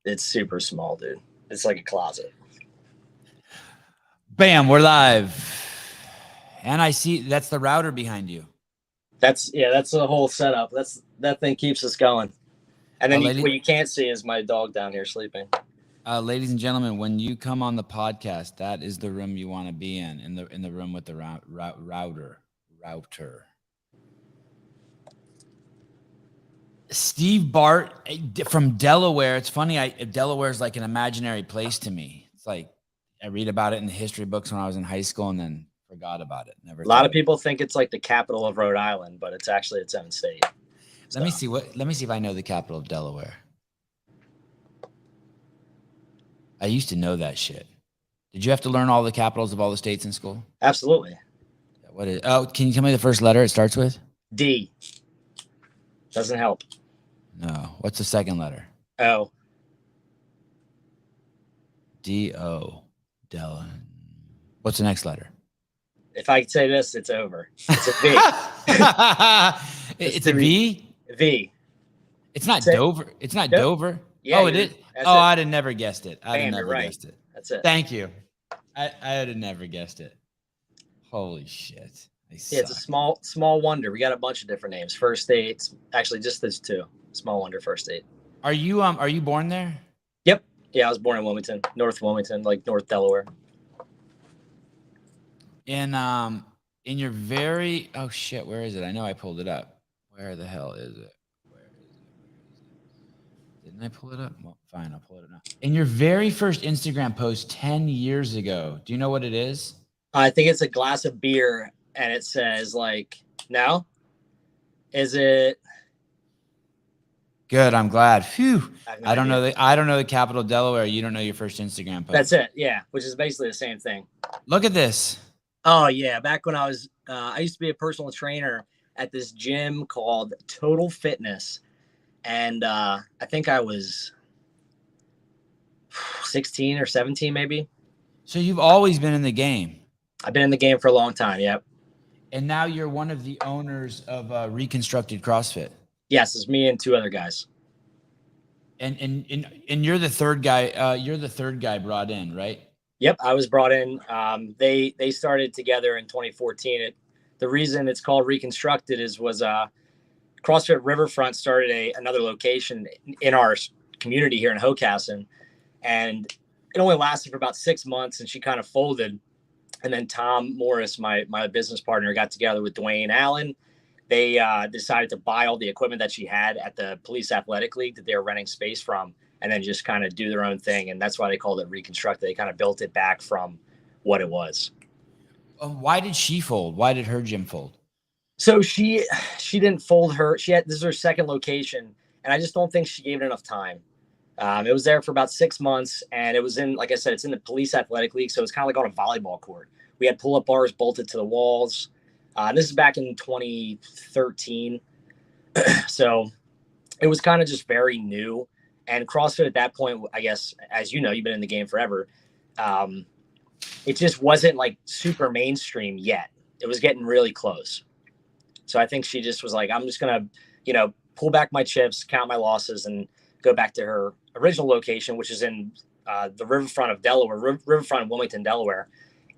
It's super small, dude. It's like a closet. Bam, we're live. And I see that's the router behind you. That's the whole setup. That thing keeps us going. And then what you can't see is my dog down here sleeping. Ladies and gentlemen, when you come on the podcast, that is the room you want to be in the room with the router. Steve Bart from Delaware. It's funny. Delaware is like an imaginary place to me. It's like I read about it in the history books when I was in high school and then forgot about it. A lot of people think it's like the capital of Rhode Island, but it's actually its own state. Let me see if I know the capital of Delaware. I used to know that shit. Did you have to learn all the capitals of all the states in school? Absolutely. Can you tell me the first letter it starts with? D. Doesn't help. No. What's the second letter? O. D-O. Delaware. What's the next letter? If I could say this, it's over. It's a V. It's a V? V. It's not Dover. It's not Dover. Yeah, it is. I'd have never guessed it. I'd have never guessed it. That's it. Thank you. I'd have never guessed it. Holy shit. Yeah, it's a small wonder. We got a bunch of different names. First State. Actually, just those two. Small wonder, First State. Are you born there? Yep. Yeah, I was born in Wilmington, North Wilmington, like North Delaware. In your very where is it? I know I pulled it up. Where the hell is it? Didn't I pull it up? Well, fine, I'll pull it up now. In your very first Instagram post 10 years ago, do you know what it is? I think it's a glass of beer, and it says no? Is it? Good, I'm glad. Phew. I don't know the capital of Delaware. You don't know your first Instagram post. That's it. Yeah, which is basically the same thing. Look at this. Oh yeah, back when I was, I used to be a personal trainer at this gym called Total Fitness. And I think I was 16 or 17, maybe. So you've always been in the game. I've been in the game for a long time. Yep. And now you're one of the owners of Reconstructed CrossFit. Yes, it's me and two other guys. And you're the third guy. You're the third guy brought in, right? Yep, I was brought in. They started together in 2014. The reason it's called Reconstructed was CrossFit Riverfront started another location in our community here in Hocassin, and it only lasted for about 6 months, and she kind of folded. And then Tom Morris, my business partner, got together with Dwayne Allen. They decided to buy all the equipment that she had at the Police Athletic League that they were renting space from, and then just kind of do their own thing. And that's why they called it Reconstructed. They kind of built it back from what it was. Why did she fold? Why did her gym fold? So she didn't fold this is her second location, and I just don't think she gave it enough time. It was there for about 6 months, and it was like I said, it's in the Police Athletic League, so it's kind of like on a volleyball court. We had pull-up bars bolted to the walls. This is back in 2013, so it was kind of just very new. And CrossFit at that point, I guess, as you know, you've been in the game forever. It just wasn't like super mainstream yet. It was getting really close. So I think she just was like, I'm just going to, pull back my chips, count my losses, and go back to her original location, which is in the riverfront of Delaware, riverfront of Wilmington, Delaware.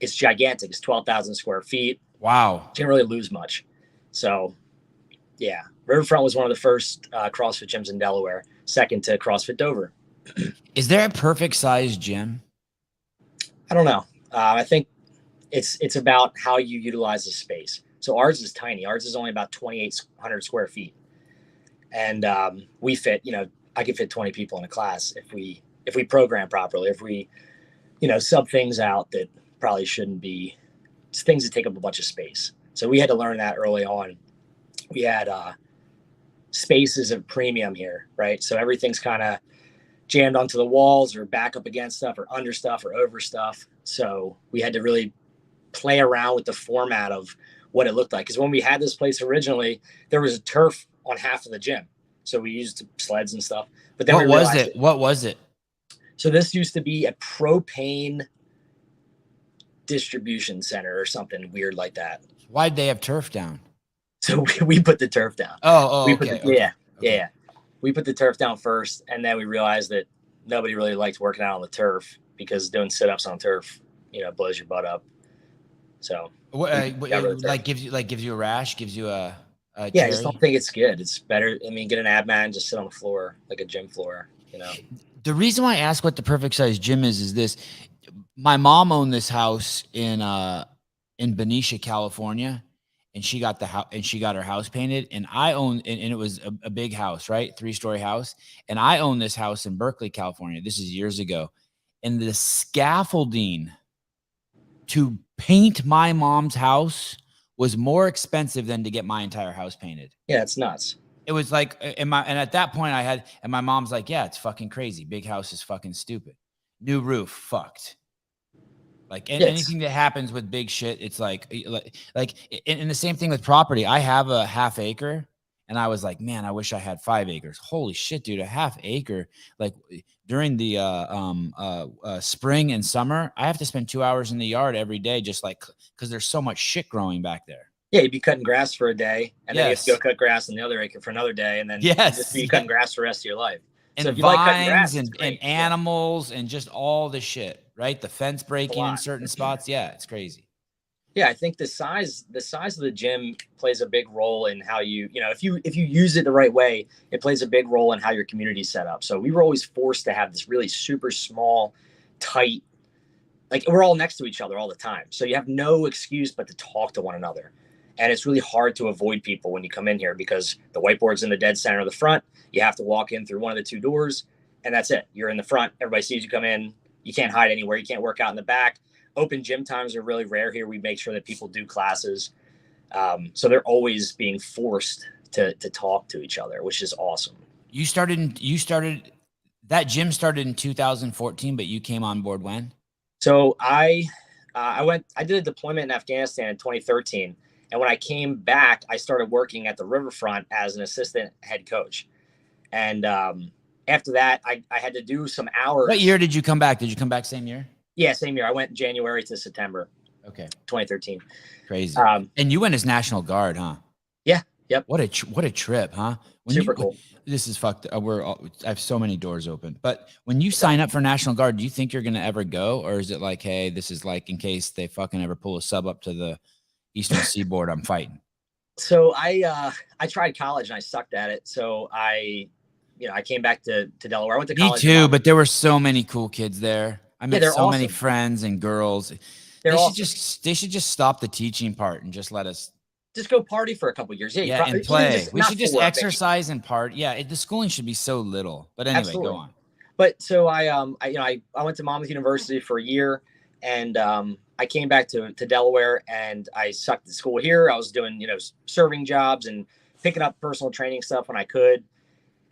It's gigantic. It's 12,000 square feet. Wow. Didn't really lose much. So, yeah, Riverfront was one of the first CrossFit gyms in Delaware, second to CrossFit Dover. Is there a perfect size gym? I don't know. I think it's about how you utilize the space. So ours is tiny. Ours is only about 2,800 square feet. And we fit, I could fit 20 people in a class if we program properly, if we, sub things out that probably shouldn't be. It's things that take up a bunch of space. So we had to learn that early on. We had spaces of premium here, right? So everything's kind of jammed onto the walls or back up against stuff or under stuff or over stuff. So we had to really play around with the format of what it looked like. Because when we had this place originally, there was a turf on half of the gym. So we used sleds and stuff. But then What was it? So this used to be a propane distribution center or something weird like that. Why'd they have turf down? So we put the turf down. Okay. Yeah. We put the turf down first, and then we realized that nobody really liked working out on the turf because doing sit-ups on turf, blows your butt up. So gives you a rash, gives you a yeah, I just don't think it's good. It's better. I mean, get an ab mat and just sit on the floor like a gym floor. The reason why I ask what the perfect size gym is this: my mom owned this house in Benicia, California, and she got her house painted. And I own, and it was a big house, right? 3-story house. And I own this house in Berkeley, California. This is years ago, and the scaffolding to paint my mom's house was more expensive than to get my entire house painted. Yeah, it's nuts. It was like, and at that point my mom's like, yeah, it's fucking crazy. Big house is fucking stupid. New roof, fucked. Like anything that happens with big shit, it's like, and the same thing with property. I have a half acre, and I was like, man, I wish I had 5 acres. Holy shit, dude, a half acre. Like during the spring and summer, I have to spend 2 hours in the yard every day, just like because there's so much shit growing back there. Yeah, you'd be cutting grass for a day, and then you have to go cut grass in the other acre for another day, and then just be cutting grass for the rest of your life. And so if you like cutting grass, and animals and just all the shit, right? The fence breaking in certain spots. Yeah, it's crazy. Yeah, I think the size of the gym plays a big role in how if you use it the right way, it plays a big role in how your community's set up. So we were always forced to have this really super small, tight, like we're all next to each other all the time. So you have no excuse but to talk to one another. And it's really hard to avoid people when you come in here because the whiteboard's in the dead center of the front. You have to walk in through one of the 2 doors, and that's it. You're in the front. Everybody sees you come in. You can't hide anywhere. You can't work out in the back. Open gym times are really rare here. We make sure that people do classes. So they're always being forced to talk to each other, which is awesome. That gym started in 2014, but you came on board when? So I did a deployment in Afghanistan in 2013. And when I came back, I started working at the Riverfront as an assistant head coach. And after that, I had to do some hours. What year did you come back? Did you come back same year? Yeah, same year. I went January to September. Okay. 2013. Crazy. And you went as National Guard, huh? Yeah. Yep. What a trip, huh? Super cool. This is fucked. I have so many doors open. But when you sign up for National Guard, do you think you're going to ever go? Or is it like, hey, this is like in case they fucking ever pull a sub up to the Eastern Seaboard, I'm fighting? So I tried college and I sucked at it. So I came back to Delaware. I went to college. Me too, but there were so many cool kids there. I met so many friends and girls. They should just stop the teaching part and just let us just go party for a couple of years. Yeah, and play. We should just exercise and part. Yeah, the schooling should be so little. But anyway, Absolutely. Go on. But so I went to Monmouth University for a year, and I came back to Delaware, and I sucked at school here. I was doing serving jobs and picking up personal training stuff when I could.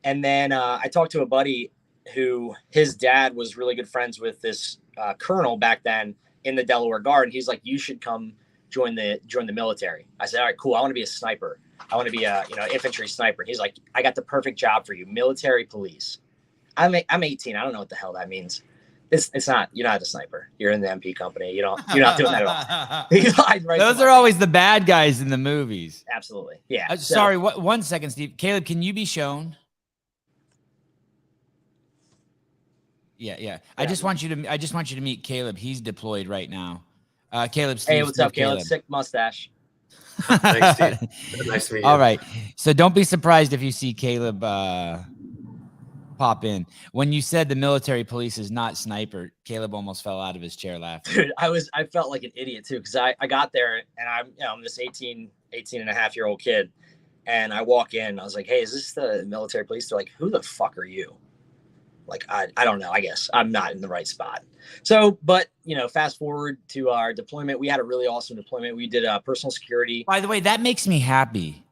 And then I talked to a buddy who his dad was really good friends with this colonel back then in the Delaware Guard. And he's like, you should come join the military. I said, all right, cool. I want to be a sniper. I want to be a infantry sniper. He's like, I got the perfect job for you. Military police. I'm 18. I don't know what the hell that means. It's not, you're not a sniper. You're in the MP company. You're not doing that at all. Those are always the bad guys in the movies. Absolutely. Yeah. Sorry. 1 second, Steve. Caleb, can you be shown? Yeah. I just want you to meet Caleb. He's deployed right now. Caleb. Hey, what's up, Caleb? Sick mustache. Thanks, Steve. Nice to meet you. All right. So don't be surprised if you see Caleb pop in. When you said the military police is not sniper, Caleb almost fell out of his chair laughing. Dude, I felt like an idiot too, because I got there and I'm this 18 and a half year old kid, and I walk in. I was like, hey, is this the military police? They're like, who the fuck are you? Like, I don't know. I guess I'm not in the right spot. So, but, fast forward to our deployment. We had a really awesome deployment. We did personal security. By the way, that makes me happy.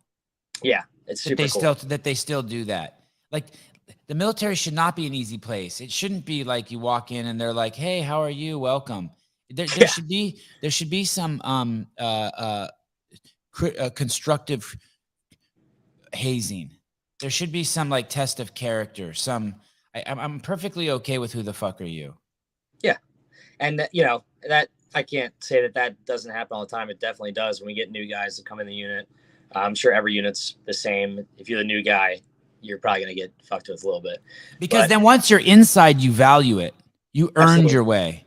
Yeah, it's super cool. That they still do that. Like, the military should not be an easy place. It shouldn't be like you walk in and they're like, hey, how are you? Welcome. There should be some constructive hazing. There should be some like test of character. I'm perfectly okay with who the fuck are you. Yeah. And that I can't say that doesn't happen all the time. It definitely does when we get new guys to come in the unit. I'm sure every unit's the same. If you're the new guy, you're probably going to get fucked with a little bit. Because then once you're inside, you value it. You earned your way.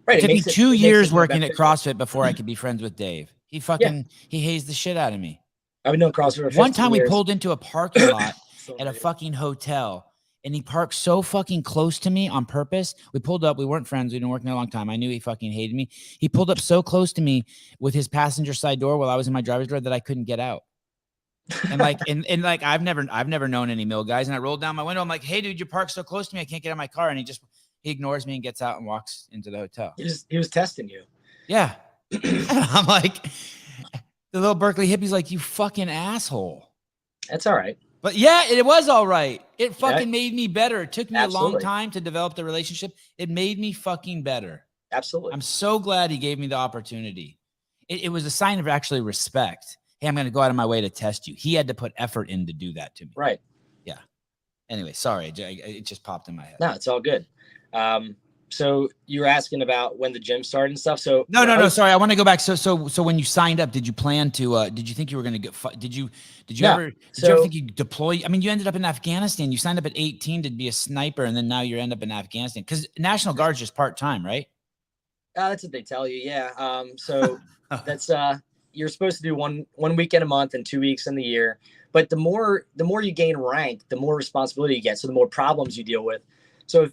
Right. It took me 2 years working at CrossFit before I could be friends with Dave. He hazed the shit out of me. I've been doing CrossFit for 15 One time years. we pulled into a parking lot at a fucking hotel, and he parked so fucking close to me on purpose. We pulled up. We weren't friends. We'd been working a long time. I knew he fucking hated me. He pulled up so close to me with his passenger side door while I was in my driver's door that I couldn't get out. And like, and like, I've never known any mill guys. And I rolled down my window. I'm like, hey, dude, you parked so close to me. I can't get out of my car. And he ignores me and gets out and walks into the hotel. He was testing you. Yeah. I'm like, the little Berkeley hippie's like, you fucking asshole. That's all right. But yeah, it was all right. It fucking made me better. It took me a long time to develop the relationship. It made me fucking better. Absolutely. I'm so glad he gave me the opportunity. It was a sign of actually respect. Hey, I'm going to go out of my way to test you. He had to put effort in to do that to me. Right. Yeah. Anyway, sorry. It just popped in my head. No, it's all good. So you were asking about when the gym started and stuff. So no. Sorry. I want to go back. So when you signed up, did you plan to, did you think you were going to get, did you ever think you deploy? I mean, you ended up in Afghanistan. You signed up at 18 to be a sniper. And then now you end up in Afghanistan because National Guard's just part-time, right? That's what they tell you. Yeah. So that's, you're supposed to do one weekend a month and 2 weeks in the year. But the more you gain rank, the more responsibility you get. So the more problems you deal with. So if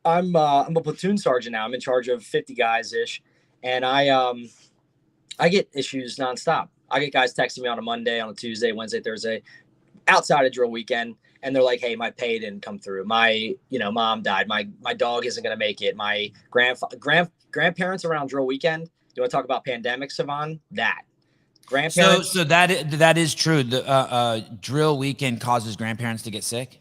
I'm a platoon sergeant now, I'm in charge of 50 guys ish. And I get issues nonstop. I get guys texting me on a Monday, on a Tuesday, Wednesday, Thursday, outside of drill weekend. And they're like, hey, my pay didn't come through. My, mom died. My dog isn't going to make it. My grandparents around drill weekend. You want to talk about pandemic, Sevan? That. Grandparents. So that is true. The drill weekend causes grandparents to get sick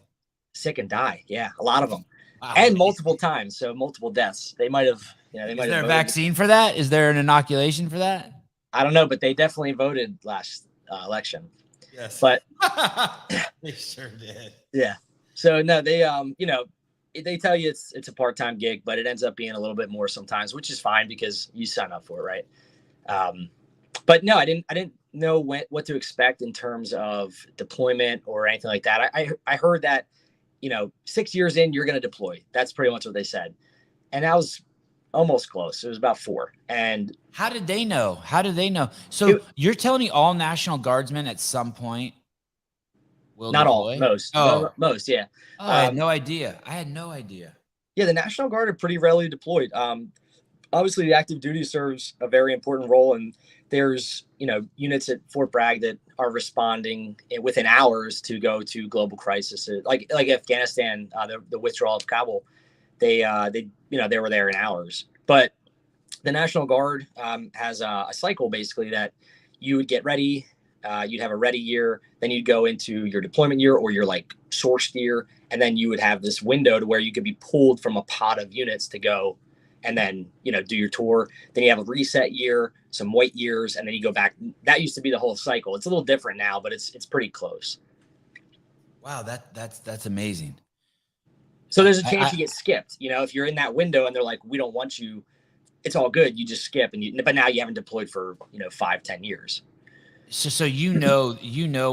and die. Yeah, a lot of them, wow. And multiple times. So multiple deaths. They might have. Is there a vaccine for that? Is there an inoculation for that? I don't know, but they definitely voted last election. Yes, but they sure did. Yeah. So no, they they tell you it's a part-time gig, but it ends up being a little bit more sometimes, which is fine because you sign up for it, right? But no, I didn't know what to expect in terms of deployment or anything like that. I heard that, 6 years in, you're going to deploy. That's pretty much what they said. And that was almost close. It was about 4. And how did they know? So you're telling me all National Guardsmen at some point will not deploy? All, most. Oh. Most, yeah. Oh, I had no idea. Yeah, the National Guard are pretty rarely deployed. Obviously, the active duty serves a very important role, and there's units at Fort Bragg that are responding within hours to go to global crisis, like Afghanistan, the withdrawal of Kabul. They were there in hours. But the National Guard has a cycle basically that you would get ready. You'd have a ready year, then you'd go into your deployment year or your like sourced year, and then you would have this window to where you could be pulled from a pot of units to go and then, do your tour. Then you have a reset year, some wait years, and then you go back. That used to be the whole cycle. It's a little different now, but it's pretty close. Wow, that's amazing. So there's a chance you get skipped. If you're in that window and they're like, we don't want you, it's all good. You just skip, but now you haven't deployed for 5-10 years. So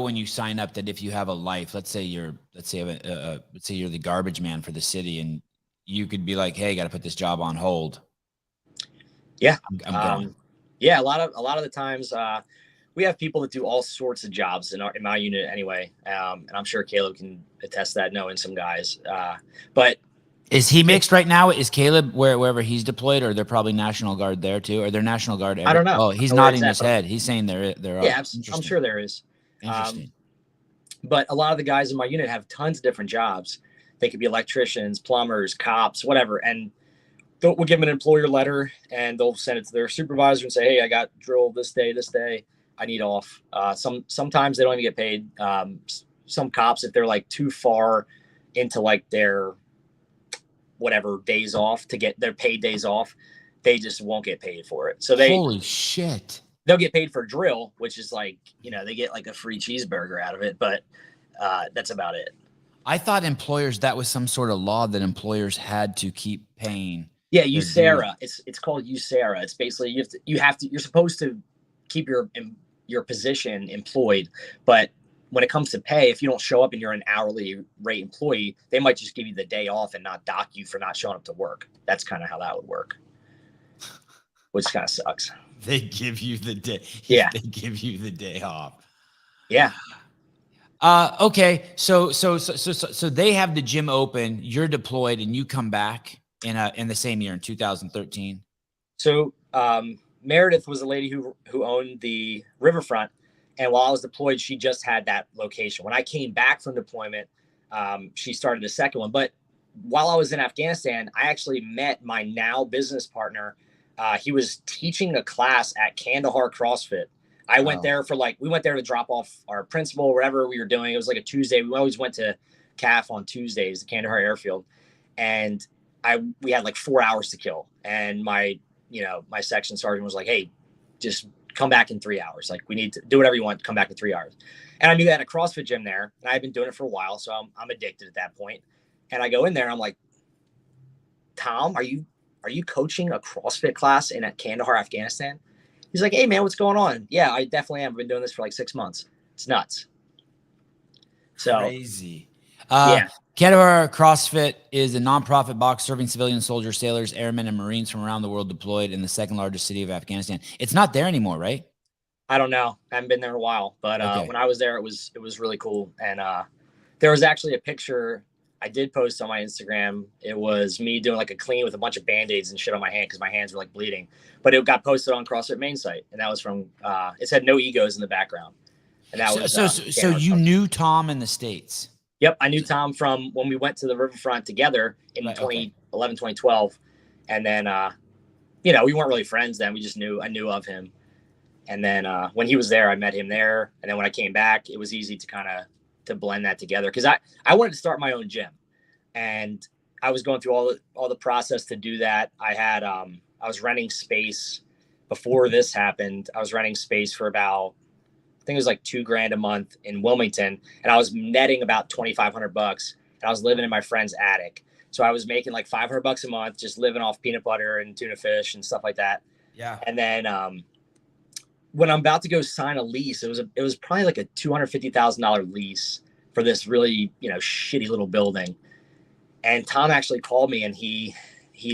when you sign up that if you have a life, let's say you're the garbage man for the city, and you could be like, hey, I got to put this job on hold. Yeah. I'm going. Yeah. A lot of the times we have people that do all sorts of jobs in my unit anyway. And I'm sure Caleb can attest that, knowing some guys. But is he mixed right now? Is Caleb wherever he's deployed, or they're probably National Guard there too? Or they're National Guard? I don't know. Oh, he's nodding his head. He's saying there are. Yeah, I'm sure there is. Interesting. But a lot of the guys in my unit have tons of different jobs. They could be electricians, plumbers, cops, whatever. And we'll give them an employer letter and they'll send it to their supervisor and say, hey, I got drill this day. I need off. Sometimes they don't even get paid. Some cops, if they're like too far into like their whatever days off to get their paid days off, they just won't get paid for it. So holy shit. They'll get paid for drill, which is like, they get like a free cheeseburger out of it, but that's about it. I thought that was some sort of law that employers had to keep paying. Yeah, USERA. It's called USERA. It's basically you're supposed to keep your position employed, but when it comes to pay, if you don't show up and you're an hourly rate employee, they might just give you the day off and not dock you for not showing up to work. That's kind of how that would work, which kind of sucks. They give you the day. Yeah. They give you the day off. Yeah. Okay. So they have the gym open, you're deployed, and you come back in the same year in 2013. So, Meredith was a lady who owned the riverfront. And while I was deployed, she just had that location. When I came back from deployment, she started a second one. But while I was in Afghanistan, I actually met my now business partner. He was teaching a class at Kandahar CrossFit. I went there we went there to drop off our principal, whatever we were doing. It was like a Tuesday. We always went to CAF on Tuesdays, the Kandahar Airfield. And we had like 4 hours to kill. And my section sergeant was like, hey, just come back in 3 hours. Like, we need to do whatever you want, come back in 3 hours. And I knew that a CrossFit gym there, and I've been doing it for a while. So I'm addicted at that point. And I go in there and I'm like, Tom, are you coaching a CrossFit class at Kandahar, Afghanistan? He's like, hey man, what's going on? Yeah, I definitely am. I've been doing this for like 6 months. It's nuts. So crazy. Yeah. Kandahar CrossFit is a nonprofit box serving civilian soldiers, sailors, airmen, and Marines from around the world deployed in the second largest city of Afghanistan. It's not there anymore, right? I don't know. I haven't been there in a while, but Okay. When I was there, it was really cool. And there was actually a picture I did post on my Instagram. It was me doing like a clean with a bunch of Band-Aids and shit on my hand because my hands were like bleeding. But it got posted on CrossFit main site, and that was from. It said no egos in the background, and that was. So you knew Tom in the States. Yep, I knew Tom from when we went to the riverfront together in 2011, 2012. And then, we weren't really friends then. I knew of him. And then when he was there, I met him there. And then when I came back, it was easy to blend that together. Because I wanted to start my own gym. And I was going through all the process to do that. I was renting space before this happened. I was renting space for about, I think it was like $2,000 a month in Wilmington, and I was netting about $2,500, and I was living in my friend's attic. So I was making like $500 a month, just living off peanut butter and tuna fish and stuff like that. Yeah. And then when I'm about to go sign a lease, it was probably like a $250,000 lease for this really shitty little building. And Tom actually called me and he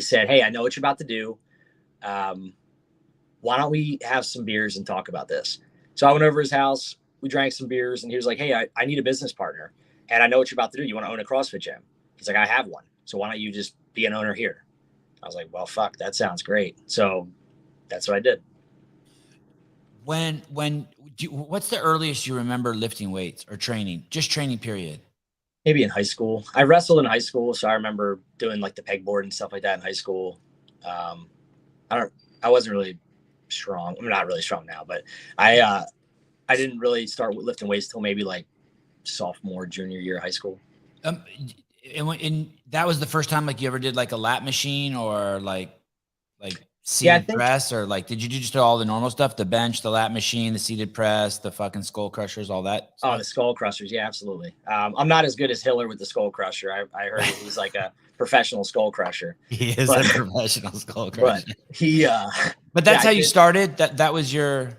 said, hey, I know what you're about to do. Why don't we have some beers and talk about this? So I went over his house, we drank some beers, and he was like, hey, I need a business partner, and I know what you're about to do. You want to own a CrossFit gym? He's like, I have one. So why don't you just be an owner here? I was like, well, fuck, that sounds great. So that's what I did. What's the earliest you remember lifting weights or training, just training period? Maybe in high school. I wrestled in high school, so I remember doing like the pegboard and stuff like that in high school. I wasn't really strong. I'm not really strong now, but I didn't really start lifting weights till maybe like sophomore, junior year of high school. And that was the first time like you ever did like a lat machine or like seated press, or like did you just do all the normal stuff, the bench, the lat machine, the seated press, the fucking skull crushers, all that stuff? Oh, the skull crushers, yeah, absolutely. I'm not as good as Hiller with the skull crusher. I heard he's like a professional skull crusher. He is a professional skull crusher. But that's how you started. That was your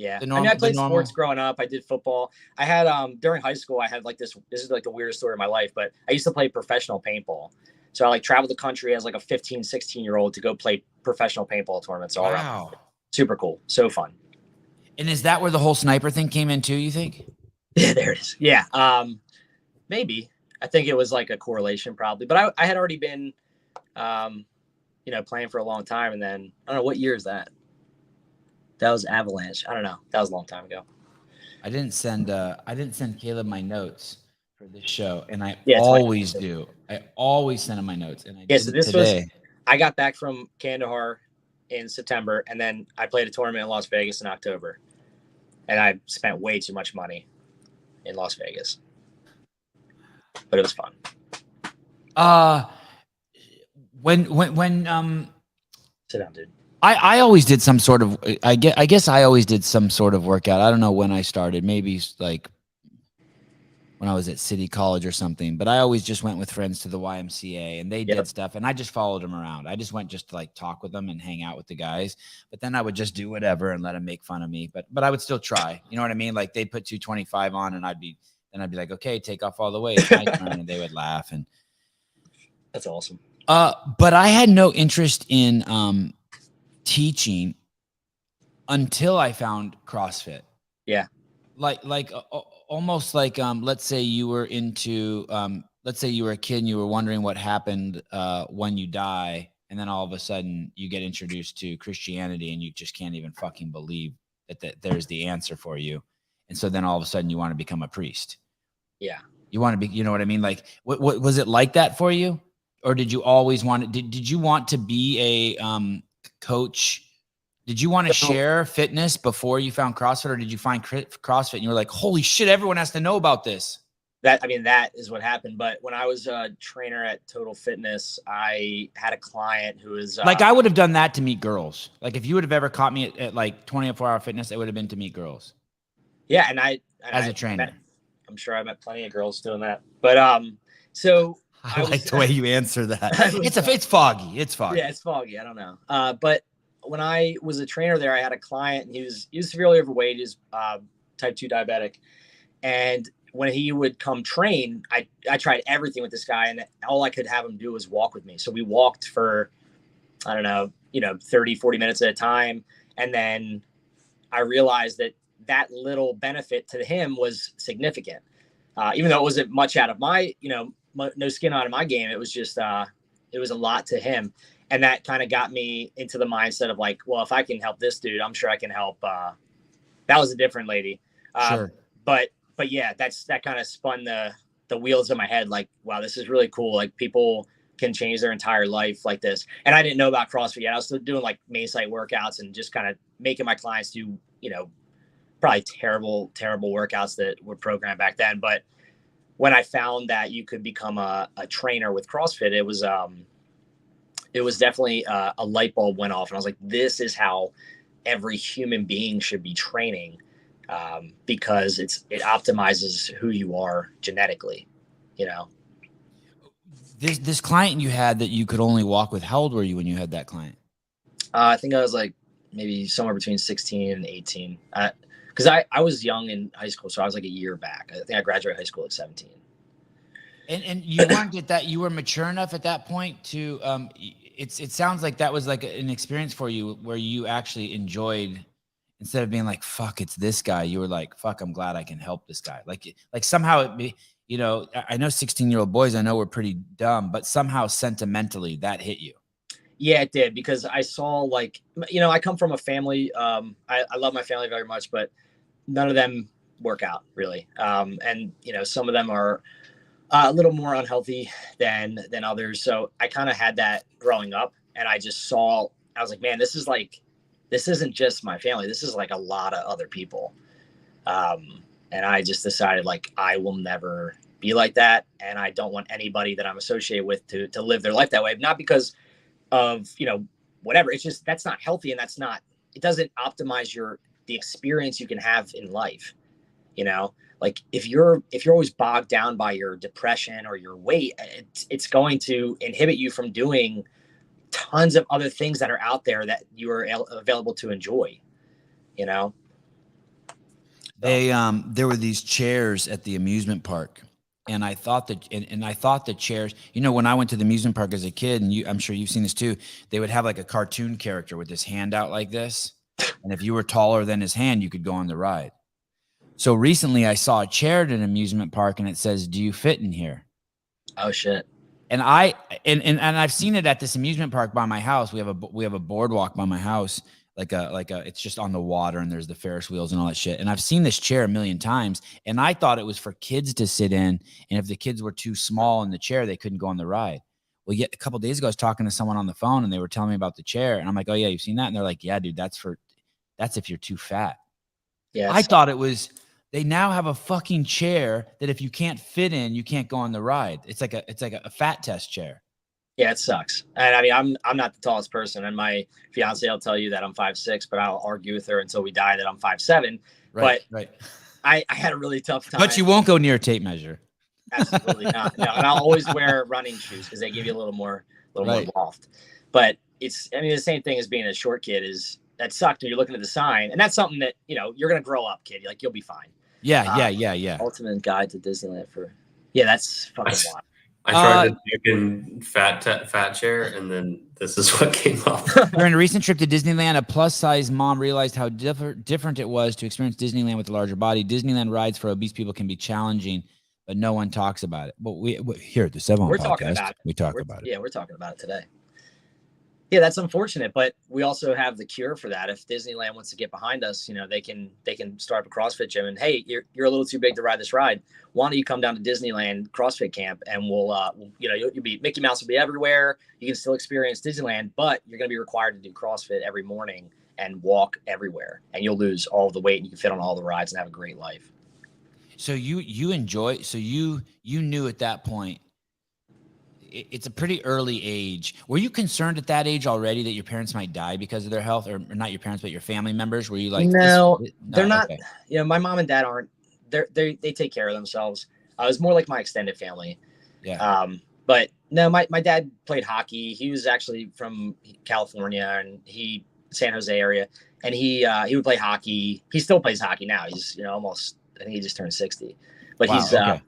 I played sports growing up. I did football. I had during high school I had like this is like the weirdest story of my life, but I used to play professional paintball. So I like traveled the country as like a 15, 16-year-old to go play professional paintball tournaments all around. Super cool. So fun. And is that where the whole sniper thing came in too, you think? Yeah, there it is. Yeah. Maybe. I think it was like a correlation probably. But I had already been playing for a long time, and then I don't know what year is that. That was Avalanche. I don't know. That was a long time ago. I didn't send Caleb my notes for this show, and I always do. I always send him my notes, and I did so this today. I got back from Kandahar in September, and then I played a tournament in Las Vegas in October, and I spent way too much money in Las Vegas, but it was fun. When sit down, dude. I always did some sort of I guess I always did some sort of workout. I don't know when I started. Maybe like when I was at City College or something, but I always just went with friends to the YMCA and they did stuff and I just followed them around. I just went just to like talk with them and hang out with the guys, but then I would just do whatever and let them make fun of me. But I would still try, you know what I mean? Like they'd put 225 on and I'd be like, okay, take off all the weight. It's my turn. And they would laugh. And that's awesome. But I had no interest in teaching until I found CrossFit. Yeah. Like almost like let's say you were into let's say you were a kid and you were wondering what happened when you die, and then all of a sudden you get introduced to Christianity and you just can't even fucking believe that there's the answer for you, and so then all of a sudden you want to become a priest. Yeah, you want to be, you know what I mean? Like what was it like that for you, or did you always want to, did you want to be a coach? Did you want to share fitness before you found CrossFit, or did you find CrossFit and you were like, holy shit, everyone has to know about this? That is what happened. But when I was a trainer at Total Fitness, I had a client who was like, I would have done that to meet girls. Like if you would have ever caught me at like 24-hour fitness, it would have been to meet girls. Yeah. And as a trainer, I'm sure I met plenty of girls doing that. But so I like the way you answer that. It's foggy. It's foggy. Yeah, it's foggy. I don't know. But when I was a trainer there, I had a client and he was severely overweight. He's type 2 diabetic. And when he would come train, I tried everything with this guy, and all I could have him do was walk with me. So we walked for, I don't know, 30, 40 minutes at a time. And then I realized that little benefit to him was significant. Even though it wasn't much out of my, no skin out of my game. It was just, it was a lot to him. And that kind of got me into the mindset of like, well, if I can help this dude, I'm sure I can help. That was a different lady. Sure. But yeah, that kind of spun the wheels in my head. Like, wow, this is really cool. Like people can change their entire life like this. And I didn't know about CrossFit yet. I was still doing like main site workouts and just kind of making my clients do, probably terrible workouts that were programmed back then. But when I found that you could become a trainer with CrossFit, it was definitely a light bulb went off. And I was like, this is how every human being should be training, because it optimizes who you are genetically, This client you had that you could only walk with, how old were you when you had that client? I think I was like maybe somewhere between 16 and 18. Because I was young in high school, so I was like a year back. I think I graduated high school at 17. And you weren't at that, you were mature enough at that point to it sounds like that was like an experience for you where you actually enjoyed, instead of being like, fuck, it's this guy, you were like, fuck, I'm glad I can help this guy. Like somehow it be, I know 16-year-old boys, I know we're pretty dumb, but somehow sentimentally that hit you. Yeah, it did, because I saw like, I come from a family. I love my family very much, but none of them work out really. And some of them are a little more unhealthy than others. So I kind of had that growing up, and I was like, man, this isn't just my family. This is like a lot of other people. And I just decided like, I will never be like that. And I don't want anybody that I'm associated with to live their life that way. Not because of, whatever. It's just, that's not healthy. And it doesn't optimize the experience you can have in life. Like if you're always bogged down by your depression or your weight, it's going to inhibit you from doing tons of other things that are out there that you are available to enjoy, There were these chairs at the amusement park, and I thought that, and I thought the chairs, when I went to the amusement park as a kid, and I'm sure you've seen this too, they would have like a cartoon character with his hand out like this. And if you were taller than his hand, you could go on the ride. So recently I saw a chair at an amusement park and it says, "Do you fit in here?" Oh shit. And I've seen it at this amusement park by my house. We have a boardwalk by my house, like a it's just on the water, and there's the Ferris wheels and all that shit. And I've seen this chair a million times, and I thought it was for kids to sit in, and if the kids were too small in the chair, they couldn't go on the ride. Well, yet a couple of days ago I was talking to someone on the phone and they were telling me about the chair, and I'm like, "Oh yeah, you've seen that?" And they're like, "Yeah, dude, that's if you're too fat." Yeah. I thought it was, they now have a fucking chair that if you can't fit in, you can't go on the ride. It's like a fat test chair. Yeah, it sucks. And I mean, I'm not the tallest person, and my fiance will tell you that I'm 5'6", but I'll argue with her until we die that I'm 5'7". Right. I had a really tough time. But you won't go near a tape measure. Absolutely not. No, and I'll always wear running shoes because they give you a little more loft. But the same thing as being a short kid is that sucked when you're looking at the sign. And that's something that, you're going to grow up, kid. Like, you'll be fine. Yeah. Ultimate guide to Disneyland that's fucking wild. I tried the fucking fat chair, and then this is what came up. During a recent trip to Disneyland, a plus-size mom realized how different it was to experience Disneyland with a larger body. Disneyland rides for obese people can be challenging, but no one talks about it. But we here at the Sevan Podcast, we talk about it. Yeah, we're talking about it today. Yeah, that's unfortunate, but we also have the cure for that. If Disneyland wants to get behind us, they can start up a CrossFit gym. And hey, you're a little too big to ride this ride. Why don't you come down to Disneyland CrossFit camp and we'll you'll be Mickey Mouse will be everywhere. You can still experience Disneyland, but you're going to be required to do CrossFit every morning and walk everywhere, and you'll lose all of the weight and you can fit on all the rides and have a great life. So you enjoy. So you knew at that point. It's a pretty early age. Were you concerned at that age already that your parents might die because of their health, or not your parents, but your family members? Were you like, no, they're not, okay. My mom and dad aren't, they take care of themselves. I was more like my extended family. Yeah. But no, my dad played hockey. He was actually from California and San Jose area. And he would play hockey. He still plays hockey now. He's, almost, I think he just turned 60, but wow, he's, okay.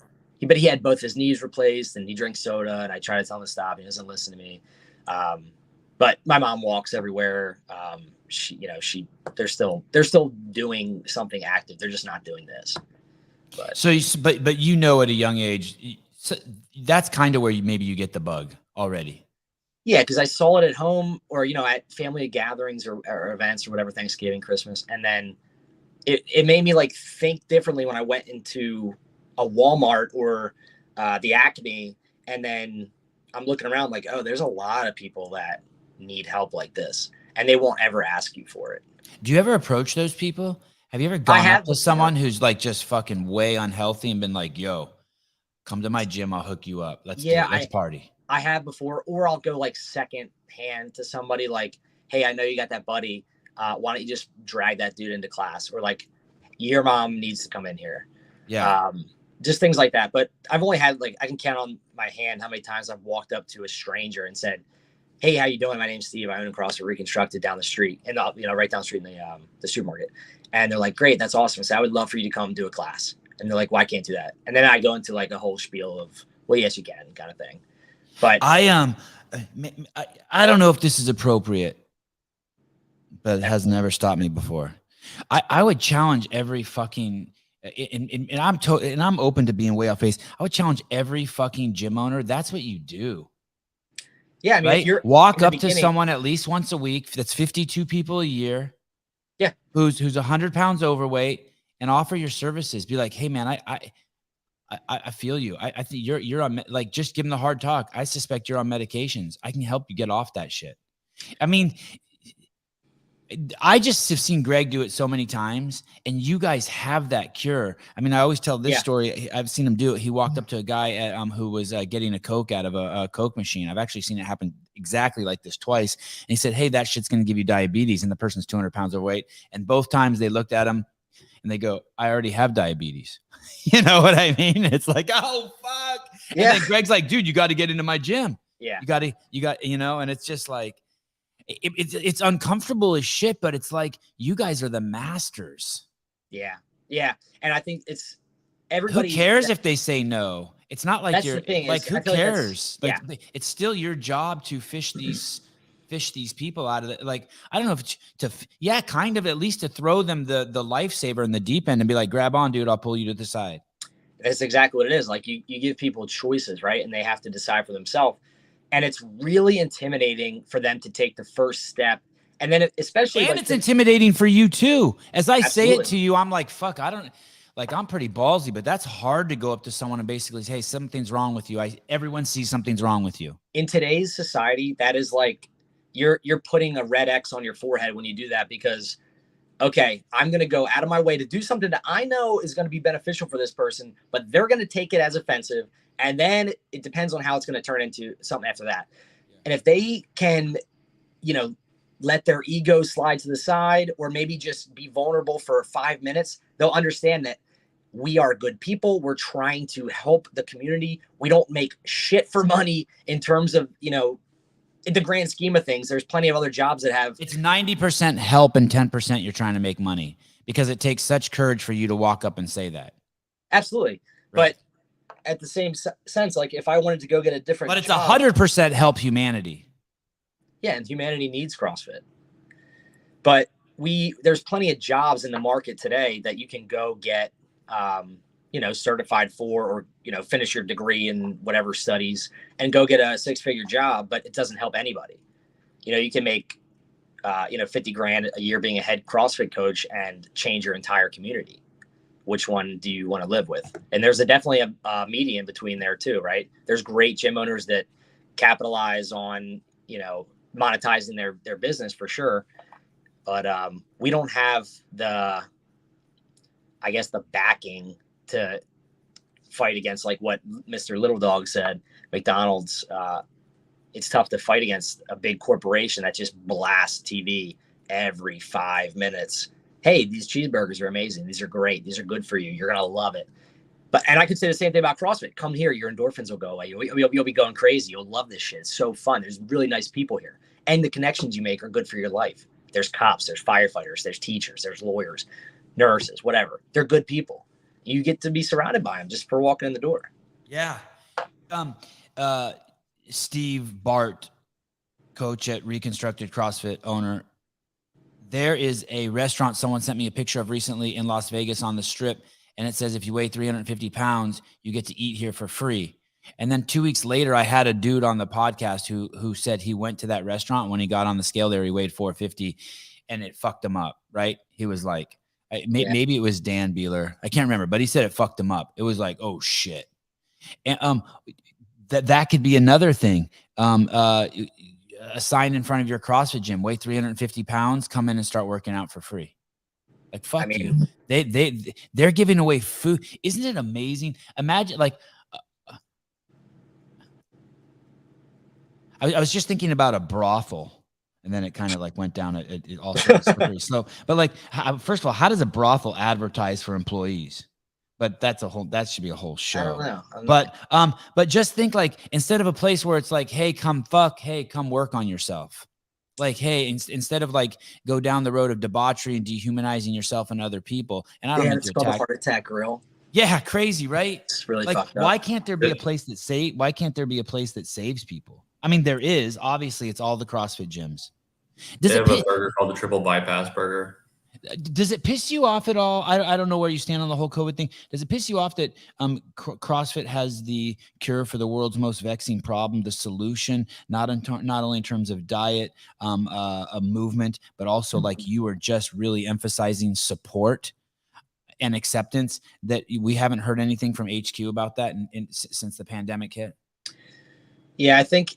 But he had both his knees replaced, and he drinks soda, and I try to tell him to stop. He doesn't listen to me. But my mom walks everywhere. They're still doing something active. They're just not doing this. But but at a young age, so that's kind of where maybe you get the bug already. Yeah, because I saw it at home or at family gatherings or events or whatever, Thanksgiving, Christmas, and then it made me like think differently when I went into a Walmart or the Acme, and then I'm looking around like, oh, there's a lot of people that need help like this, and they won't ever ask you for it. Do you ever approach those people? Have you ever gone up to someone who's like just fucking way unhealthy and been like, yo, come to my gym, I'll hook you up. Let's party. I have before, or I'll go like second hand to somebody like, hey, I know you got that buddy. Why don't you just drag that dude into class? Or like, your mom needs to come in here. Yeah. Just things like that. But I've only had I can count on my hand how many times I've walked up to a stranger and said, hey, how you doing? My name's Steve. I own CrossFit Reconstructed down the street, and right down the street in the supermarket. And they're like, great, that's awesome. So I would love for you to come do a class. And they're like, well, I can't do that. And then I go into like a whole spiel of, well, yes, you can, kind of thing. But I don't know if this is appropriate, but it has never stopped me before. I would challenge every fucking. And I'm open to being way off base. I would challenge every fucking gym owner. That's what you do. Yeah, I mean, right? Walk up to someone at least once a week. That's 52 people a year. Yeah, who's 100 pounds overweight, and offer your services. Be like, hey man, I feel you. I think you're on, like, just give them the hard talk. I suspect you're on medications. I can help you get off that shit. I mean, I just have seen Greg do it so many times, and you guys have that cure. I mean, I always tell this story. I've seen him do it. He walked up to a guy at, who was getting a Coke out of a Coke machine. I've actually seen it happen exactly like this twice. And he said, hey, that shit's going to give you diabetes. And the person's 200 pounds overweight. And both times they looked at him and they go, I already have diabetes. You know what I mean? It's like, oh, fuck. Yeah. And then Greg's like, dude, you got to get into my gym. Yeah. You got, and it's just like, it's uncomfortable as shit, but it's like, you guys are the masters. Yeah. Yeah. And I think it's everybody. Who cares if they say no? It's not like you're like, who cares? Like, it's still your job to fish these people out of it. Like, I don't know if kind of at least to throw them the lifesaver in the deep end and be like, grab on, dude, I'll pull you to the side. That's exactly what it is. Like, you give people choices, right? And they have to decide for themselves. And it's really intimidating for them to take the first step. And then especially, and it's intimidating for you too. As I say it to you, I'm like, fuck, I'm pretty ballsy, but that's hard to go up to someone and basically say, hey, something's wrong with you. Everyone sees something's wrong with you. In today's society, that is like, you're putting a red X on your forehead when you do that, because, okay, I'm going to go out of my way to do something that I know is going to be beneficial for this person, but they're going to take it as offensive. And then it depends on how it's going to turn into something after that. Yeah. And if they can, let their ego slide to the side, or maybe just be vulnerable for 5 minutes, they'll understand that, we are good people. We're trying to help the community. We don't make shit for money in terms of, you know, in the grand scheme of things. There's plenty of other jobs that have. It's 90% help and 10% you're trying to make money, because it takes such courage for you to walk up and say that. Absolutely. Right. But at the same sense, like if I wanted to go get a different But it's job, 100% help humanity. Yeah, and humanity needs CrossFit. But there's plenty of jobs in the market today that you can go get, you know, certified for, or, you know, finish your degree in whatever studies and go get a 6-figure job, but it doesn't help anybody. You know, you can make, you know, 50 grand a year being a head CrossFit coach and change your entire community. Which one do you want to live with? And there's definitely a median between there too, right? There's great gym owners that capitalize on, you know, monetizing their business for sure. But we don't have the backing to fight against, like what Mr. Little Dog said, McDonald's. It's tough to fight against a big corporation that just blasts TV every 5 minutes. Hey, these cheeseburgers are amazing. These are great. These are good for you. You're going to love it. And I could say the same thing about CrossFit. Come here. Your endorphins will go away. You'll be going crazy. You'll love this shit. It's so fun. There's really nice people here. And the connections you make are good for your life. There's cops, there's firefighters, there's teachers, there's lawyers, nurses, whatever. They're good people. You get to be surrounded by them just for walking in the door. Yeah. Steve Bart, coach at Reconstructed, CrossFit owner. There is a restaurant someone sent me a picture of recently in Las Vegas on the Strip, and it says if you weigh 350 pounds, you get to eat here for free. And then 2 weeks later, I had a dude on the podcast who said he went to that restaurant. When he got on the scale there, he weighed 450, and it fucked him up, right? He was like, maybe it was Dan Beeler. I can't remember, but he said it fucked him up. It was like, oh, shit. And that could be another thing. A sign in front of your CrossFit gym, weigh 350 pounds, come in and start working out for free. Like, fuck you. They're giving away food. Isn't it amazing? Imagine, like, I was just thinking about a brothel, and then it kind of like went down. It also slippery slope. But like, first of all, how does a brothel advertise for employees? But that should be a whole show. I don't know. But just think, like, instead of a place where it's like, hey, come work on yourself. Like, hey, instead of like go down the road of debauchery and dehumanizing yourself and other people. And I don't mean to called a heart attack grill. Yeah, crazy, right? It's really like, fucked up. Why can't there be a place that saves people? I mean, there is. Obviously, it's all the CrossFit gyms. They have a burger called the Triple Bypass Burger. Does it piss you off at all? I don't know where you stand on the whole COVID thing. Does it piss you off that CrossFit has the cure for the world's most vexing problem, the solution, not only in terms of diet, a movement, but also like you are just really emphasizing support and acceptance, that we haven't heard anything from HQ about that since the pandemic hit? Yeah, I think,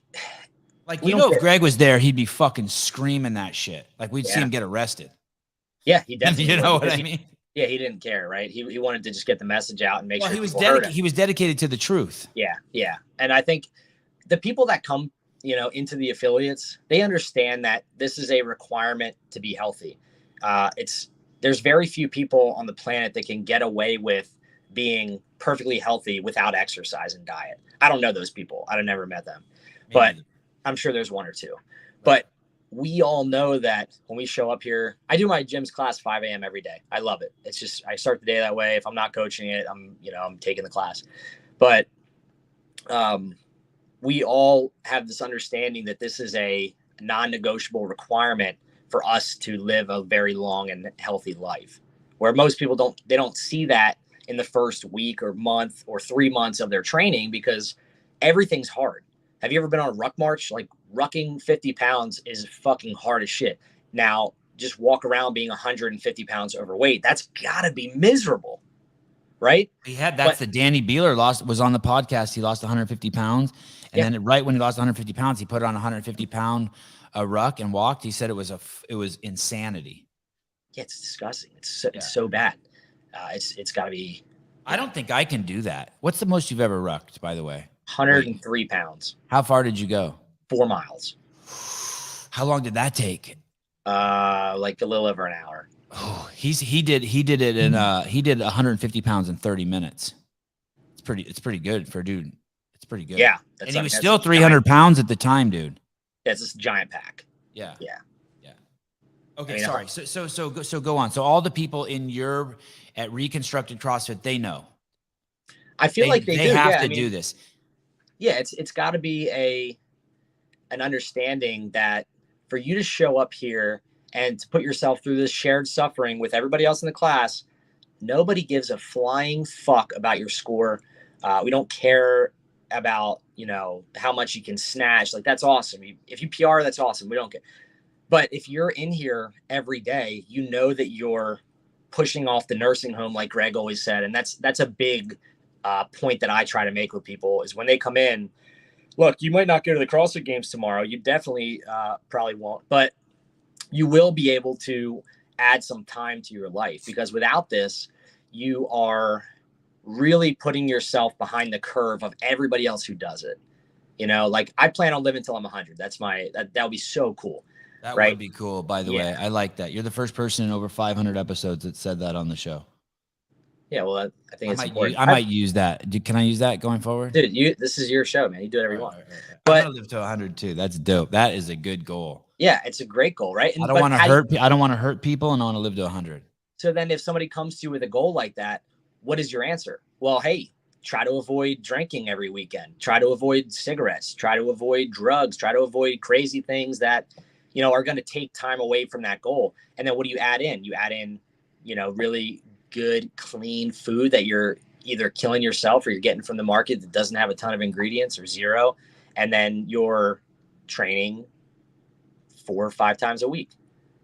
like, if Greg was there, he'd be fucking screaming that shit. Like, we'd see him get arrested. Yeah, he definitely. You know what I mean? Yeah, he didn't care, right? He wanted to just get the message out and make sure he was dedicated to the truth. Yeah. And I think the people that come, into the affiliates, they understand that this is a requirement to be healthy. There's very few people on the planet that can get away with being perfectly healthy without exercise and diet. I don't know those people. I've never met them, but I'm sure there's one or two. But we all know that when we show up here, I do my gym's class 5 a.m. every day. I love it. It's just, I start the day that way. If I'm not coaching it, I'm taking the class. But we all have this understanding that this is a non-negotiable requirement for us to live a very long and healthy life, where most people don't see that in the first week or month or 3 months of their training, because everything's hard. Have you ever been on a ruck march? Like, rucking 50 pounds is fucking hard as shit. Now, just walk around being 150 pounds overweight. That's gotta be miserable, right? The Danny Beeler was on the podcast. He lost 150 pounds. And then right when he lost 150 pounds, he put on a 150 pound ruck and walked. He said it was insanity. Yeah, it's disgusting. It's so bad. It's gotta be. I don't think I can do that. What's the most you've ever rucked, by the way? 103 pounds. How far did you go? 4 miles. How long did that take? Like a little over an hour. Oh, he did it in he did 150 pounds in 30 minutes. It's pretty good for a dude. It's pretty good. Yeah. And he was still 300 pounds at the time, dude. That's this giant pack. Yeah. Yeah. Yeah. Okay. Sorry. So go on. So all the people at Reconstructed CrossFit, they know. I feel like they have to do this. Yeah. It's gotta be an understanding that for you to show up here and to put yourself through this shared suffering with everybody else in the class, nobody gives a flying fuck about your score. We don't care about, how much you can snatch. Like, that's awesome. If you PR, that's awesome. We don't care. But if you're in here every day, you know that you're pushing off the nursing home, like Greg always said. And that's a big point that I try to make with people is when they come in, look, you might not go to the CrossFit games tomorrow. You definitely probably won't, but you will be able to add some time to your life, because without this, you are really putting yourself behind the curve of everybody else who does it. Like, I plan on living till I'm 100. That would be so cool. That right? would be cool, by the way. I like that. You're the first person in over 500 episodes that said that on the show. Yeah, well, I think it's important. I might use that. Can I use that going forward? Dude, this is your show, man. You do whatever you want. Right. But I want to live to 100 too. That's dope. That is a good goal. Yeah, it's a great goal, right? I don't want to hurt people, and I want to live to 100. So then if somebody comes to you with a goal like that, what is your answer? Well, hey, try to avoid drinking every weekend. Try to avoid cigarettes. Try to avoid drugs. Try to avoid crazy things that, are going to take time away from that goal. And then what do you add in? You add in, really good, clean food that you're either killing yourself or you're getting from the market that doesn't have a ton of ingredients or zero. And then you're training 4 or 5 times a week.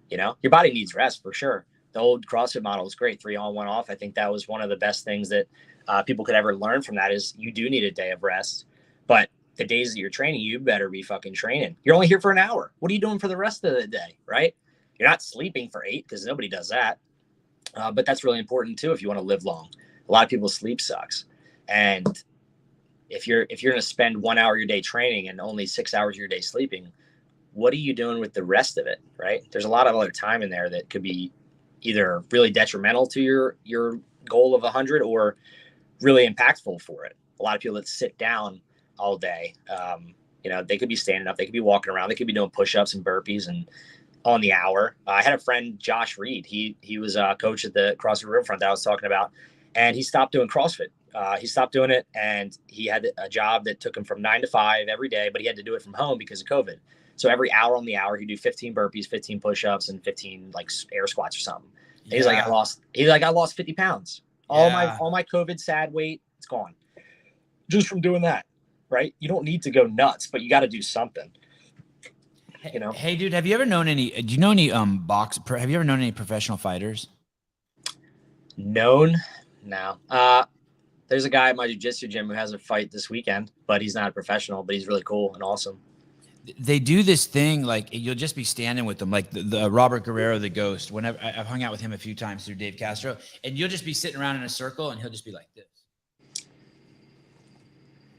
Your body needs rest for sure. The old CrossFit model was great. 3 on, 1 off. I think that was one of the best things that people could ever learn from that is you do need a day of rest, but the days that you're training, you better be fucking training. You're only here for an hour. What are you doing for the rest of the day? Right. You're not sleeping for 8 because nobody does that. But that's really important too. If you want to live long, a lot of people's sleep sucks. And if you're going to spend 1 hour of your day training and only 6 hours of your day sleeping, what are you doing with the rest of it? Right. There's a lot of other time in there that could be either really detrimental to your goal of 100 or really impactful for it. A lot of people that sit down all day, they could be standing up, they could be walking around, they could be doing push-ups and burpees and on the hour. I had a friend, Josh Reed. He was a coach at the CrossFit Riverfront that I was talking about, and he stopped doing CrossFit. He stopped doing it, and he had a job that took him from 9 to 5 every day, but he had to do it from home because of COVID. So every hour on the hour, he'd do 15 burpees, 15 push-ups, and 15 like air squats or something. And he's like, I lost 50 pounds. All my COVID sad weight, it's gone just from doing that. Right. You don't need to go nuts, but you got to do something. Hey, dude, have you ever known any have you ever known any professional fighters? No. There's a guy at my jiu-jitsu gym who has a fight this weekend, but he's not a professional, but he's really cool and awesome. They do this thing, like you'll just be standing with them, like the Robert Guerrero, the Ghost. Whenever I've hung out with him a few times through Dave Castro, and you'll just be sitting around in a circle, and he'll just be like this,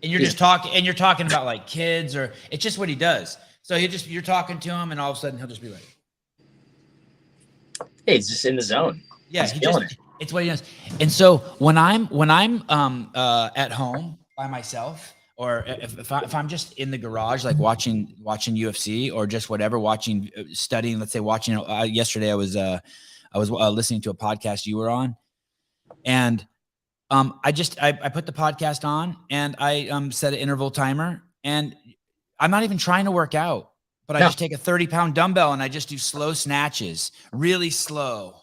and you're just talking, and you're talking about like kids, or it's just what he does. So you're talking to him, and all of a sudden he'll just be like, "Hey, he's just in the zone." Yeah, it's what he does. And so when I'm at home by myself, or if I'm just in the garage, like watching UFC or just whatever, studying, let's say watching, yesterday I was listening to a podcast you were on, and I put the podcast on and I set an interval timer, and I'm not even trying to work out, but I just take a 30-pound dumbbell and I just do slow snatches, really slow.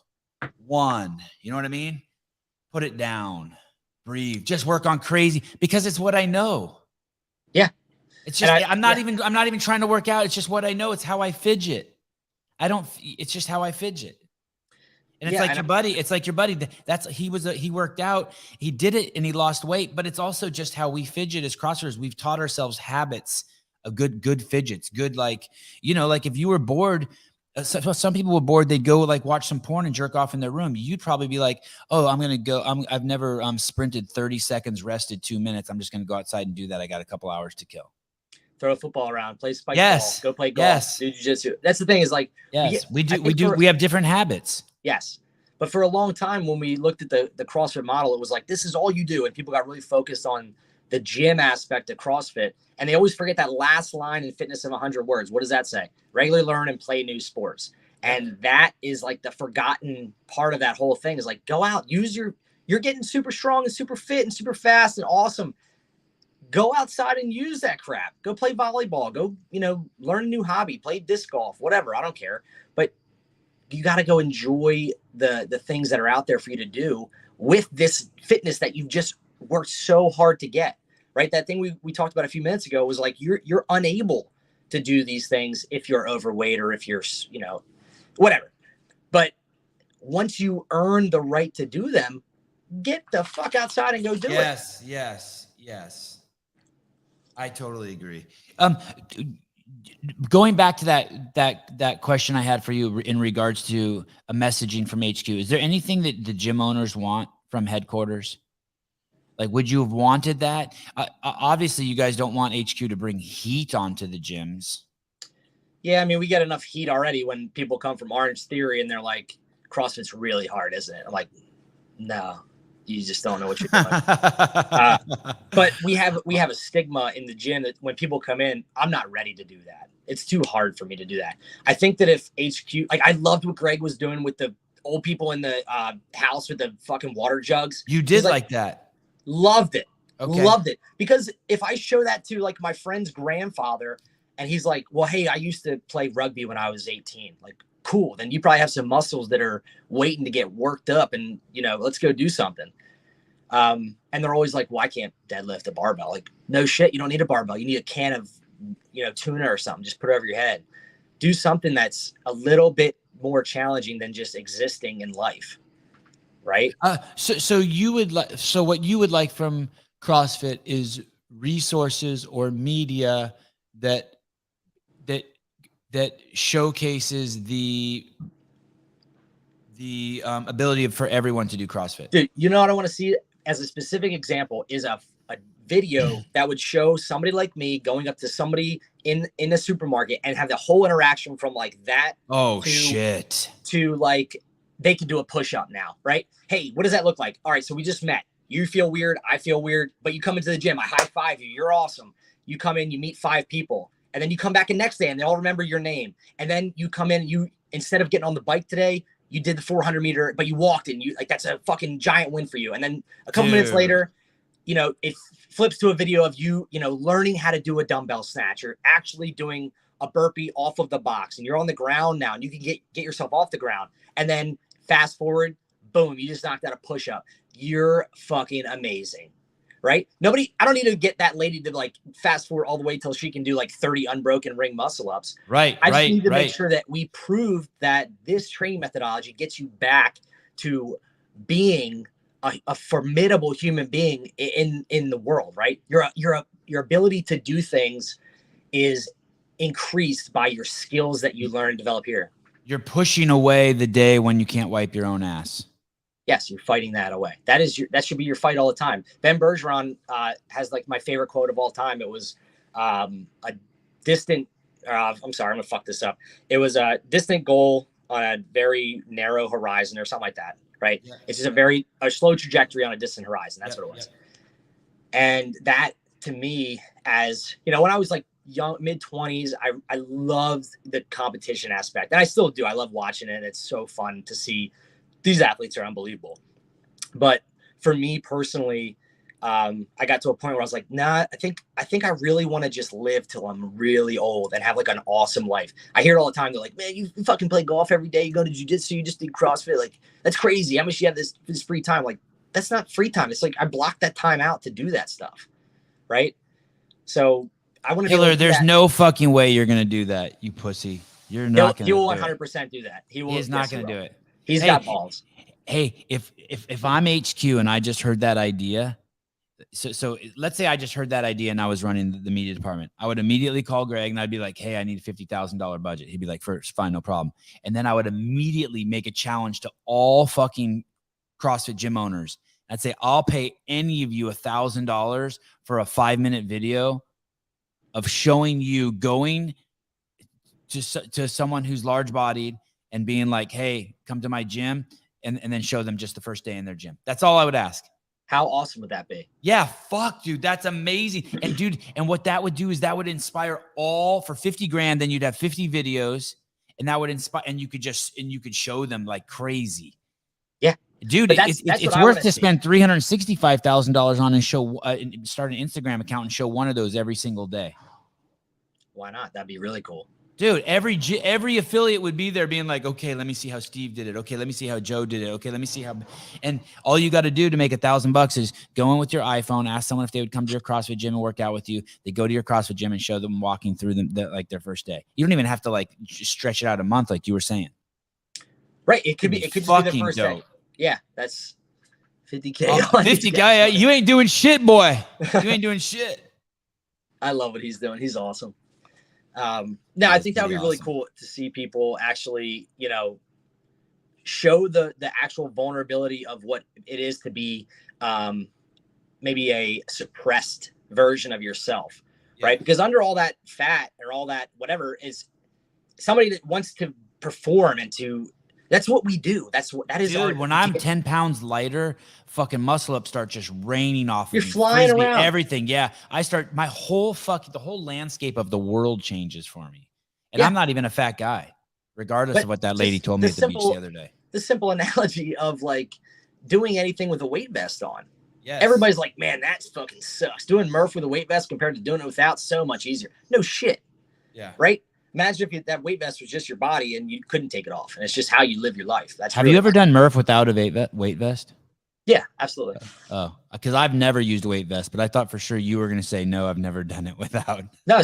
1, you know what I mean? Put it down, breathe, just work on crazy, because it's what I know. Yeah. It's just, I'm not even trying to work out. It's just what I know. It's how I fidget. It's just how I fidget. And it's like your buddy. He worked out, he did it, and he lost weight, but it's also just how we fidget as CrossFitters. We've taught ourselves habits of good fidgets, good, like if you were bored, some people were bored, they'd go like watch some porn and jerk off in their room. You'd probably be like, oh, I've never sprinted 30 seconds, rested 2 minutes. I'm just going to go outside and do that. I got a couple hours to kill. Throw a football around, play spike ball, go play golf, do jiu-jitsu. That's the thing is like, we have different habits. Yes. But for a long time, when we looked at the CrossFit model, it was like, this is all you do. And people got really focused on the gym aspect of CrossFit. And they always forget that last line in Fitness in 100 Words. What does that say? Regularly learn and play new sports. And that is like the forgotten part of that whole thing is like, go out, you're getting super strong and super fit and super fast and awesome. Go outside and use that crap. Go play volleyball. Go, learn a new hobby, play disc golf, whatever. I don't care. But you got to go enjoy the things that are out there for you to do with this fitness that you've just worked so hard to get, right? That thing we talked about a few minutes ago was like, you're unable to do these things if you're overweight or if you're, whatever. But once you earn the right to do them, get the fuck outside and go do it. Yes. I totally agree. Going back to that question I had for you in regards to a messaging from HQ, is there anything that the gym owners want from headquarters? Like, would you have wanted that? Obviously, you guys don't want HQ to bring heat onto the gyms. Yeah, I mean, we get enough heat already when people come from Orange Theory and they're like, CrossFit's really hard, isn't it? I'm like, no, you just don't know what you're doing. But we have a stigma in the gym that when people come in, I'm not ready to do that. It's too hard for me to do that. I think that if HQ, like I loved what Greg was doing with the old people in the house with the fucking water jugs. You did like that. Loved it. Okay. Loved it. Because if I show that to like my friend's grandfather and he's like, well, hey, I used to play rugby when I was 18. Like, cool. Then you probably have some muscles that are waiting to get worked up and, let's go do something. And they're always like, well, I can't deadlift a barbell. Like, no shit. You don't need a barbell. You need a can of, tuna or something. Just put it over your head. Do something that's a little bit more challenging than just existing in life. Right. So what you would like from CrossFit is resources or media that showcases the ability for everyone to do CrossFit. Dude, what I want to see as a specific example is a video that would show somebody like me going up to somebody in a supermarket and have the whole interaction from like that. Oh, shit. To like, they can do a push-up now, right? Hey, what does that look like? All right, so we just met. You feel weird. I feel weird. But you come into the gym. I high-five you. You're awesome. You come in. You meet 5 people. And then you come back the next day, and they all remember your name. And then you come in. You instead of getting on the bike today, you did the 400-meter, but you walked in. You like that's a fucking giant win for you. And then a couple minutes later, it flips to a video of you, learning how to do a dumbbell snatch. You're actually doing a burpee off of the box, and you're on the ground now, and you can get yourself off the ground. And then fast forward, boom, you just knocked out a push-up. You're fucking amazing, right? I don't need to get that lady to like fast forward all the way till she can do like 30 unbroken ring muscle ups. Right. I just need to make sure that we prove that this training methodology gets you back to being a formidable human being in the world, right? Your ability to do things is increased by your skills that you learn and develop here. You're pushing away the day when you can't wipe your own ass. Yes, you're fighting that away. That should be your fight all the time. Ben Bergeron has like my favorite quote of all time. It was a distant. I'm sorry, I'm gonna fuck this up. It was a distant goal on a very narrow horizon or something like that. Right? Yeah. It's just a slow trajectory on a distant horizon. That's what it was. Yeah. And that to me, as when I was like young, mid-20s, I loved the competition aspect, and I still do. I love watching it. It's so fun to see. These athletes are unbelievable. But for me personally, I got to a point where I was like, nah, I think I really want to just live till I'm really old and have like an awesome life. I hear it all the time. They're like, man, you fucking play golf every day. You go to jiu-jitsu, you just do CrossFit. Like, that's crazy. How much you have this free time? Like, that's not free time. It's like I blocked that time out to do that stuff. Right. So I want to Taylor, there's no fucking way you're going to do that, you pussy. You're not going to. He will 100% do that. He's not going to do it. He's got balls. Hey, if I'm HQ and I just heard that idea, so let's say I just heard that idea and I was running the media department, I would immediately call Greg and I'd be like, hey, I need a $50,000 budget. He'd be like, first, fine, no problem. And then I would immediately make a challenge to all fucking CrossFit gym owners. I'd say, I'll pay any of you $1,000 for a 5-minute video of showing you going to someone who's large bodied and being like, hey, come to my gym, and then show them just the first day in their gym. That's all I would ask. How awesome would that be? Yeah, fuck, dude. That's amazing. And dude, and what that would do is that would inspire all for 50 grand. Then you'd have 50 videos, and that would inspire, and you could show them like crazy. Yeah, dude, it's worth to spend $365,000 on and show, start an Instagram account and show one of those every single day. Why not? That'd be really cool. Dude, every affiliate would be there being like, okay, let me see how Steve did it. Okay, let me see how Joe did it. Okay, let me see how. And all you got to do to make $1,000 is go in with your iPhone, ask someone if they would come to your CrossFit gym and work out with you. They go to your CrossFit gym and show them walking through them like their first day. You don't even have to like stretch it out a month like you were saying. Right. It could just be the first day. Yeah, that's $50K. Oh, $50K. You ain't doing shit, boy. You ain't doing shit. I love what he's doing. He's awesome. No, I think that would be really cool to see people actually, show the actual vulnerability of what it is to be maybe a suppressed version of yourself, right? Because under all that fat or all that whatever is somebody that wants to perform and that's what we do. That is. Dude, when I'm 10 pounds lighter, fucking muscle ups start just raining off. You're flying around. Everything. Yeah. I start the whole landscape of the world changes for me. And I'm not even a fat guy, regardless of what that lady told me at the beach the other day. The simple analogy of like doing anything with a weight vest on. Yes. Everybody's like, man, that fucking sucks. Doing Murph with a weight vest compared to doing it without, so much easier. No shit. Yeah. Right? Imagine if that weight vest was just your body and you couldn't take it off, and it's just how you live your life. Have you ever done Murph without a weight vest? Yeah, absolutely. Oh, because I've never used a weight vest, but I thought for sure you were going to say no. I've never done it without. No,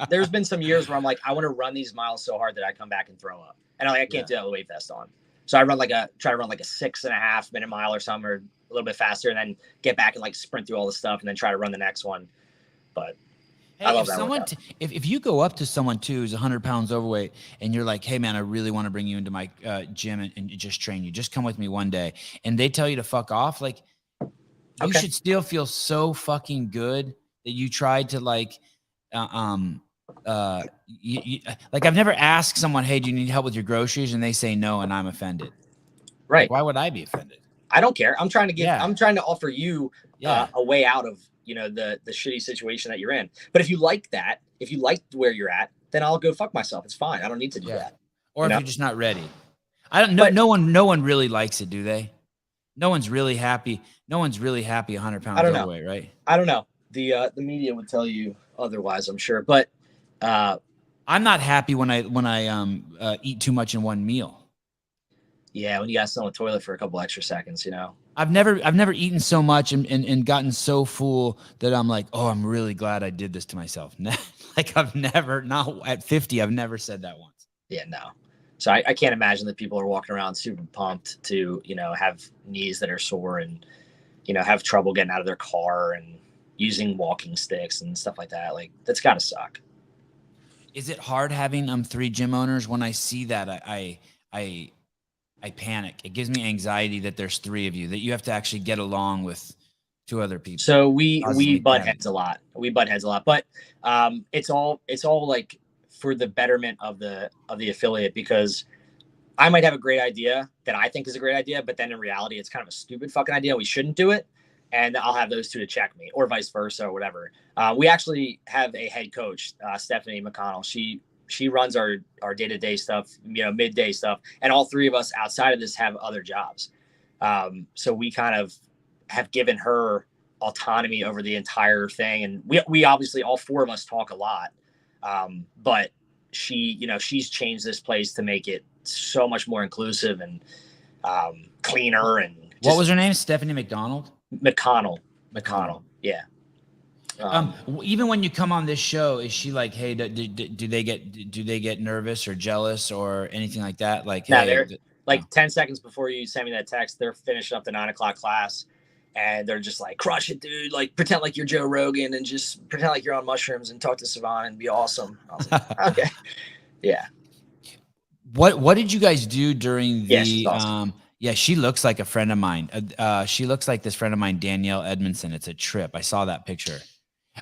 there's been some years where I'm like, I want to run these miles so hard that I come back and throw up, and I can't do that with a weight vest on. So I try to run like a 6.5 minute mile or something, or a little bit faster, and then get back and like sprint through all the stuff, and then try to run the next one. But hey, I love that. If you go up to someone too who's 100 pounds overweight and you're like, hey man, I really want to bring you into my gym and just train you, just come with me one day, and they tell you to fuck off, like you should still feel so fucking good that you tried to like, like I've never asked someone, hey, do you need help with your groceries? And they say no, and I'm offended. Right. Like, why would I be offended? I don't care. I'm trying to offer you a way out of, the shitty situation that you're in. But if you like where you're at, then I'll go fuck myself. It's fine. I don't need to do that. Or if you're just not ready. I don't know. No one really likes it, do they? No one's really happy. No one's really happy 100 pounds overweight, right? I don't know. The media would tell you otherwise, I'm sure. But I'm not happy when I eat too much in one meal. Yeah, when you got to sit on the toilet for a couple extra seconds, I've never eaten so much and gotten so full that I'm like, oh, I'm really glad I did this to myself. Like not at 50, I've never said that once. Yeah, no. So I can't imagine that people are walking around super pumped to, have knees that are sore and, have trouble getting out of their car and using walking sticks and stuff like that. Like, that's got to suck. Is it hard having 3 gym owners? When I see that, I panic. It gives me anxiety that there's 3 of you, that you have to actually get along with 2 other people. So we butt heads a lot. But it's all like for the betterment of the affiliate, because I might have a great idea that I think is a great idea, but then in reality, it's kind of a stupid fucking idea. We shouldn't do it. And I'll have those 2 to check me, or vice versa, or whatever. We actually have a head coach, Stephanie McConnell. She runs our day-to-day stuff, midday stuff. And all 3 of us outside of this have other jobs. So we kind of have given her autonomy over the entire thing. And we obviously, all 4 of us talk a lot. But she's changed this place to make it so much more inclusive and cleaner. And what was her name? Stephanie McDonald? McConnell. Yeah. Even when you come on this show, is she like, hey, do they get nervous or jealous or anything like that? Like, no, they're like 10 seconds before you send me that text, they're finishing up the 9 o'clock class and they're just like, crush it, dude. Like, pretend like you're Joe Rogan and just pretend like you're on mushrooms and talk to Sevan and be awesome. I was like, okay. Yeah. What did you guys do during the, she's awesome. Yeah, she looks like a friend of mine. She looks like this friend of mine, Danielle Edmondson. It's a trip. I saw that picture.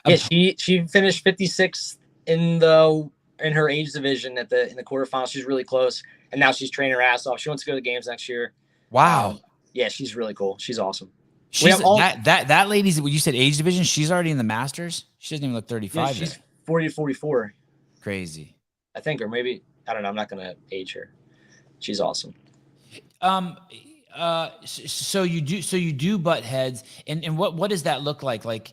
Yeah, she finished 56th in the in her age division in the quarterfinals. She's really close, and now she's training her ass off. She wants to go to the games next year. Wow. Yeah, she's really cool. She's awesome. She's that lady's. When you said age division, she's already in the Masters. She doesn't even look 35. Yeah, she's 40 to 44. Crazy. I think, or maybe I don't know. I'm not gonna age her. She's awesome. So you do butt heads, and what does that look like? Like,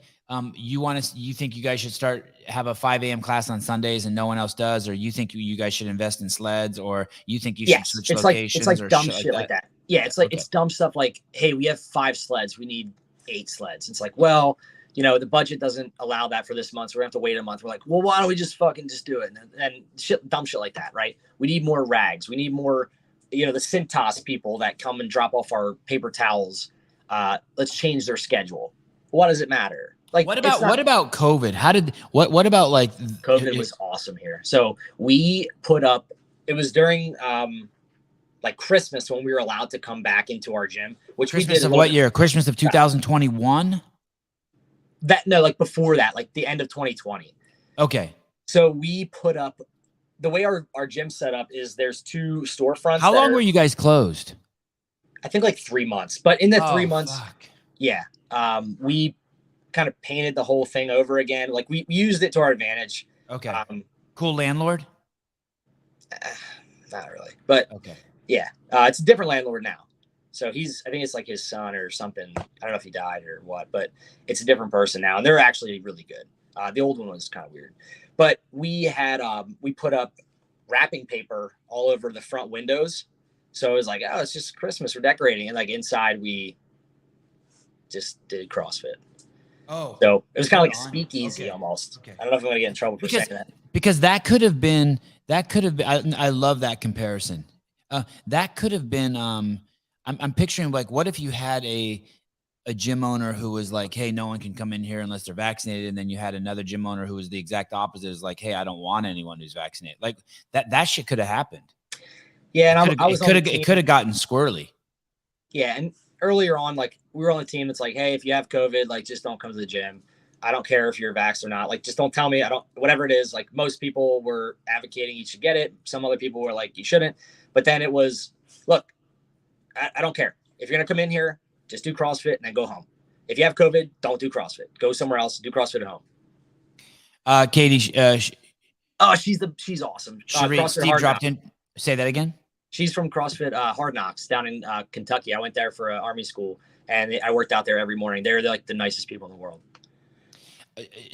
you think you guys should have a 5 a.m. class on Sundays and no one else does, or you think you guys should invest in sleds, or you think you should switch locations? It's like dumb shit like that. Yeah, it's like it's dumb stuff like, hey, we have 5 sleds, we need 8 sleds. It's like, well, the budget doesn't allow that for this month, so we're gonna have to wait a month. We're like, well, why don't we just fucking just do it? And dumb shit like that, right? We need more rags. We need more, the Cintas people that come and drop off our paper towels. Let's change their schedule. What does it matter? Like, what about COVID? What about like COVID was awesome here. So we put up. It was during like Christmas when we were allowed to come back into our gym. Which Christmas of what year? Christmas of 2021. Like before that, like the end of 2020. Okay. So we put up. The way our gym set up is there's 2 storefronts. How long were you guys closed? I think like 3 months. But in the 3 months, fuck. Yeah, we kind of painted the whole thing over again. Like we used it to our advantage. Okay. Cool landlord? Not really, but okay. Yeah, it's a different landlord now. So I think it's like his son or something. I don't know if he died or what, but it's a different person now, and they're actually really good. The old one was kind of weird, but we put up wrapping paper all over the front windows. So it was like, oh, it's just Christmas, we're decorating, and like inside we just did CrossFit. Oh, so it was kind of like a speakeasy almost. Okay. I don't know if I'm gonna get in trouble for saying that. Because that could have been. I love that comparison. That could have been. I'm picturing like, what if you had a gym owner who was like, hey, no one can come in here unless they're vaccinated, and then you had another gym owner who was the exact opposite, is like, hey, I don't want anyone who's vaccinated. Like that shit could have happened. Yeah, and it could have gotten squirrely. Yeah, and earlier on, like we were on the team. It's like, hey, if you have COVID, like just don't come to the gym. I don't care if you're vaxxed or not. Like, just don't tell me. Whatever it is. Like most people were advocating you should get it. Some other people were like, you shouldn't. But then it was, look, I don't care. If you're gonna come in here, just do CrossFit and then go home. If you have COVID, don't do CrossFit. Go somewhere else. Do CrossFit at home. Katie. She's awesome. Steve dropped in. Say that again. She's from CrossFit Hard Knocks down in Kentucky. I went there for Army school, and I worked out there every morning. They're like the nicest people in the world.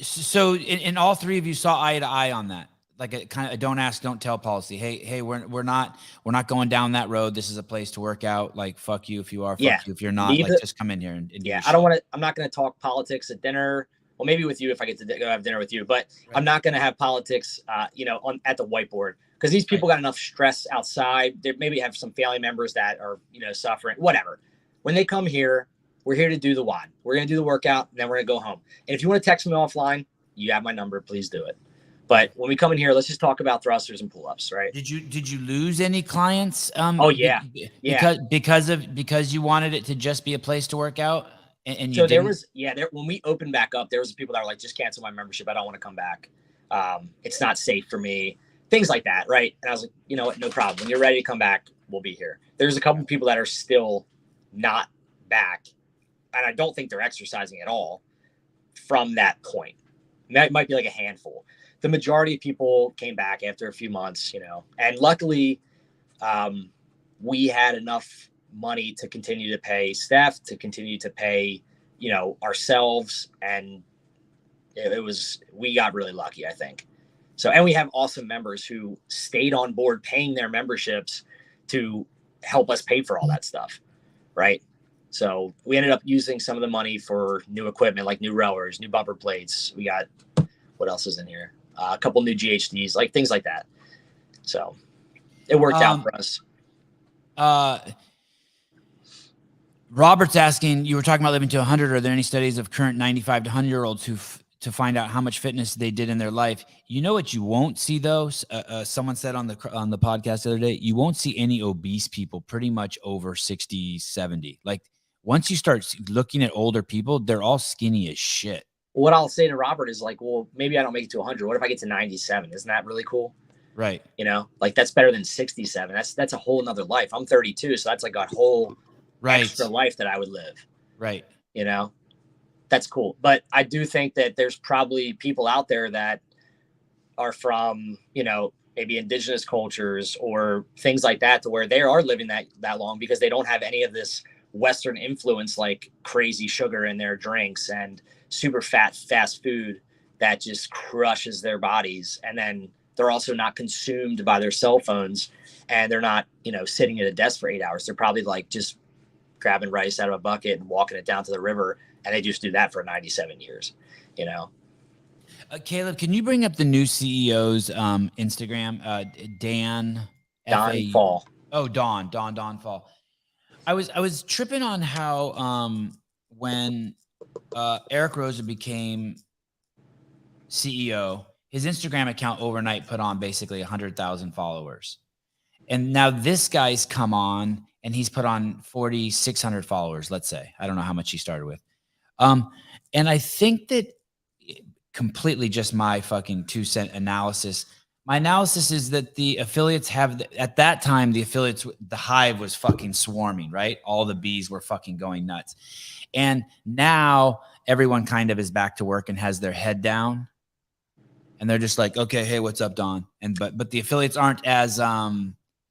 So, in all 3 of you saw eye to eye on that, like a kind of a don't ask, don't tell policy. Hey, we're not going down that road. This is a place to work out. Like, fuck you if you are. Fuck you if you're not. Like, just come in here and do I don't want to. I'm not going to talk politics at dinner. Well, maybe with you if I get to go have dinner with you, but right. I'm not going to have politics, at the whiteboard. Because these people got enough stress outside. They maybe have some family members that are, suffering, whatever. When they come here, we're here to do the WOD. We're going to do the workout, and then we're going to go home. And if you want to text me offline, you have my number. Please do it. But when we come in here, let's just talk about thrusters and pull-ups, right? Did you lose any clients? Oh, yeah. Because you wanted it to just be a place to work out? And so there was, when we opened back up, there was people that were like, just cancel my membership. I don't want to come back. It's not safe for me. Things like that, right? And I was like, you know what? No problem. When you're ready to come back, we'll be here. There's a couple of people that are still not back, and I don't think they're exercising at all from that point. And that might be like a handful. The majority of people came back after a few months, and luckily we had enough money to continue to pay staff, to continue to pay, ourselves. And we got really lucky, I think. So, and we have awesome members who stayed on board paying their memberships to help us pay for all that stuff. Right. So we ended up using some of the money for new equipment, like new rowers, new bumper plates. We got, what else is in here? A couple new GHDs, like things like that. So it worked out for us. Robert's asking, you were talking about living to 100. Are there any studies of current 95 to 100-year-olds to find out how much fitness they did in their life? You know what you won't see though? Someone said on the podcast the other day, you won't see any obese people pretty much over 60, 70. Like once you start looking at older people, they're all skinny as shit. What I'll say to Robert is like, well, maybe I don't make it to 100. What if I get to 97? Isn't that really cool? Right. You know, like that's better than 67. That's a whole nother life. I'm 32. So that's like a whole extra life that I would live. Right. You know, that's cool. But I do think that there's probably people out there that are from, you know, maybe indigenous cultures or things like that, to where they are living that long because they don't have any of this Western influence, like crazy sugar in their drinks and super fast food that just crushes their bodies. And then they're also not consumed by their cell phones, and they're not, you know, sitting at a desk for 8 hours. They're probably like just grabbing rice out of a bucket and walking it down to the river. And they just do that for 97 years, you know? Caleb, can you bring up the new CEO's Instagram? Don Fall. Oh, Don Fall. I was tripping on how when Eric Rosa became CEO, his Instagram account overnight put on basically 100,000 followers. And now this guy's come on and he's put on 4,600 followers, let's say. I don't know how much he started with. And I think that completely just my fucking 2-cent analysis. My analysis is that the affiliates at that time, the hive was fucking swarming, right? All the bees were fucking going nuts. And now everyone kind of is back to work and has their head down. And they're just like, okay, hey, what's up, Don? But the affiliates aren't as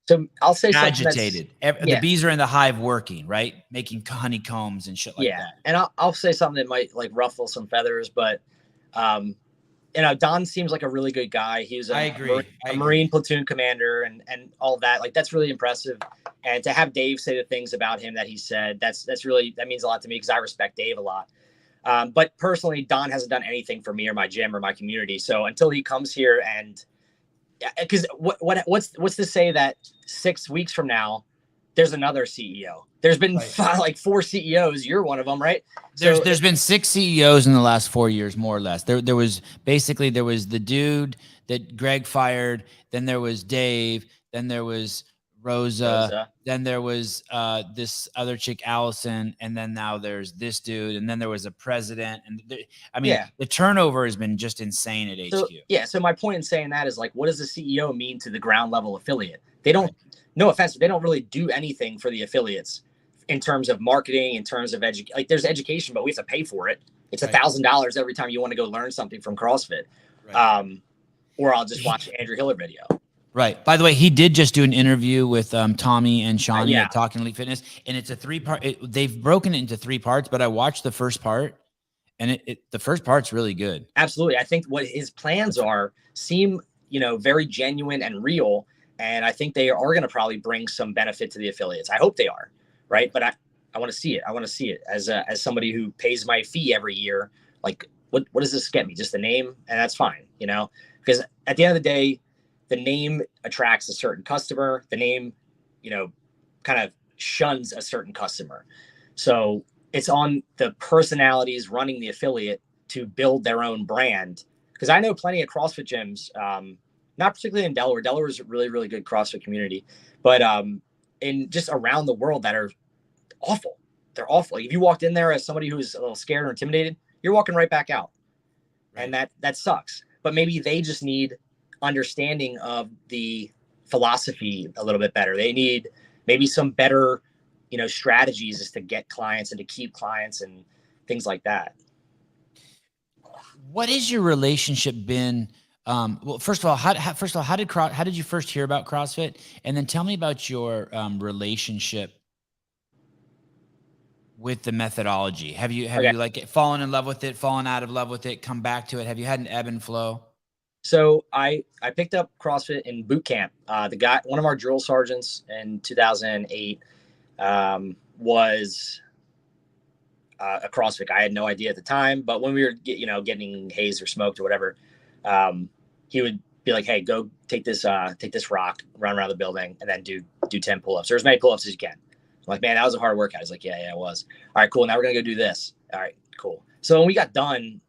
so I'll say agitated. The bees are in the hive working, right? Making honeycombs and shit like that. And I'll say something that might like ruffle some feathers, but you know, Don seems like a really good guy. He was a Marine platoon commander and all that. Like, that's really impressive. And to have Dave say the things about him that he said, that means a lot to me, because I respect Dave a lot. But personally, Don hasn't done anything for me or my gym or my community. So until he comes here, and because what's to say that 6 weeks from now there's another CEO? There's been 4 CEOs. You're one of them, right? There's been 6 CEOs in the last 4 years, more or less. There was the dude that Greg fired. Then there was Dave. Then there was Rosa. Then there was this other chick, Allison. And then now there's this dude. And then there was a president. And the turnover has been just insane at HQ. So my point in saying that is, like, what does the CEO mean to the ground level affiliate? They don't. No offense, they don't really do anything for the affiliates in terms of marketing, in terms of education. Like, there's education, but we have to pay for it. It's $1,000 every time you want to go learn something from CrossFit. Right. Or I'll just watch Andrew Hiller video. Right. By the way, he did just do an interview with Tommy and Shawnee at Talking Elite Fitness, and it's a 3-part. They've broken it into 3 parts, but I watched the first part, and the first part's really good. Absolutely. I think what his plans seem, very genuine and real. And I think they are going to probably bring some benefit to the affiliates. I hope they are, right? But I want to see it. I want to see it as somebody who pays my fee every year. Like, what does this get me? Just the name? And that's fine, because at the end of the day, the name attracts a certain customer. The name, kind of shuns a certain customer. So it's on the personalities running the affiliate to build their own brand. Because I know plenty of CrossFit gyms, not particularly in Delaware. Delaware is a really, really good CrossFit community, but in just around the world that are awful. They're awful. Like, if you walked in there as somebody who's a little scared or intimidated, you're walking right back out. Right. And that sucks. But maybe they just need understanding of the philosophy a little bit better. They need maybe some better, strategies as to get clients and to keep clients and things like that. What has your relationship been? Well, first of all, how did you first hear about CrossFit? And then tell me about your relationship with the methodology. Have you like fallen in love with it, fallen out of love with it, come back to it? Have you had an ebb and flow? So I picked up CrossFit in boot camp. One of our drill sergeants in 2008 was a CrossFit guy. I had no idea at the time, but when we were getting hazed or smoked or whatever, he would be like, "Hey, go take this rock, run around the building, and then do 10 pull-ups or as many pull-ups as you can." I'm like, "Man, that was a hard workout." He's like, "Yeah, it was." All right, cool. Now we're gonna go do this. All right, cool. So when we got done,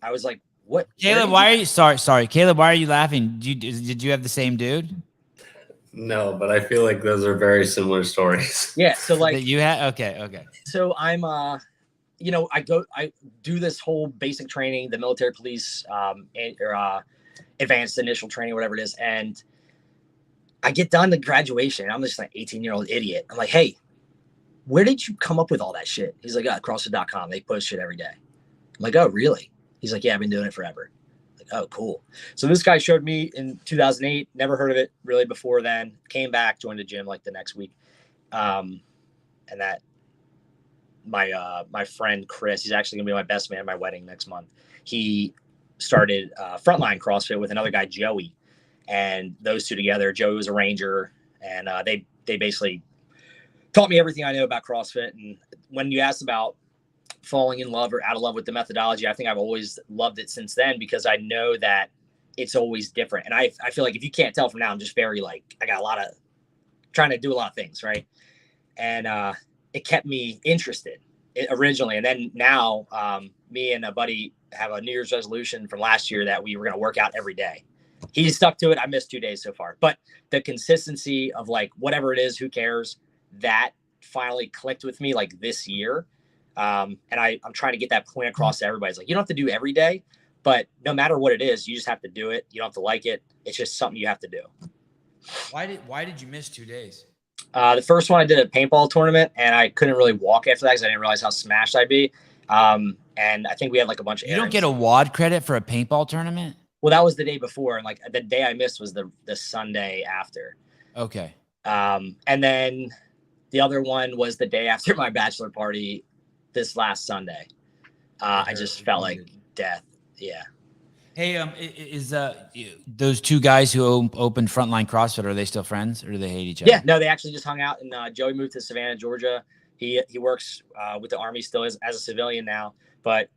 I was like, "What, Caleb? Why are you sorry, Caleb? Why are you laughing? Did you have the same dude?" No, but I feel like those are very similar stories. Yeah. So like that you had. Okay. So I'm I do this whole basic training, the military police, advanced initial training, whatever it is. And I get done the graduation, and I'm just like 18-year-old idiot. I'm like, hey, where did you come up with all that shit? He's like, CrossFit.com. They post shit every day. I'm like, oh, really? He's like, yeah, I've been doing it forever. I'm like, oh, cool. So this guy showed me in 2008, never heard of it really before then, came back, joined the gym like the next week. And that my friend Chris, he's actually gonna be my best man at my wedding next month. He started Frontline CrossFit with another guy, Joey. And those two together, Joey was a ranger, and they basically taught me everything I know about CrossFit. And when you asked about falling in love or out of love with the methodology, I think I've always loved it since then, because I know that it's always different. And I feel like if you can't tell from now, I'm just very I got trying to do a lot of things, right? And it kept me interested originally. And then now me and a buddy have a New Year's resolution from last year that we were going to work out every day. He stuck to it. I missed 2 days so far, but the consistency of whatever it is, who cares, that finally clicked with me this year. And I'm trying to get that point across to everybody. It's you don't have to do every day, but no matter what it is, you just have to do it. You don't have to like it. It's just something you have to do. Why did you miss 2 days? The first one I did a paintball tournament, and I couldn't really walk after that because I didn't realize how smashed I'd be. And I think we had a bunch of errands. You don't get a WOD credit for a paintball tournament? Well, that was the day before, and the day I missed was the Sunday after. Okay. And then the other one was the day after my bachelor party this last Sunday. I just felt like death. Yeah. Hey, is those two guys who opened Frontline CrossFit, are they still friends, or do they hate each other? Yeah, no, they actually just hung out, and Joey moved to Savannah, Georgia. He works with the Army still as a civilian now, but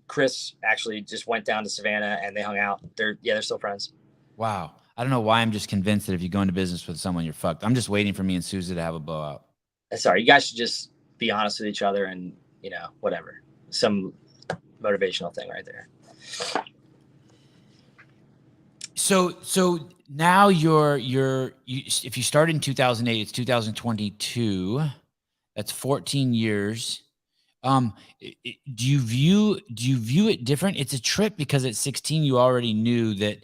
Chris actually just went down to Savannah and they hung out. They're still friends. Wow. I don't know why I'm just convinced that if you go into business with someone, you're fucked. I'm just waiting for me and Susie to have a blowout. Sorry, you guys should just be honest with each other and, whatever. Some motivational thing right there. So now if you started in 2008, it's 2022. That's 14 years. Do you view it different? It's a trip because at 16 you already knew that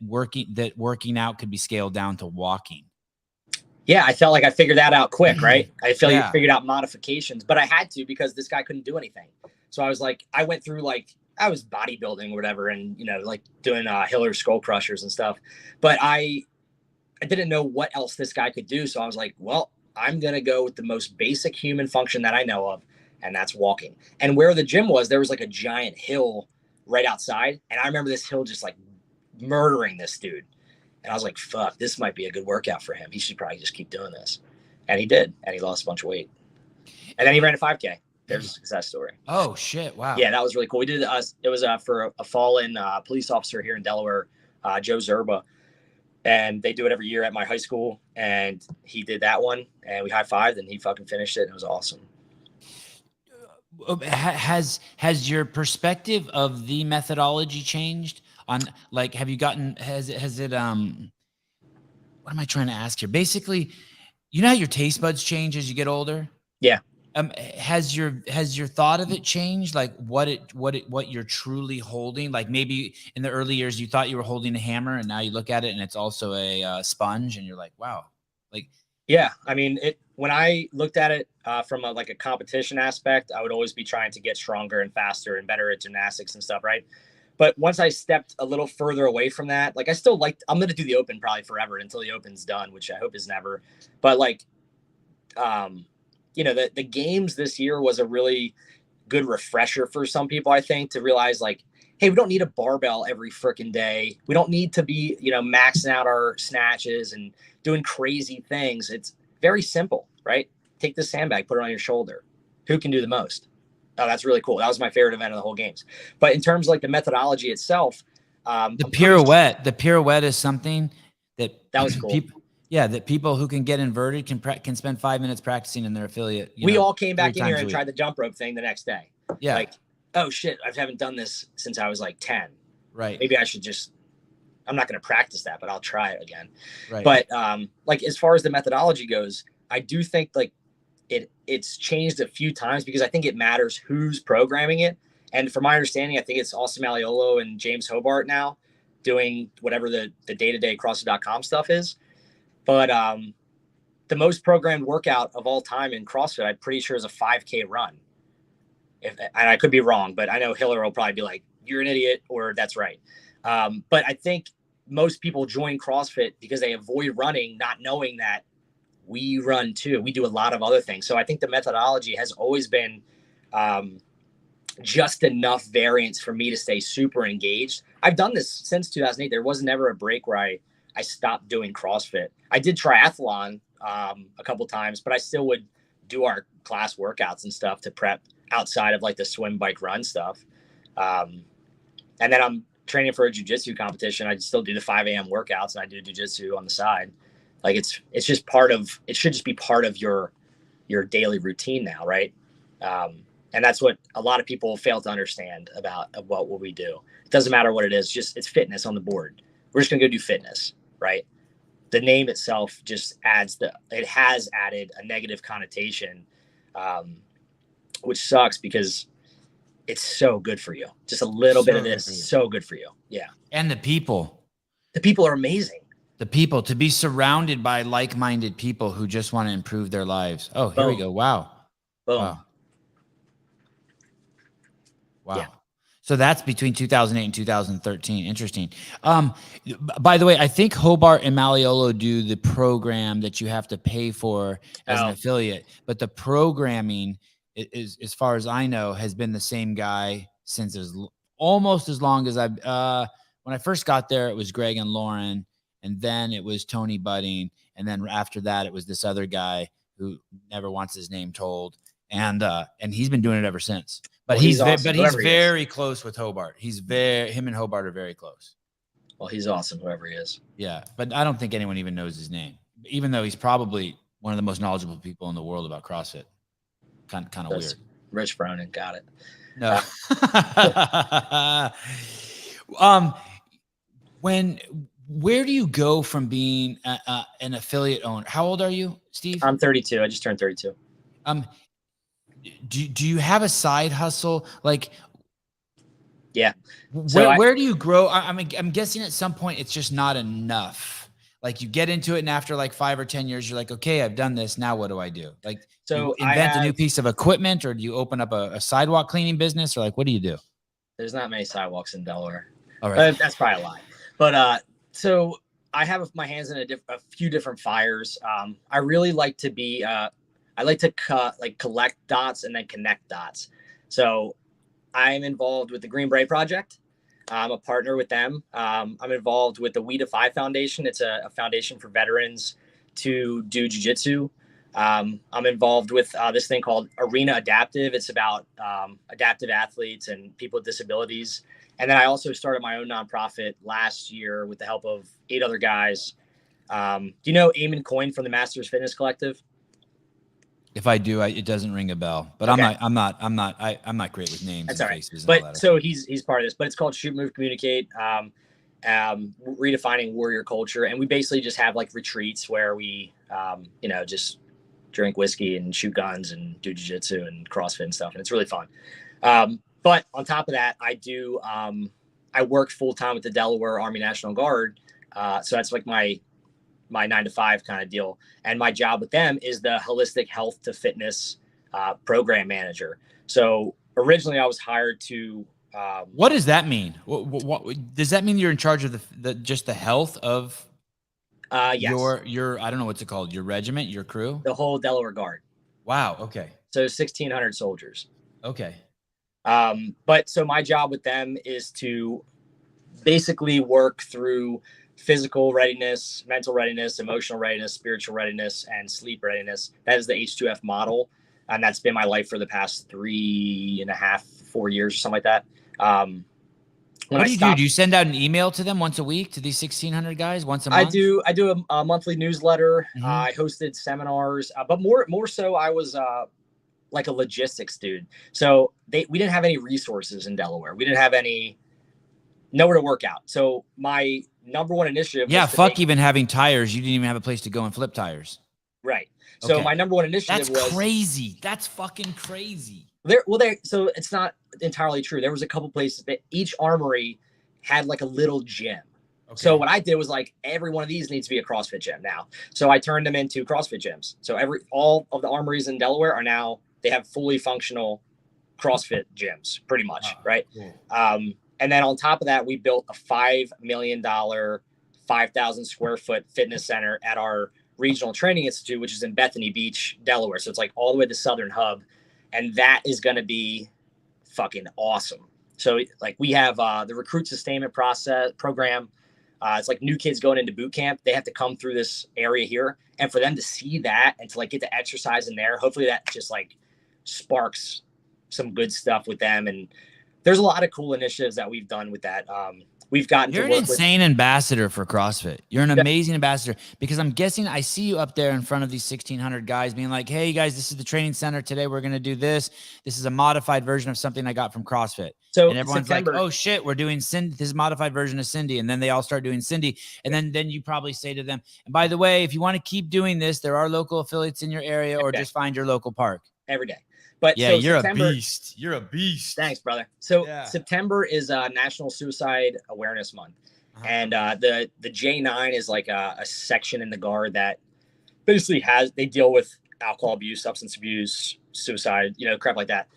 working out could be scaled down to walking. Yeah, I felt like I figured that out quick, right? I feel like you figured out modifications, but I had to because this guy couldn't do anything. So I was I went through I was bodybuilding or whatever, and doing Hiller skull crushers and stuff, but I didn't know what else this guy could do. So I was like, well, I'm gonna go with the most basic human function that I know of, and that's walking. And where the gym was, there was a giant hill right outside, and I remember this hill just murdering this dude. And I was like, fuck, this might be a good workout for him. He should probably just keep doing this. And he did, and he lost a bunch of weight. And then he ran a 5K. There's a success story. Oh shit! Wow. Yeah, that was really cool. We did it was for a fallen police officer here in Delaware, Joe Zerba, and they do it every year at my high school. And he did that one, and we high-fived, and he fucking finished it. And it was awesome. Has your perspective of the methodology changed? On have you gotten? Has it? What am I trying to ask here? Basically, how your taste buds change as you get older. Yeah. Has your thought of it changed? What you're truly holding? Maybe in the early years you thought you were holding a hammer, and now you look at it and it's also a sponge, and you're like, wow. Yeah, I mean, when I looked at it from a competition aspect, I would always be trying to get stronger and faster and better at gymnastics and stuff, right? But once I stepped a little further away from that, I still I'm going to do the open probably forever until the open's done, which I hope is never. But the games this year was a really good refresher for some people, I think, to realize hey, we don't need a barbell every freaking day. We don't need to be, maxing out our snatches and doing crazy things. It's very simple, right? Take this sandbag, put it on your shoulder. Who can do the most? Oh, that's really cool. That was my favorite event of the whole games. But in terms of the methodology itself, the pirouette is something that was cool. That people who can get inverted can spend 5 minutes practicing in their affiliate. We all came back in here and tried the jump rope thing the next day. Yeah. Oh shit, I haven't done this since I was 10. Right. Maybe I should I'm not going to practice that, but I'll try it again. Right. But as far as the methodology goes, I do think it's changed a few times because I think it matters who's programming it. And from my understanding, I think it's Austin Malleolo and James Hobart now. doing whatever the day-to-day CrossFit.com stuff is. But the most programmed workout of all time in CrossFit, I'm pretty sure, is a 5K run. And I could be wrong, but I know Hiller will probably be like, you're an idiot, or that's right. But I think most people join CrossFit because they avoid running, not knowing that we run too. We do a lot of other things. So I think the methodology has always been just enough variance for me to stay super engaged. I've done this since 2008. There was never a break where I stopped doing CrossFit. I did triathlon a couple times, but I still would do our class workouts and stuff to prep outside of like the swim, bike, run stuff. And then I'm training for a jiu-jitsu competition. I still do the 5 a.m. workouts, and I do jiu-jitsu on the side. Like it should just be part of your daily routine now. Right. And that's what a lot of people fail to understand about what we do. It doesn't matter what it is. It's fitness on the board. We're just going to go do fitness. Right. The name itself just it has added a negative connotation, which sucks because it's so good for you. Just a little bit of this is so good for you. Yeah. And the people are amazing. The people, to be surrounded by like-minded people who just want to improve their lives. Oh, here we go. Wow. Boom. Wow. Yeah. So that's between 2008 and 2013. Interesting. By the way, I think Hobart and Malleolo do the program that you have to pay for as an affiliate, but the programming is, as far as I know, has been the same guy since almost as long as when I first got there, it was Greg and Lauren, and then it was Tony Budding, and then after that, it was this other guy who never wants his name told, and he's been doing it ever since. But he's awesome, he's very close with Hobart. Him and Hobart are very close. Well, he's awesome, whoever he is. Yeah, but I don't think anyone even knows his name, even though he's probably one of the most knowledgeable people in the world about CrossFit. Kind of weird. Rich Bronin, got it. No. Where do you go from being an affiliate owner? How old are you, Steve? I'm 32. I just turned 32. Do you have a side hustle? Like, yeah. Where do you grow? I'm guessing at some point it's just not enough. Like you get into it, and after like 5 or 10 years, you're like, okay, I've done this. Now what do I do? Like, so you invent a new piece of equipment, or do you open up a sidewalk cleaning business, or like, what do you do? There's not many sidewalks in Delaware. All right. That's probably a lie. But so I have my hands in a few different fires. I really like to be, I like to collect dots and then connect dots. So I'm involved with the Green Beret Project. I'm a partner with them. I'm involved with the We Defy Foundation. It's a foundation for veterans to do jiu-jitsu. I'm involved with this thing called Arena Adaptive. It's about adaptive athletes and people with disabilities. And then I also started my own nonprofit last year with the help of 8 other guys. Do you know Eamon Coyne from the Masters Fitness Collective? If I do, it doesn't ring a bell. But okay. I'm not great with names and faces. But all that. So he's part of this. But it's called Shoot, Move, Communicate. Redefining warrior culture, and we basically just have like retreats where we, just drink whiskey and shoot guns and do jiu-jitsu and CrossFit and stuff, and it's really fun. But on top of that, I work full time with the Delaware Army National Guard, so that's like my 9-to-5 kind of deal. And my job with them is the holistic health to fitness program manager. So originally I was hired to. What does that mean? What does that mean? You're in charge of just the health of yes. your I don't know what's it called, your regiment, your crew, the whole Delaware Guard. Wow. Okay. So 1,600 soldiers. Okay. But so my job with them is to basically work through physical readiness, mental readiness, emotional readiness, spiritual readiness, and sleep readiness. That is the H2F model. And that's been my life for the past 3.5-4 years or something like that. What do you do? Do you send out an email to them once a week, to these 1,600 guys, once a month? I do a monthly newsletter. Mm-hmm. I hosted seminars, but more so I was like a logistics dude. So we didn't have any resources in Delaware. We didn't have nowhere to work out. So my number one initiative. Yeah. Fuck even having tires. You didn't even have a place to go and flip tires. Right. So my number one initiative was crazy. That's fucking crazy. So it's not entirely true. There was a couple places that each armory had like a little gym. So what I did was like, every one of these needs to be a CrossFit gym now. So I turned them into CrossFit gyms. So all of the armories in Delaware are now, they have fully functional CrossFit gyms pretty much. Right. Cool. And then on top of that, we built a $5 million, 5,000 square foot fitness center at our regional training institute, which is in Bethany Beach, Delaware. So it's like all the way to Southern Hub. And that is going to be fucking awesome. So like we have the recruit sustainment program. It's like new kids going into boot camp. They have to come through this area here. And for them to see that and to like get to exercise in there, hopefully that just like sparks some good stuff with them. And there's a lot of cool initiatives that we've done with that. We've gotten You're an insane ambassador for CrossFit. You're an amazing ambassador, because I'm guessing I see you up there in front of these 1,600 guys being like, hey, guys, this is the training center. Today, we're going to do this. This is a modified version of something I got from CrossFit. So and everyone's like, oh, shit, we're doing Cindy. This is a modified version of Cindy. And then they all start doing Cindy. And then you probably say to them, and by the way, if you want to keep doing this, there are local affiliates in your area, or just find your local park. Every day. But yeah, so you're a beast. You're a beast. Thanks, brother. So September is National Suicide Awareness Month. And the J9 is like a section in the Guard that basically they deal with alcohol abuse, substance abuse, suicide, crap like that.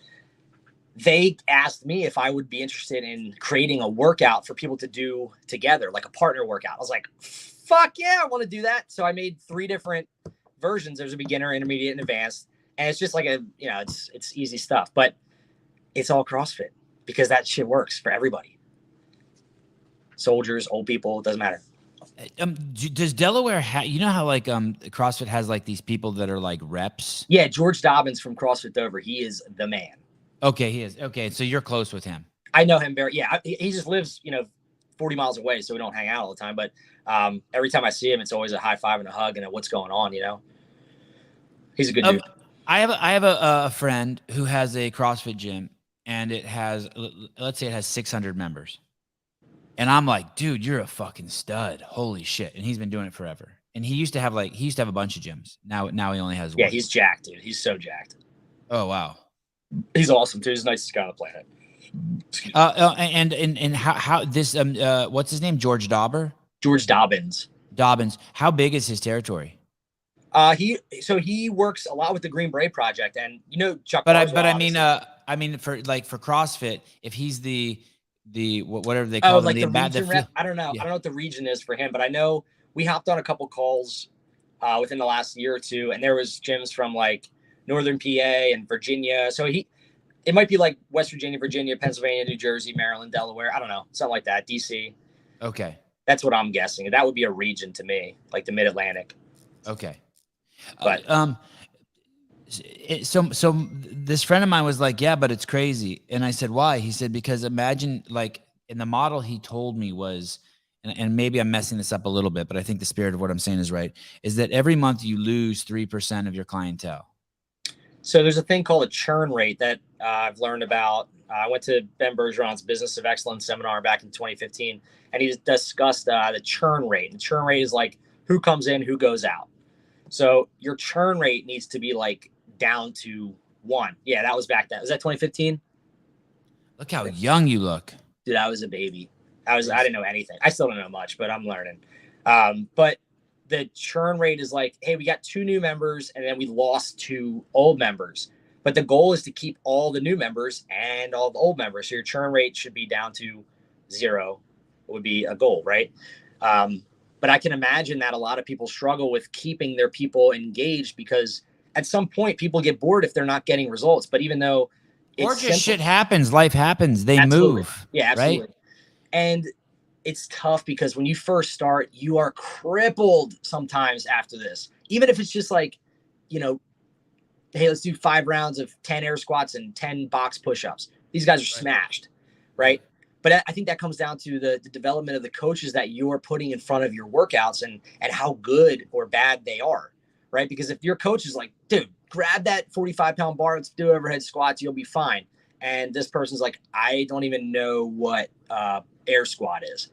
They asked me if I would be interested in creating a workout for people to do together, like a partner workout. I was like, fuck yeah, I want to do that. So I made 3 different versions. There's a beginner, intermediate, and advanced. And it's just like it's easy stuff, but it's all CrossFit because that shit works for everybody. Soldiers, old people, it doesn't matter. Does Delaware how like CrossFit has like these people that are like reps? Yeah, George Dobbins from CrossFit Dover. He is the man. Okay, he is. Okay, so you're close with him. I know him very. Yeah, he just lives 40 miles away, so we don't hang out all the time. But every time I see him, it's always a high five and a hug and a what's going on. He's a good dude. I have a friend who has a CrossFit gym, and it has, let's say it has 600 members. And I'm like, dude, you're a fucking stud. Holy shit. And he's been doing it forever. And he used to have a bunch of gyms. Now he only has one. Yeah, he's jacked, dude. He's so jacked. Oh, wow. He's awesome, too. He's the nicest guy on the planet. And how this, what's his name? George Dobbins. Dobbins. How big is his territory? He works a lot with the Green Beret Project, and Chuck. But I mean for CrossFit, if he's the whatever they call like the region rep. I don't know. Yeah. I don't know what the region is for him, but I know we hopped on a couple calls within the last year or two, and there was gyms from like Northern PA and Virginia. So it might be like West Virginia, Pennsylvania, New Jersey, Maryland, Delaware. I don't know, something like that. DC. Okay, that's what I'm guessing. That would be a region to me, like the Mid-Atlantic. Okay. But so this friend of mine was like, yeah, but it's crazy. And I said, why? He said, because imagine like in the model he told me was, and maybe I'm messing this up a little bit, but I think the spirit of what I'm saying is right, is that every month you lose 3% of your clientele. So there's a thing called a churn rate that I've learned about. I went to Ben Bergeron's Business of Excellence seminar back in 2015, and he discussed the churn rate. And churn rate is like who comes in, who goes out. So your churn rate needs to be like down to 1. Yeah, that was back then. Was that 2015? Look how young you look. Dude, I was a baby. I didn't know anything. I still don't know much, but I'm learning. But the churn rate is like, hey, we got 2 new members and then we lost 2 old members. But the goal is to keep all the new members and all the old members. So your churn rate should be down to 0 would be a goal, right? But I can imagine that a lot of people struggle with keeping their people engaged because at some point people get bored if they're not getting results. But even though shit happens, life happens, they move. Yeah, absolutely. Right? And it's tough because when you first start, you are crippled sometimes after this. Even if it's just like, hey, let's do 5 rounds of 10 air squats and 10 box push-ups. These guys are smashed, right? But I think that comes down to the development of the coaches that you're putting in front of your workouts and how good or bad they are, right? Because if your coach is like, dude, grab that 45-pound bar, let's do overhead squats, you'll be fine. And this person's like, I don't even know what air squat is.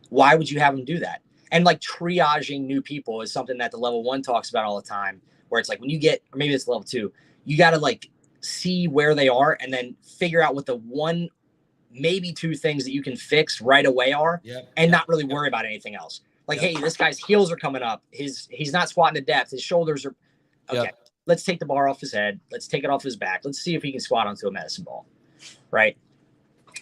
Why would you have them do that? And like triaging new people is something that the level 1 talks about all the time, where it's like when you get, or maybe it's level 2, you got to like see where they are and then figure out what the one maybe 2 things that you can fix right away are, and not really worry about anything else. Like, hey, this guy's heels are coming up. He's not squatting to depth. His shoulders are okay. Let's take the bar off his head. Let's take it off his back. Let's see if he can squat onto a medicine ball. Right.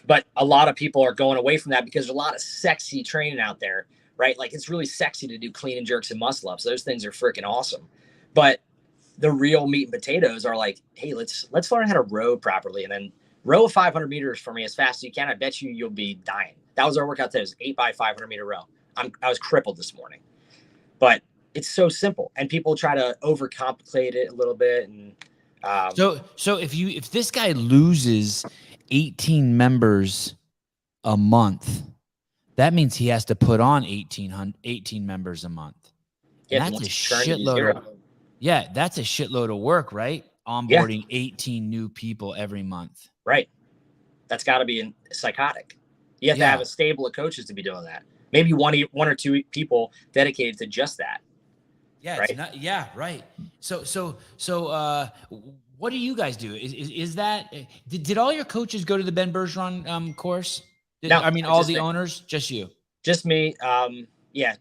But a lot of people are going away from that because there's a lot of sexy training out there, right? Like, it's really sexy to do clean and jerks and muscle ups. Those things are freaking awesome. But the real meat and potatoes are like, hey, let's learn how to row properly, and then row 500 meters for me as fast as you can. I bet you'll be dying. That was our workout today. It was 8 by 500 meter row. I was crippled this morning, but it's so simple, and people try to overcomplicate it a little bit. And so if this guy loses 18 members a month, that means he has to put on 18 members a month. Yeah, that's a shitload. That's a shitload of work, right? Onboarding 18 new people every month. Right. That's got to be psychotic. You have to have a stable of coaches to be doing that. Maybe one or 2 people dedicated to just that. Yeah. Right. Right. So what do you guys do? Is that, did all your coaches go to the Ben Bergeron course? No, I mean, all the owners, just you? Just me.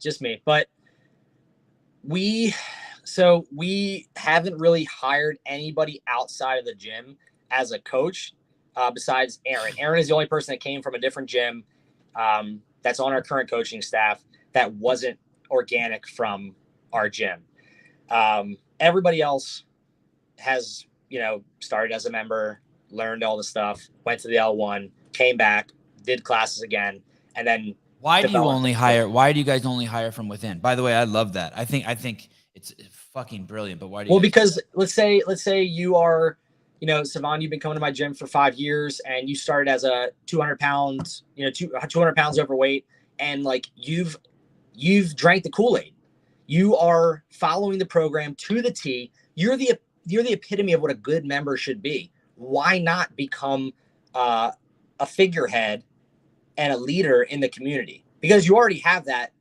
Just me. But we haven't really hired anybody outside of the gym as a coach, besides Aaron. Aaron is the only person that came from a different gym, that's on our current coaching staff that wasn't organic from our gym. Everybody else has, started as a member, learned all the stuff, went to the L1, came back, did classes again, and then why do you guys only hire from within? By the way, I love that. I think it's fucking brilliant, but why do you because let's say you are, Sevan, you've been coming to my gym for 5 years, and you started as a 200 pounds, 200 pounds overweight, and like you've drank the Kool-Aid. You are following the program to the T. You're the epitome of what a good member should be. Why not become a figurehead and a leader in the community? Because you already have that,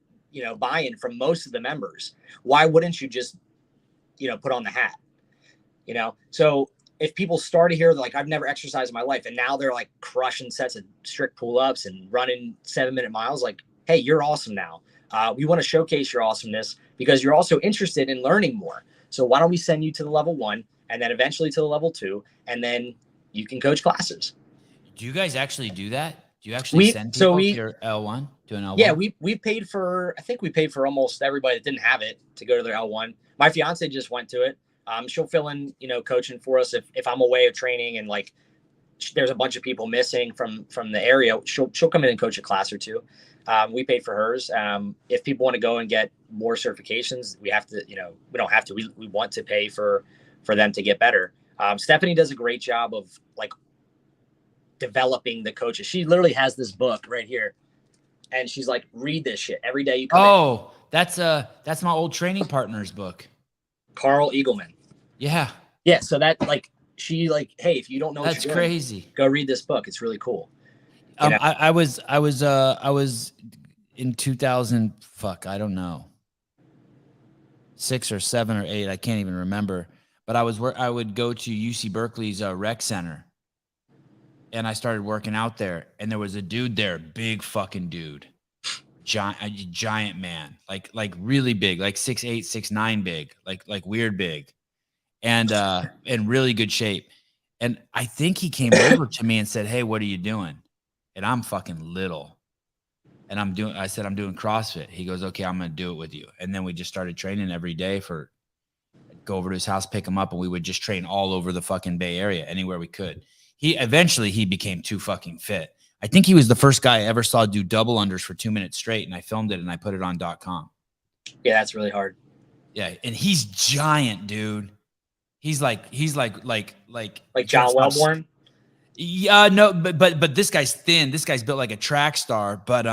buy-in from most of the members. Why wouldn't you just, put on the hat? So if people started here, they're like, I've never exercised in my life, and now they're like crushing sets of strict pull-ups and running 7-minute miles, like, hey, you're awesome now. We want to showcase your awesomeness because you're also interested in learning more. So why don't we send you to the level 1 and then eventually to the level 2, and then you can coach classes. Do you guys actually do that? Do you actually send people to your L1 to an L1? Yeah, we paid for almost everybody that didn't have it to go to their L1. My fiance just went to it. She'll fill in, coaching for us if I'm away of training and like there's a bunch of people missing from the area. She'll come in and coach a class or 2. We paid for hers. If people want to go and get more certifications, we have to, we don't have to. We want to pay for them to get better. Stephanie does a great job of like developing the coaches. She literally has this book right here, and she's like, read this shit every day you come in. That's my old training partner's book. Carl Eagleman. Yeah. Yeah. So that she hey, if you don't know, that's crazy. Go read this book. It's really cool. I was in 2000, I don't know, 6 or 7 or 8. I can't even remember, but I would go to UC Berkeley's rec center, and I started working out there, and there was a dude there, big fucking dude, giant man, like really big, like 6'8", 6'9", big, like weird big, and in really good shape. And I think he came over to me and said, "Hey, what are you doing?" And I'm fucking little. And I said, I'm doing CrossFit. He goes, okay, I'm going to do it with you. And then we just started training every day go over to his house, pick him up, and we would just train all over the fucking Bay Area, anywhere we could. Eventually he became too fucking fit. I think he was the first guy I ever saw do double unders for 2 minutes straight. And I filmed it and I put it on .com. Yeah, that's really hard. Yeah. And he's giant, dude. He's like John Wellborn. Yeah, no, but this guy's thin. This guy's built like a track star, but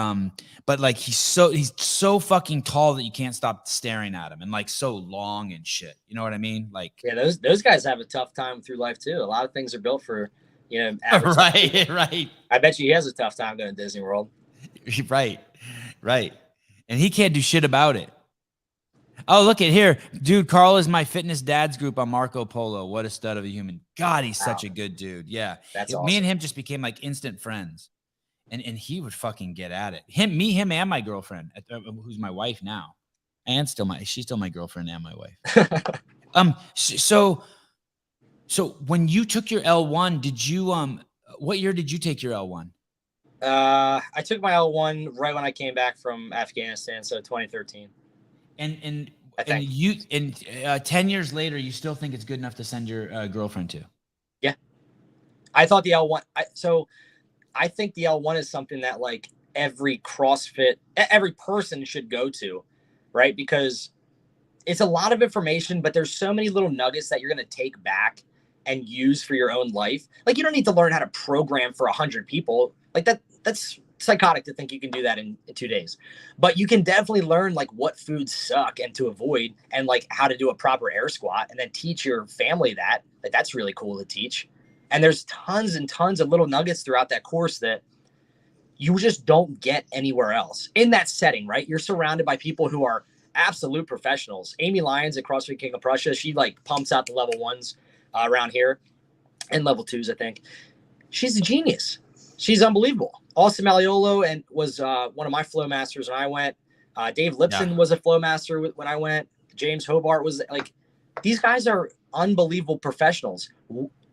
like he's so fucking tall that you can't stop staring at him, and like so long and shit. You know what I mean? Like, yeah, those guys have a tough time through life too. A lot of things are built for, right. I bet you he has a tough time going to Disney World. Right, and he can't do shit about it. Oh, look at here. Dude, Carl is my fitness dads group on Marco Polo. What a stud of a human. God, he's such a good dude. Yeah. That's awesome. Me and him just became like instant friends. and he would fucking get at it. Him, and my girlfriend, who's my wife now, and she's still my girlfriend and my wife. So when you took your L1, did you what year did you take your L1? I took my L1 right when I came back from Afghanistan, so 2013. And 10 years later, you still think it's good enough to send your girlfriend to? Yeah, I thought the L1. I think the L1 is something that like every CrossFit, every person should go to, right? Because it's a lot of information, but there's so many little nuggets that you're going to take back and use for your own life. Like, you don't need to learn how to program for 100 people like that. That's psychotic to think you can do that in 2 days, but you can definitely learn like what foods suck and to avoid, and like how to do a proper air squat, and then teach your family that. Like, that's really cool to teach. And there's tons and tons of little nuggets throughout that course that you just don't get anywhere else in that setting, right? You're surrounded by people who are absolute professionals. Amy Lyons at CrossFit King of Prussia, she like pumps out the level 1s around here, and level 2s, I think. She's a genius. She's unbelievable. Austin Maliolo and was one of my flow masters when I went. Dave Lipson was a flow master when I went. James Hobart was like, these guys are unbelievable professionals.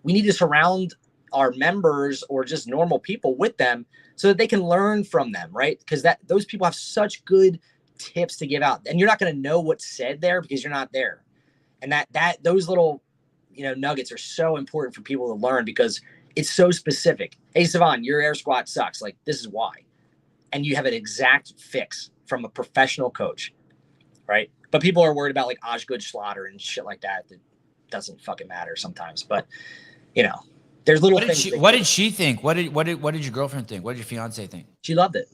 We need to surround our members or just normal people with them so that they can learn from them, right? Because those people have such good tips to give out, and you're not going to know what's said there because you're not there. And those little, nuggets are so important for people to learn because it's so specific. Hey, Sevan, your air squat sucks. Like, this is why. And you have an exact fix from a professional coach, right? But people are worried about like Osgood Schlatter and shit like that. That doesn't fucking matter sometimes. But, there's little things. What did she think? What did your girlfriend think? What did your fiance think? She loved it.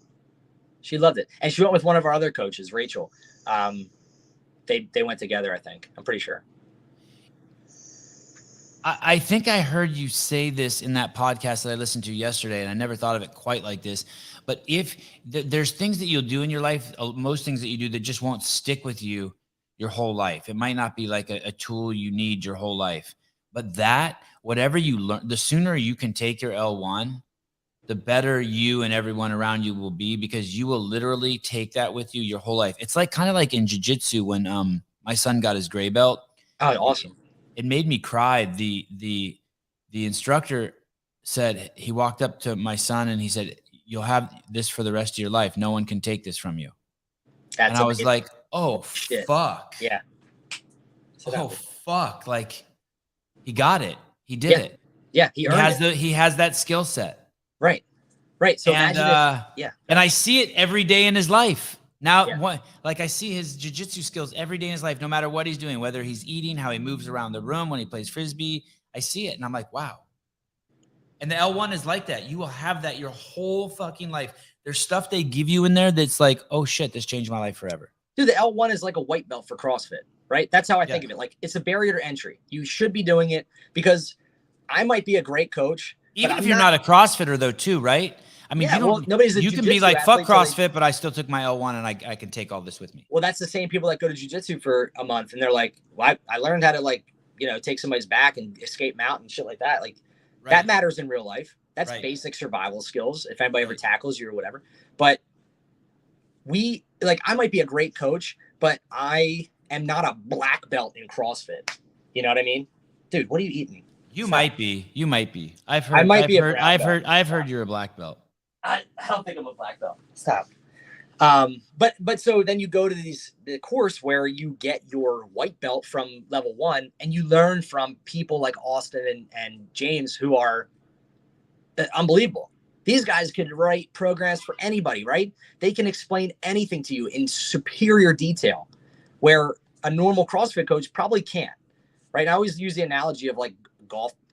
And she went with one of our other coaches, Rachel. They went together, I think. I'm pretty sure. I think I heard you say this in that podcast that I listened to yesterday, and I never thought of it quite like this. But if there's things that you'll do in your life, most things that you do that just won't stick with you your whole life. It might not be like a tool you need your whole life. But whatever you learn, the sooner you can take your L1, the better you and everyone around you will be, because you will literally take that with you your whole life. It's like kind of like in jiu-jitsu when my son got his gray belt. Oh, awesome. It made me cry. The instructor said, he walked up to my son and he said, "You'll have this for the rest of your life. No one can take this from you." And I was like, oh, shit. Fuck. Yeah. So fuck. Like, he got it. He did it. Yeah. He has that skill set. Right. So and I see it every day in his life. Now, I see his jiu-jitsu skills every day in his life, no matter what he's doing, whether he's eating, how he moves around the room, when he plays Frisbee. I see it. And I'm like, wow. And the L1 is like that. You will have that your whole fucking life. There's stuff they give you in there that's like, oh shit, this changed my life forever. Dude, the L1 is like a white belt for CrossFit, right? That's how I think of it. Like, it's a barrier to entry. You should be doing it, because I might be a great coach. Even if you're not a CrossFitter though, too, right? I mean, you can be like, fuck CrossFit, but I still took my L1 and I can take all this with me. Well, that's the same people that go to jiu-jitsu for a month and they're like, well, I learned how to take somebody's back and escape mount and shit like that. Like, that matters in real life. That's basic survival skills. If anybody ever tackles you or whatever. But I might be a great coach, but I am not a black belt in CrossFit. You know what I mean? Dude, what are you eating? You might be. I've heard you're a black belt. I don't think I'm a black belt. Stop. But so then you go to the course where you get your white belt from level 1, and you learn from people like Austin and James, who are unbelievable. These guys could write programs for anybody, right? They can explain anything to you in superior detail, where a normal CrossFit coach probably can't, right? I always use the analogy of like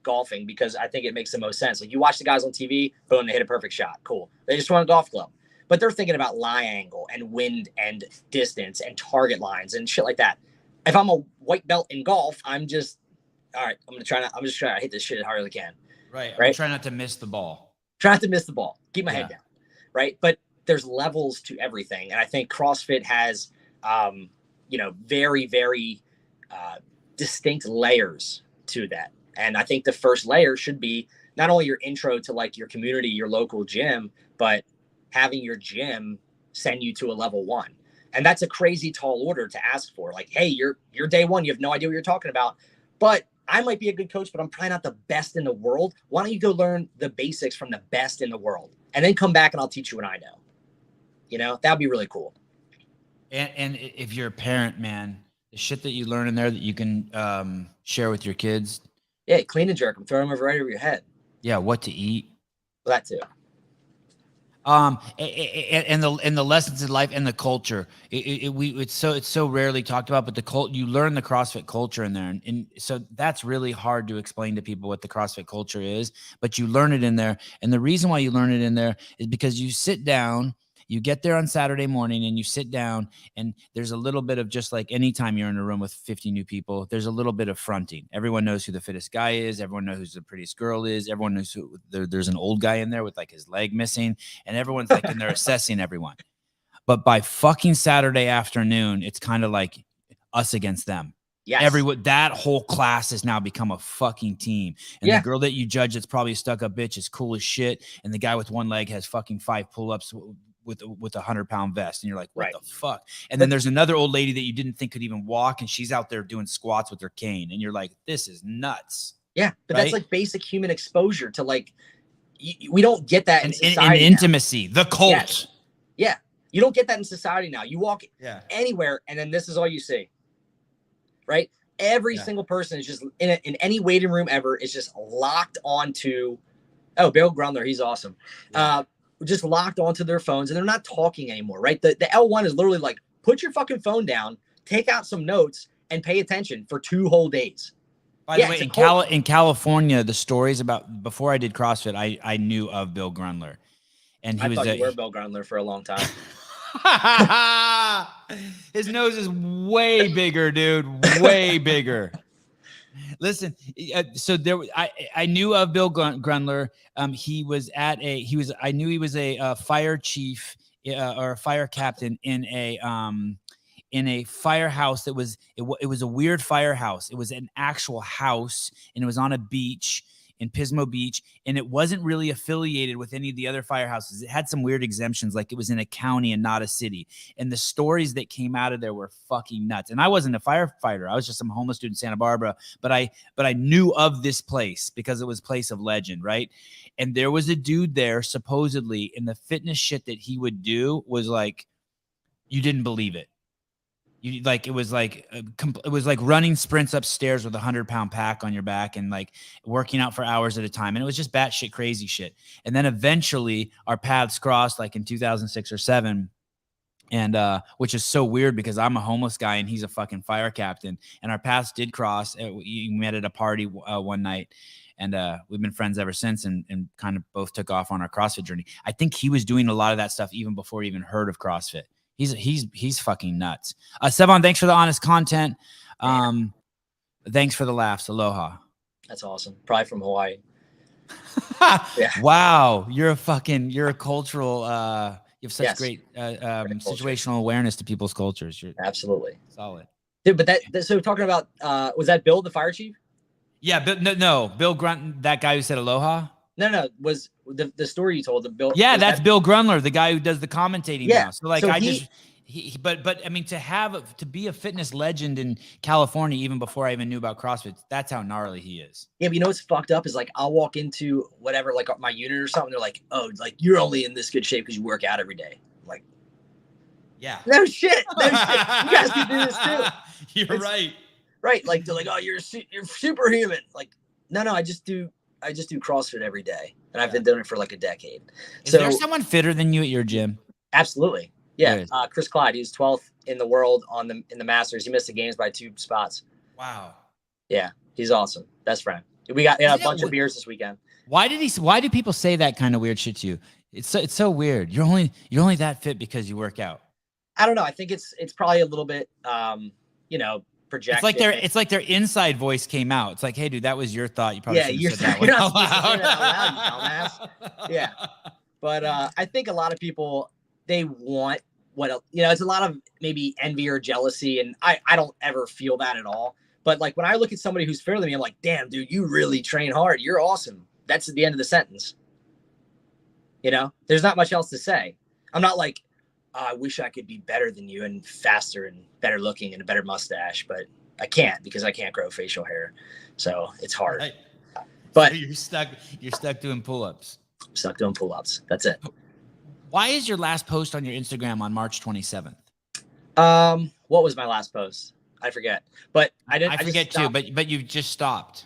golfing, because I think it makes the most sense. Like, you watch the guys on TV, boom, they hit a perfect shot. Cool. They just want a golf club. But they're thinking about lie angle and wind and distance and target lines and shit like that. If I'm a white belt in golf, I'm just, all right, I'm just trying to hit this shit as hard as I can. Right. I'm trying not to miss the ball. Keep my head down. Right. But there's levels to everything. And I think CrossFit has, very, very distinct layers to that. And I think the first layer should be not only your intro to like your community, your local gym, but having your gym send you to a level 1. And that's a crazy tall order to ask for. Like, hey, you're day 1. You have no idea what you're talking about, but I might be a good coach, but I'm probably not the best in the world. Why don't you go learn the basics from the best in the world and then come back and I'll teach you what I know. You know, that'd be really cool. And if you're a parent, man, the shit that you learn in there that you can share with your kids. Yeah, clean and jerk them, throw them over right over your head. Yeah, what to eat. Well, that too. And the lessons in life and the culture. It's so rarely talked about, but you learn the CrossFit culture in there, and so that's really hard to explain to people what the CrossFit culture is. But you learn it in there, and the reason why you learn it in there is because you sit down. You get there on Saturday morning and you sit down, and there's a little bit of, just like anytime you're in a room with 50 new people, there's a little bit of fronting. Everyone knows who the fittest guy is. Everyone knows who the prettiest girl is. Everyone knows there's an old guy in there with like his leg missing, and everyone's like, and they're assessing everyone. But by fucking Saturday afternoon, it's kind of like us against them. Yes. That whole class has now become a fucking team. And the girl that you judge that's probably a stuck-up bitch is cool as shit. And the guy with one leg has fucking 5 pull-ups with a 100-pound vest, and you're like, what the fuck? And then there's another old lady that you didn't think could even walk, and she's out there doing squats with her cane, and you're like, this is nuts. Yeah, but that's like basic human exposure to like, we don't get that in society. And intimacy, the cult. Yes. Yeah, you don't get that in society now. You walk anywhere, and then this is all you see. Right? Every single person is just in any waiting room ever is just locked onto. Oh, Bill Grundler, he's awesome. Yeah. Just locked onto their phones, and they're not talking anymore, right? The L1 is literally like, put your fucking phone down, take out some notes, and pay attention for 2 whole days. By the way, in California, the stories about, before I did CrossFit, I knew of Bill Grundler, and I thought you were Bill Grundler for a long time. His nose is way bigger, dude, way bigger. Listen, so I knew of Bill Grundler. I knew he was a fire chief or a fire captain in a firehouse that was, it was a weird firehouse. It was an actual house, and it was on a beach in Pismo Beach, and it wasn't really affiliated with any of the other firehouses. It had some weird exemptions, like it was in a county and not a city. And the stories that came out of there were fucking nuts. And I wasn't a firefighter. I was just some homeless dude in Santa Barbara, but I knew of this place because it was a place of legend, right? And there was a dude there, supposedly, and the fitness shit that he would do was like, you didn't believe it. It was like running sprints upstairs with a 100-pound pack on your back and like working out for hours at a time. And it was just batshit crazy shit. And then eventually our paths crossed, like in 2006 or 7. And which is so weird because I'm a homeless guy and he's a fucking fire captain. And our paths did cross. We met at a party one night. And we've been friends ever since, and kind of both took off on our CrossFit journey. I think he was doing a lot of that stuff even before he even heard of CrossFit. He's fucking nuts. Sevan, thanks for the honest content. Thanks for the laughs. Aloha. That's awesome. Probably from Hawaii. Yeah. Wow. You're a cultural, you have such great situational awareness to people's cultures. You're absolutely solid. Dude, but so talking about, was that Bill, the fire chief? Yeah, but no, Bill Grunt, that guy who said aloha. No, was the story you told the Bill? Yeah, that's Bill Grundler, the guy who does the commentating now. So like, but I mean, to be a fitness legend in California, even before I even knew about CrossFit, that's how gnarly he is. Yeah, but you know what's fucked up is like, I'll walk into whatever, like my unit or something. They're like, oh, like you're only in this good shape because you work out every day. I'm like, yeah, no shit. You guys can do this too. You're right. Right, like they're like, oh, you're superhuman. Like, no, I just do CrossFit every day, and I've been doing it for like a decade. Is there someone fitter than you at your gym? Absolutely, yeah. Chris Clyde, he's 12th in the world in the Masters. He missed the games by 2 spots. Wow. Yeah, he's awesome. Best friend. We got a bunch of beers this weekend. Why do people say that kind of weird shit to you? It's so weird. You're only that fit because you work out. I don't know. I think it's probably a little bit projected. It's like their inside voice came out. It's like, hey, dude, that was your thought. You probably you're said that you're not supposed to say that out loud, you dumbass. Yeah, but I think a lot of people, they want it's a lot of maybe envy or jealousy, and I don't ever feel that at all. But like when I look at somebody who's fitter than me, I'm like, damn, dude, you really train hard. You're awesome. that's the end of the sentence. You know, there's not much else to say. I'm not like, I wish I could be better than you and faster and better looking and a better mustache, but I can't because I can't grow facial hair. So it's hard. Right. But so you're stuck doing pull-ups. I'm stuck doing pull-ups. That's it. Why is your last post on your Instagram on March 27th? What was my last post? I forget. But I forget too, but you've just stopped.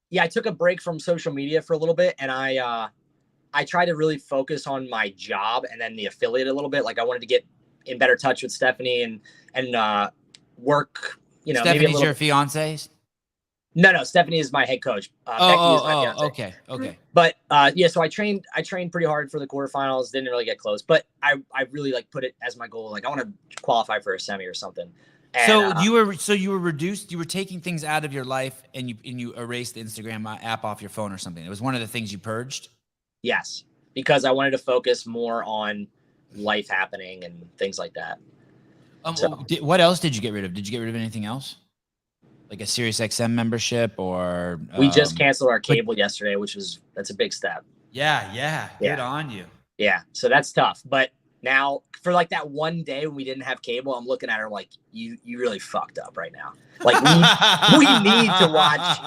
Yeah, I took a break from social media for a little bit, and I tried to really focus on my job and then the affiliate a little bit. Like I wanted to get in better touch with Stephanie and work, you know. Stephanie's your fiance? No, Stephanie is my head coach. Becky is my fiance. Okay. But yeah, so I trained pretty hard for the quarterfinals. Didn't really get close, but I really like put it as my goal. Like I want to qualify for a semi or something. And, so you were reduced. You were taking things out of your life, and you erased the Instagram app off your phone or something. It was one of the things you purged. Yes, because I wanted to focus more on life happening and things like that. What else did you get rid of? Did you get rid of anything else? Like a Sirius XM membership or we just canceled our cable yesterday, that's a big step. Yeah. Good on you. Yeah. So that's tough. But now for like that one day when we didn't have cable, I'm looking at her like, you really fucked up right now. Like we need to watch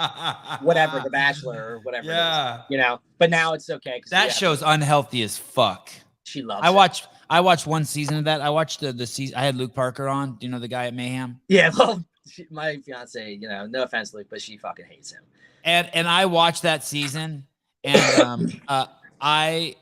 whatever, The Bachelor or whatever. Yeah. It is, you know, but now it's okay. That show's unhealthy as fuck. She loves it. I watched one season of that. I watched the season. I had Luke Parker on. Do you know the guy at Mayhem? Yeah. Well, my fiance, you know, no offense, Luke, but she fucking hates him. And I watched that season, and I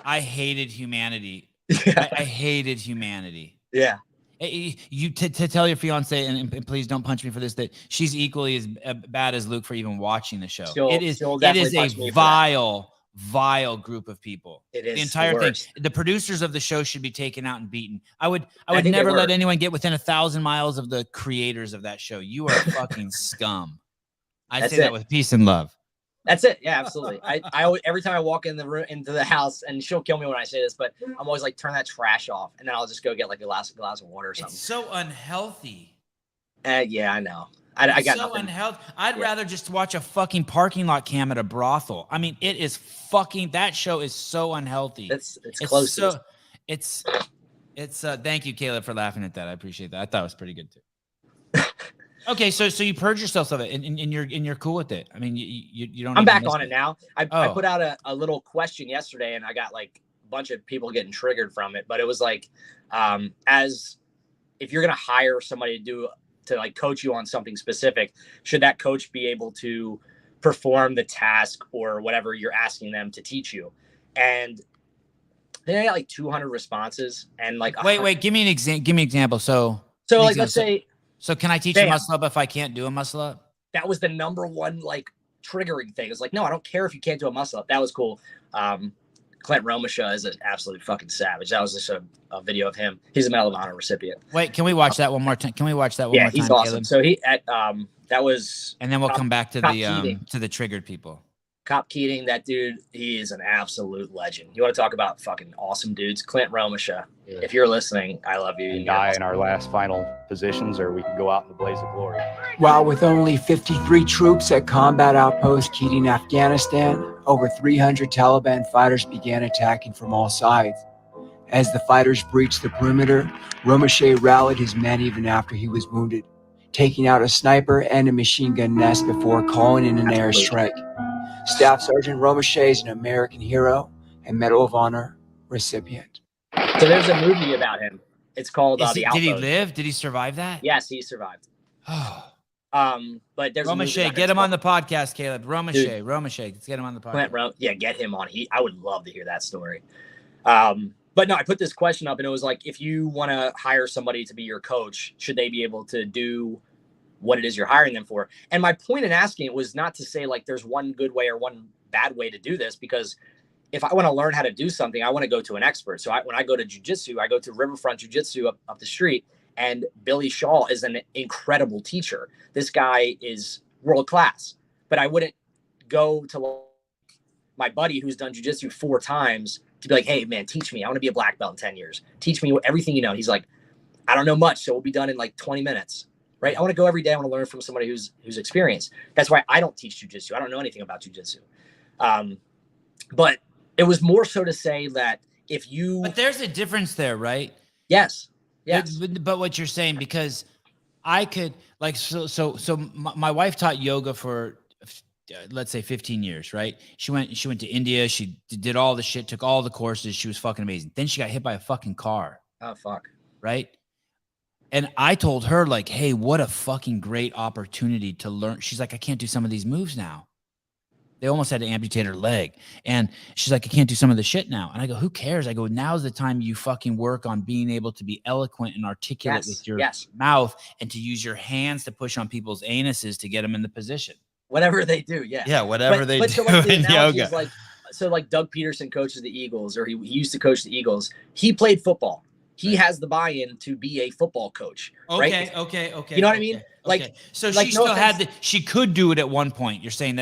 hated humanity. I hated humanity. Yeah. You to tell your fiance, and please don't punch me for this, that she's equally as bad as Luke for even watching the show. It is a vile group of people. It is the entire thing. The producers of the show should be taken out and beaten. I would never let anyone get within 1,000 miles of the creators of that show. You are fucking scum. I say that with peace and love. That's it. Yeah, absolutely. I always, every time I walk in the room, into the house, and she'll kill me when I say this, but I'm always like, turn that trash off, and then I'll just go get like a glass of water or something. It's so unhealthy. Yeah, I know. I got so nothing. Unhealthy. I'd rather just watch a fucking parking lot cam at a brothel. I mean, it is fucking. That show is so unhealthy. It's close. It's thank you, Caleb, for laughing at that. I appreciate that. I thought it was pretty good too. Okay, so you purge yourself of it, and you're cool with it. I mean, you don't. I'm back on it now. I put out a little question yesterday, and I got like a bunch of people getting triggered from it. But it was like, as if you're gonna hire somebody to like coach you on something specific, should that coach be able to perform the task or whatever you're asking them to teach you? And they got like 200 responses, and like wait, give me an example. So like let's say. So can I teach a muscle up if I can't do a muscle up? That was the number one like triggering thing. It's like, no, I don't care if you can't do a muscle up. That was cool. Clint Romasha is an absolute fucking savage. That was just a video of him. He's a Medal of Honor recipient. Wait, can we watch that one more time? Yeah, he's awesome. Caleb? So that was. And then we'll come back to the triggered people. Cop Keating, that dude, he is an absolute legend. You want to talk about fucking awesome dudes? Clint Romasha. Yeah. If you're listening, I love you. And die in our last final positions, or we can go out in the blaze of glory. While with only 53 troops at combat outpost Keating, Afghanistan, over 300 Taliban fighters began attacking from all sides. As the fighters breached the perimeter, Romasha rallied his men even after he was wounded, taking out a sniper and a machine gun nest before calling in an airstrike. Staff Sergeant Romasha is an American hero and Medal of Honor recipient. So there's a movie about him. It's called The Outpost. Did he live? Did he survive that? Yes, he survived. But there's Romasha, get him on the podcast, Caleb. Romasha, let's get him on the podcast. Get him on. I would love to hear that story. But no, I put this question up, and it was like, if you want to hire somebody to be your coach, should they be able to do what it is you're hiring them for? And my point in asking it was not to say like there's one good way or one bad way to do this, because if I want to learn how to do something, I want to go to an expert. So when I go to jiu-jitsu, I go to Riverfront Jiu-Jitsu up the street, and Billy Shaw is an incredible teacher. This guy is world class, but I wouldn't go to my buddy who's done jiu-jitsu 4 times to be like, hey man, teach me. I want to be a black belt in 10 years. Teach me everything you know. He's like, I don't know much, so we'll be done in like 20 minutes. Right? I want to go every day. I want to learn from somebody who's experienced. That's why I don't teach jiu-jitsu. I don't know anything about jiu-jitsu. But it was more so to say that if you, But there's a difference there, right? yes. But what you're saying, because I could like, so my wife taught yoga for, let's say 15 years, right? She went to India. She did all the shit, took all the courses. She was fucking amazing. Then she got hit by a fucking car. Oh, fuck. Right. And I told her like, hey, what a fucking great opportunity to learn. She's like, I can't do some of these moves now. They almost had to amputate her leg. And she's like, I can't do some of the shit now. And I go, who cares? I go, now's the time you fucking work on being able to be eloquent and articulate with your mouth and to use your hands to push on people's anuses to get them in the position. Whatever they do. Yeah. Yeah. Whatever they do so like the in yoga. Is like, so like Doug Peterson coaches the Eagles, or he used to coach the Eagles. He played football. He has the buy-in to be a football coach. Okay. Right? Okay. You know what I mean? Like, so like, she still had she could do it at one point. You're saying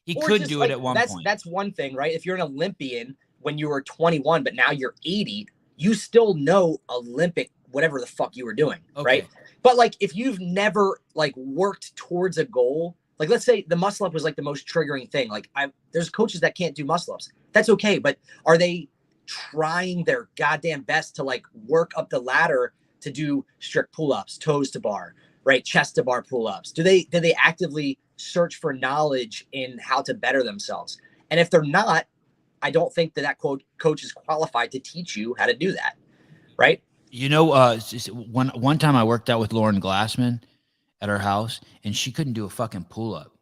he could do it at one point. That's one thing, right? If you're an Olympian when you were 21, but now you're 80, you still know Olympic, whatever the fuck you were doing. Right. But like, if you've never like worked towards a goal, like let's say the muscle up was like the most triggering thing. Like there's coaches that can't do muscle ups. That's okay. But are they trying their goddamn best to like work up the ladder to do strict pull-ups, toes to bar, right? Chest to bar pull-ups. Do they actively search for knowledge in how to better themselves? And if they're not, I don't think that coach is qualified to teach you how to do that. Right. You know, one time I worked out with Lauren Glassman at her house and she couldn't do a fucking pull-up.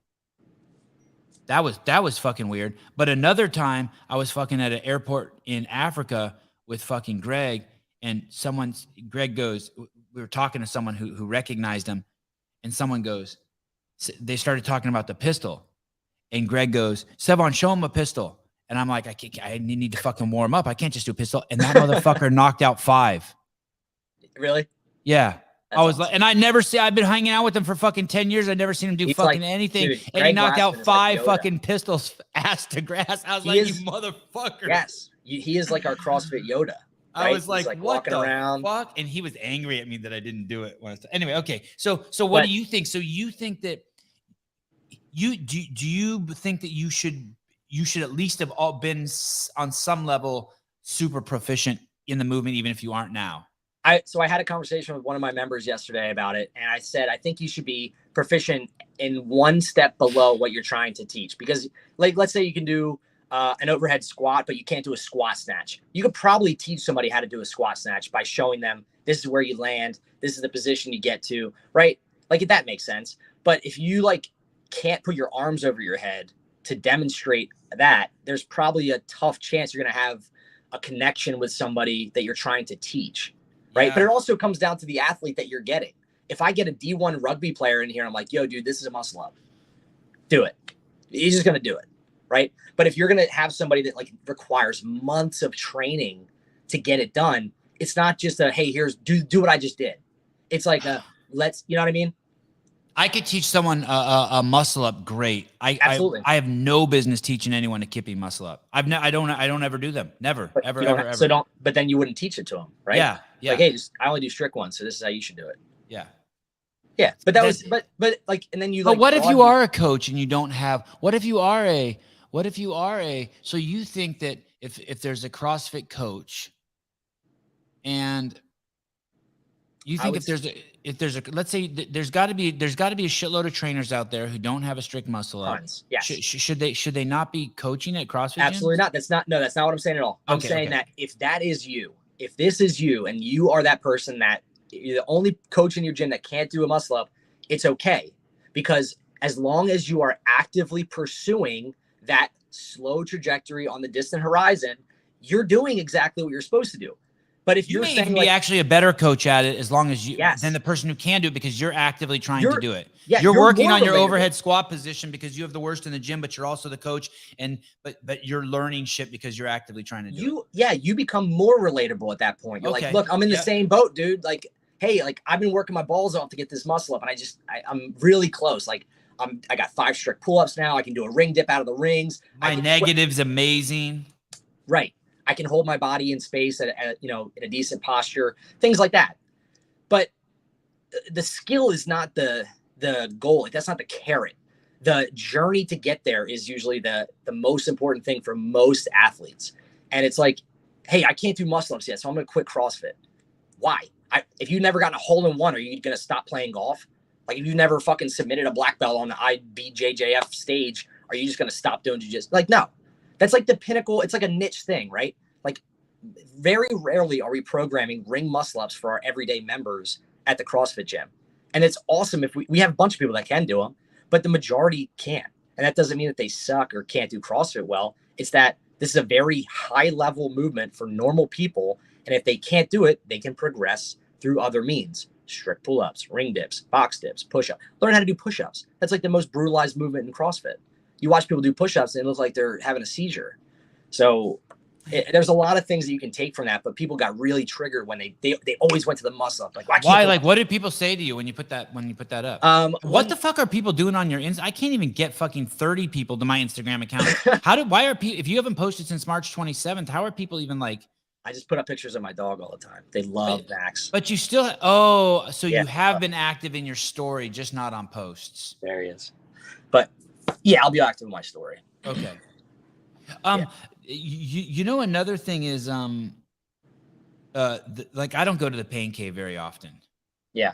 That was fucking weird. But another time I was fucking at an airport in Africa with fucking Greg, and Greg goes, we were talking to someone who recognized him, and someone goes, they started talking about the pistol, and Greg goes, Sevan, show him a pistol. And I'm like, I need to fucking warm up. I can't just do a pistol. And that motherfucker knocked out 5. Really? Yeah. That's I was awesome. like, and I've been hanging out with him for fucking 10 years. I never seen him do fucking anything. Dude, and he Greg knocked out Glassman is 5 like fucking pistols ass to grass. I was you motherfucker. Yes. He is like our CrossFit Yoda. Right? I was like what walking the around. fuck? And he was angry at me that I didn't do it. Anyway, okay. So what do you think? So you think that do you think that you should at least have all been on some level super proficient in the movement, even if you aren't now? So I had a conversation with one of my members yesterday about it. And I said, I think you should be proficient in one step below what you're trying to teach. Because like, let's say you can do an overhead squat, but you can't do a squat snatch. You could probably teach somebody how to do a squat snatch by showing them, this is where you land. This is the position you get to, right? Like, if that makes sense. But if you like can't put your arms over your head to demonstrate that, there's probably a tough chance you're going to have a connection with somebody that you're trying to teach. Right. Yeah. But it also comes down to the athlete that you're getting. If I get a D1 rugby player in here, I'm like, yo, dude, this is a muscle up. Do it. He's just going to do it. Right. But if you're going to have somebody that like requires months of training to get it done, it's not just a, hey, here's do what I just did. It's like you know what I mean? I could teach someone a muscle up. Great. Absolutely. I have no business teaching anyone a kippy muscle up. I don't ever do them. Never, But ever. So but then you wouldn't teach it to them. Right. Yeah. Yeah. Like, hey, I only do strict ones. So this is how you should do it. Yeah. Yeah. But but like, and then you, but what if you are a coach and you don't have, what if you are a, so you think that if there's a CrossFit coach and you think if there's a, let's say there's got to be a shitload of trainers out there who don't have a strict muscle up. Yes. Should they not be coaching at CrossFit? Absolutely gyms? not. That's not what I'm saying at all. I'm saying that if that is you, if this is you and you are that person that you're the only coach in your gym that can't do a muscle up, it's okay. Because as long as you are actively pursuing that slow trajectory on the distant horizon, you're doing exactly what you're supposed to do. But if you're saying be actually a better coach at it, as long as you than the person who can do it, because you're actively trying to do it. Yeah, you're working on your overhead squat position because you have the worst in the gym, but you're also the coach, and but you're learning shit because you're actively trying to do it. Yeah, you become more relatable at that point. You're like, look, I'm in the same boat, dude. Like, hey, like I've been working my balls off to get this muscle up, and I'm really close. Like I got 5 strict pull-ups now. I can do a ring dip out of the rings. My negative's amazing. Right. I can hold my body in space at in a decent posture, things like that. But the skill is not the goal. Like, that's not the carrot. the journey to get there is usually the most important thing for most athletes. And it's like, hey, I can't do muscle ups yet, so I'm going to quit CrossFit. Why? If you've never gotten a hole in one, are you going to stop playing golf? Like, if you never fucking submitted a black belt on the IBJJF stage, are you just going to stop doing jiu-jitsu? Like, no. That's like the pinnacle. It's like a niche thing, right? Like, very rarely are we programming ring muscle ups for our everyday members at the CrossFit gym. And it's awesome if we have a bunch of people that can do them, but the majority can't. And that doesn't mean that they suck or can't do CrossFit well. It's that this is a very high level movement for normal people. And if they can't do it, they can progress through other means. Strict pull-ups, ring dips, box dips, push-ups. Learn how to do push-ups. That's like the most brutalized movement in CrossFit. You watch people do push-ups and it looks like they're having a seizure. So there's a lot of things that you can take from that, but people got really triggered when they always went to the muscle up. Like, why? Like, what did people say to you when you put that up? What the fuck are people doing on your I can't even get fucking 30 people to my Instagram account. Why are people, if you haven't posted since March 27th, how are people even like? I just put up pictures of my dog all the time. They love Max. But you still, so you have been active in your story, just not on posts. There he is. But yeah, I'll be active in my story. Okay. You know, another thing is, like, I don't go to the pain cave very often. Yeah.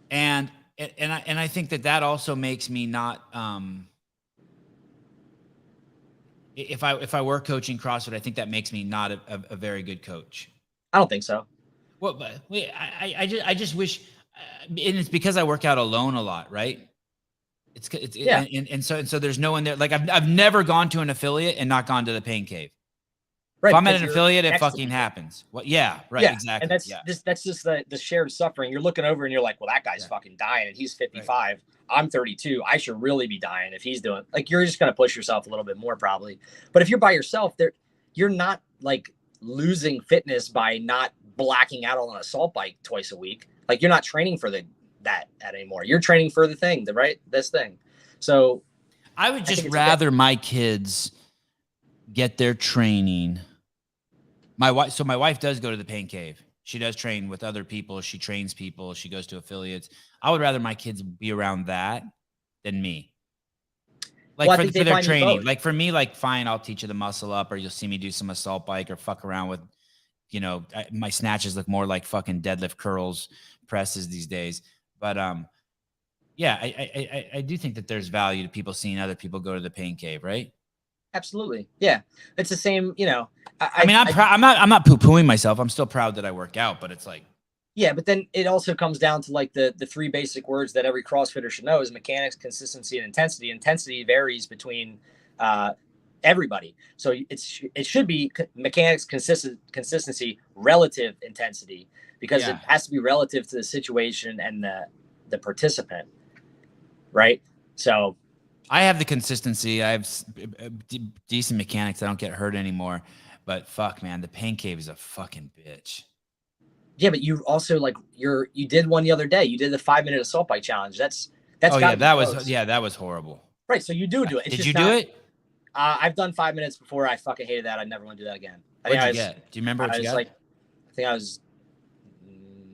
And I think that also makes me not, if I were coaching CrossFit, I think that makes me not a very good coach. I don't think so. Well, but I just wish, and it's because I work out alone a lot, right? And so there's no one there. Like, I've never gone to an affiliate and not gone to the pain cave. Right. If I'm at an affiliate, it fucking happens. Well, yeah, right. Yeah. Exactly. And that's just the shared suffering. You're looking over and you're like, well, that guy's fucking dying and he's 55. Right. I'm 32. I should really be dying if he's doing, like, you're just going to push yourself a little bit more probably. But if you're by yourself there, you're not like losing fitness by not blacking out on an assault bike twice a week. Like, you're not training for that anymore. You're training for this thing. So I would just rather my kids get their training. My wife does go to the pain cave. She does train with other people. She trains people. She goes to affiliates. I would rather my kids be around that than me. Like, for their training. Like, for me, like, fine, I'll teach you the muscle up, or you'll see me do some assault bike or fuck around with, my snatches look more like fucking deadlift curls presses these days. But yeah, I do think that there's value to people seeing other people go to the pain cave, right? Absolutely. Yeah. It's the same, I'm not poo-pooing myself. I'm still proud that I work out, but it's like, yeah, but then it also comes down to like the three basic words that every CrossFitter should know is mechanics, consistency, and intensity. Intensity varies between everybody. So it should be mechanics, consistency, relative intensity, because it has to be relative to the situation and the participant. Right. So I have the consistency. I have decent mechanics. I don't get hurt anymore, but fuck, man, the pain cave is a fucking bitch. Yeah, but you also you did one the other day. You did the 5-minute assault bike challenge. That was horrible. Right. So you do it. Did you do it? I've done 5 minutes before. I fucking hated that. I never want to do that again. What'd you get? Do you remember what you got? I think I was,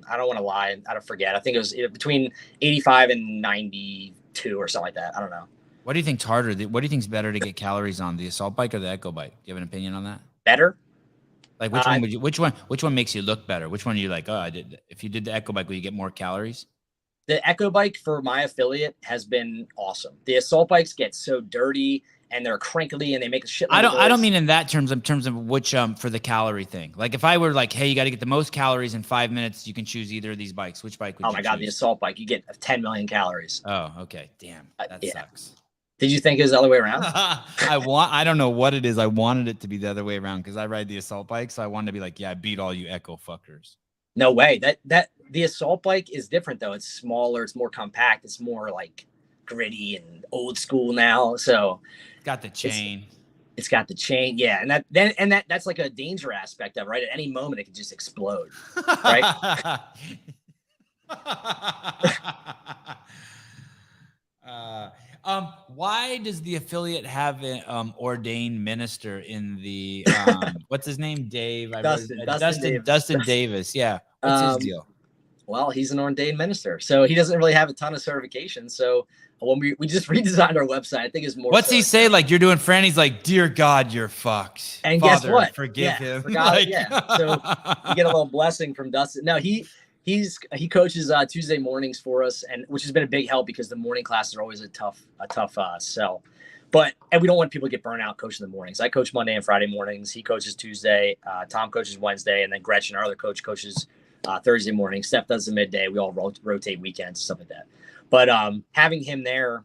I don't want to lie. I don't forget. I think it was between 85 and 92 or something like that. I don't know. What do you think's harder? What do you think's better to get calories on, the assault bike or the echo bike? Do you have an opinion on that? Better? Like, which one makes you look better? Which one are you like, if you did the echo bike, will you get more calories? The echo bike for my affiliate has been awesome. The assault bikes get so dirty and they're crinkly and they make a shit. I don't mean in that terms, in terms of which, for the calorie thing. Like, if I were like, hey, you got to get the most calories in 5 minutes, you can choose either of these bikes. Which bike would you choose? Oh my God, the assault bike, you get 10 million calories. Oh, okay. Damn. That sucks. Did you think it was the other way around? I don't know what it is. I wanted it to be the other way around because I ride the assault bike. So I wanted to be like, yeah, I beat all you echo fuckers. No way. That the assault bike is different though. It's smaller. It's more compact. It's more like gritty and old school now. So got the chain. It's got the chain. Yeah. And that's like a danger aspect of it, right? At any moment it could just explode. Right. Why does the affiliate have an ordained minister in the what's his name? Dave. Dustin Davis. Yeah. What's his deal? Well, he's an ordained minister, so he doesn't really have a ton of certifications. So when we just redesigned our website, I think it's more. What's he say? Like, you're doing Franny's like, dear God, you're fucked. And Father, guess what? forgive him. Like, so you get a little blessing from Dustin. No, he coaches Tuesday mornings for us, and which has been a big help because the morning classes are always a tough sell. And we don't want people to get burnt out coaching the mornings. I coach Monday and Friday mornings. He coaches Tuesday. Tom coaches Wednesday, and then Gretchen, our other coach, coaches Thursday morning. Steph does the midday. We all rotate weekends, stuff like that. But having him there,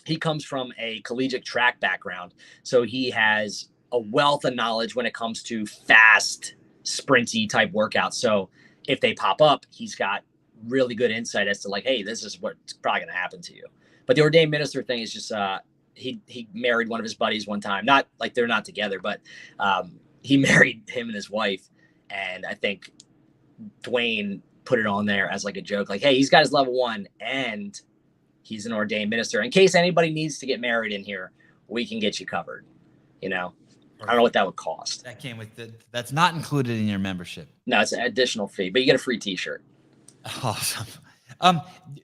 he comes from a collegiate track background, so he has a wealth of knowledge when it comes to fast, sprinty type workouts. So if they pop up, he's got really good insight as to like, hey, this is what's probably going to happen to you. But the ordained minister thing is just he married one of his buddies one time. Not like they're not together, but he married him and his wife. And I think Dwayne put it on there as like a joke, like, hey, he's got his level 1 and he's an ordained minister. In case anybody needs to get married in here, we can get you covered. You know, I don't know what that would cost. That came with that's not included in your membership. No, it's an additional fee, but you get a free t-shirt. Awesome.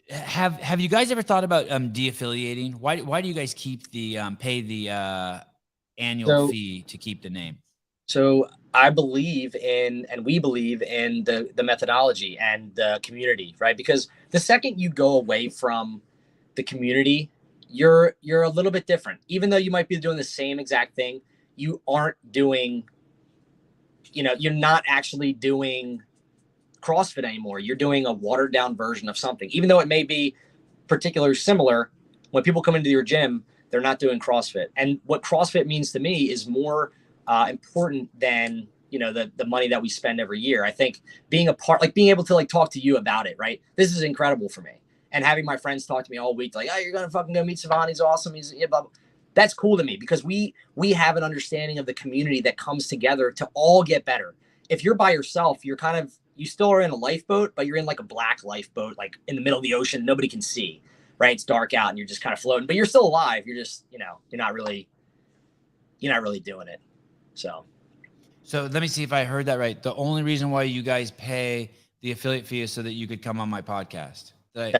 Have you guys ever thought about de-affiliating? Why do you guys keep the pay the annual fee to keep the name? So I believe in, and we believe in the methodology and the community, right? Because the second you go away from the community, you're a little bit different. Even though you might be doing the same exact thing, you aren't doing, you're not actually doing CrossFit anymore. You're doing a watered down version of something, even though it may be particularly similar. When people come into your gym, they're not doing CrossFit. And what CrossFit means to me is more important than, the money that we spend every year. I think being a part, like being able to like talk to you about it, right? This is incredible for me. And having my friends talk to me all week, like, oh, you're going to fucking go meet Sevan. He's awesome. He's blah, blah. That's cool to me because we have an understanding of the community that comes together to all get better. If you're by yourself, you still are in a lifeboat, but you're in like a black lifeboat, like in the middle of the ocean. Nobody can see, right? It's dark out and you're just kind of floating, but you're still alive. You're just, you're not really doing it. So let me see if I heard that right. The only reason why you guys pay the affiliate fee is so that you could come on my podcast. So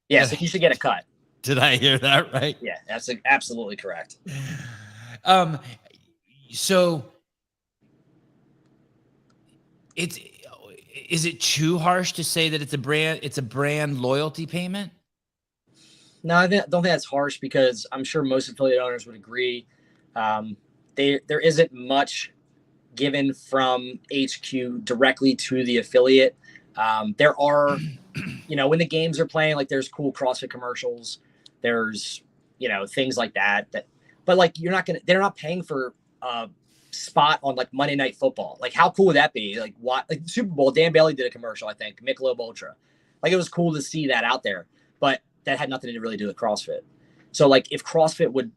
you should get a cut. Did I hear that right? Yeah, that's absolutely correct. So is it too harsh to say that it's a brand loyalty payment? No, I don't think that's harsh because I'm sure most affiliate owners would agree. There isn't much given from HQ directly to the affiliate. There are, when the games are playing, like there's cool CrossFit commercials, there's, things like that, but like, they're not paying for a spot on like Monday Night Football. Like how cool would that be? Like what, like Super Bowl, Dan Bailey did a commercial, I think, Michelob Ultra. Like it was cool to see that out there, but that had nothing to really do with CrossFit. So like if CrossFit would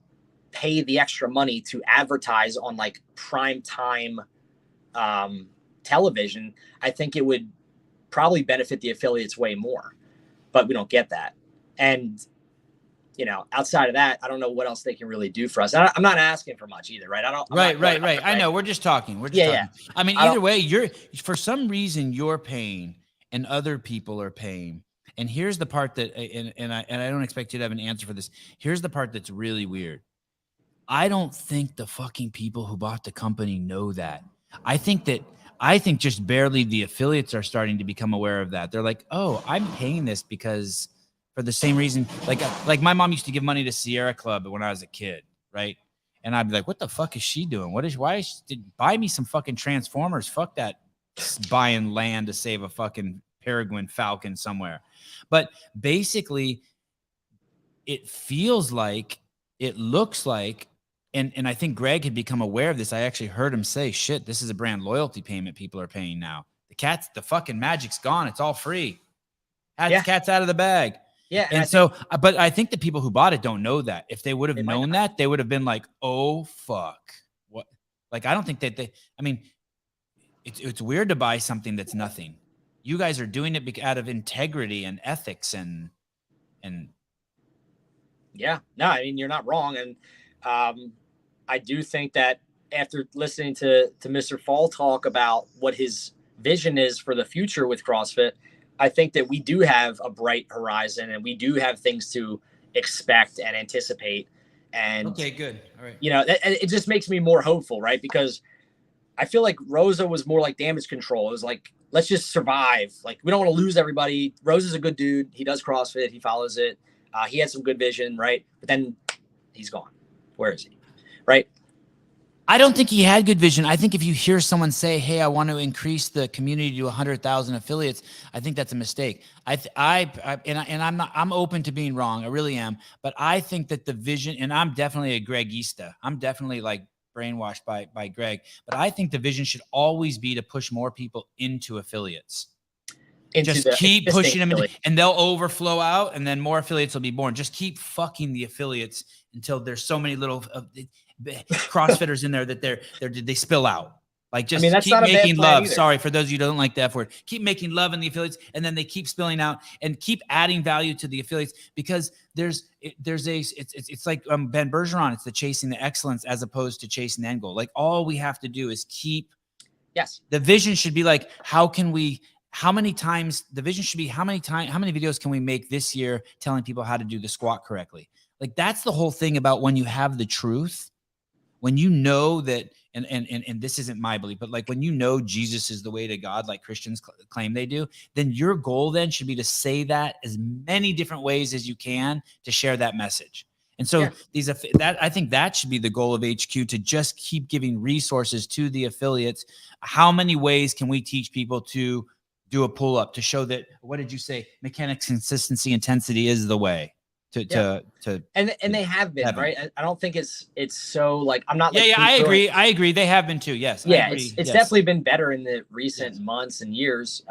pay the extra money to advertise on like prime time television, I think it would probably benefit the affiliates way more, but we don't get that. And, outside of that, I don't know what else they can really do for us. I'm not asking for much either, right? Right. I know. We're just talking. Yeah. I mean, either way, for some reason you're paying and other people are paying. And here's the part that, and I don't expect you to have an answer for this. Here's the part that's really weird. I don't think the fucking people who bought the company know that. I think just barely the affiliates are starting to become aware of that. They're like, oh, I'm paying this because for the same reason, like my mom used to give money to Sierra Club when I was a kid, right? And I'd be like, what the fuck is she doing? Buy me some fucking Transformers. Fuck that buying land to save a fucking Peregrine Falcon somewhere. But basically, it feels like, it looks like, and I think Greg had become aware of this. I actually heard him say, shit, this is a brand loyalty payment people are paying now. The fucking magic's gone. It's all free. Cat's out of the bag. Yeah. But I think the people who bought it don't know that. If they would have known that, they would have been like, oh, fuck. What? Like, I don't think that it's weird to buy something that's nothing. You guys are doing it out of integrity and ethics and yeah, no, I mean, you're not wrong. And I do think that after listening to Mr. Fall talk about what his vision is for the future with CrossFit, I think that we do have a bright horizon and we do have things to expect and anticipate. And okay, good. All right. You know, it just makes me more hopeful, right? Because I feel like Rosa was more like damage control. It was like, let's just survive. Like, we don't want to lose everybody. Rosa's a good dude. He does CrossFit. He follows it. He had some good vision, right? But then he's gone. Where is he? Right? I don't think he had good vision. I think if you hear someone say, "Hey, I want to increase the community to 100,000 affiliates," I think that's a mistake. I'm open to being wrong. I really am. But I think that the vision, and I'm definitely a Gregista. I'm definitely like brainwashed by Greg. But I think the vision should always be to push more people into affiliates. Just keep pushing them, and they'll overflow out, and then more affiliates will be born. Just keep fucking the affiliates until there's so many little CrossFitters in there that they spill out. Like, just keep making love. Either. Sorry for those of you who don't like the F word. Keep making love in the affiliates, and then they keep spilling out, and keep adding value to the affiliates, because it's like Ben Bergeron. It's the chasing the excellence as opposed to chasing the end goal. Like, all we have to do is keep. Yes. The vision should be like, how many videos can we make this year telling people how to do the squat correctly? Like, that's the whole thing about when you have the truth, when you know that, and this isn't my belief, but like when you know Jesus is the way to God, like Christians claim they do, then your goal then should be to say that as many different ways as you can to share that message. And so I think that should be the goal of HQ, to just keep giving resources to the affiliates. How many ways can we teach people to do a pull-up, to show that, what did you say? Mechanics, consistency, intensity is the way to and they have been heaven. Right. I don't think it's so like, I'm not. Like, I agree. They have been too. Yes. Yeah. It's definitely been better in the recent months and years.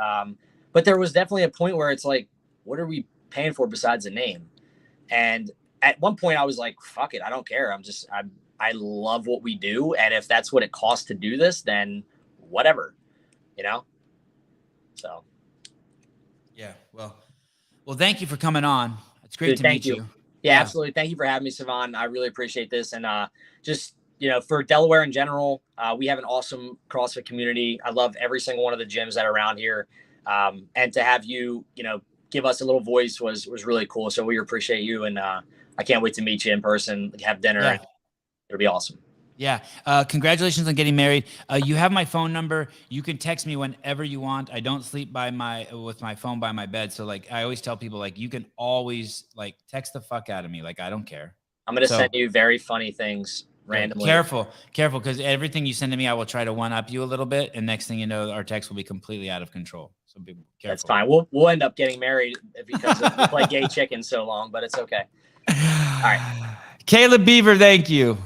But there was definitely a point where it's like, what are we paying for besides a name? And at one point I was like, fuck it. I don't care. I love what we do. And if that's what it costs to do this, then whatever, you know? So. Yeah. Well, thank you for coming on. It's great to meet you. Yeah, absolutely. Thank you for having me, Sevan. I really appreciate this. And just, you know, for Delaware in general, we have an awesome CrossFit community. I love every single one of the gyms that are around here. And to have you, you know, give us a little voice was really cool. So we appreciate you. And I can't wait to meet you in person, have dinner. Yeah. It'll be awesome. Yeah. Congratulations on getting married. You have my phone number. You can text me whenever you want. I don't sleep with my phone by my bed. So like, I always tell people, like, you can always like text the fuck out of me. Like, I don't care. I'm going to send you very funny things randomly. Careful. Because everything you send to me, I will try to one up you a little bit. And next thing you know, our text will be completely out of control. So be careful. That's fine. We'll end up getting married because we play gay chicken so long, but it's okay. All right. Caleb Beaver, thank you.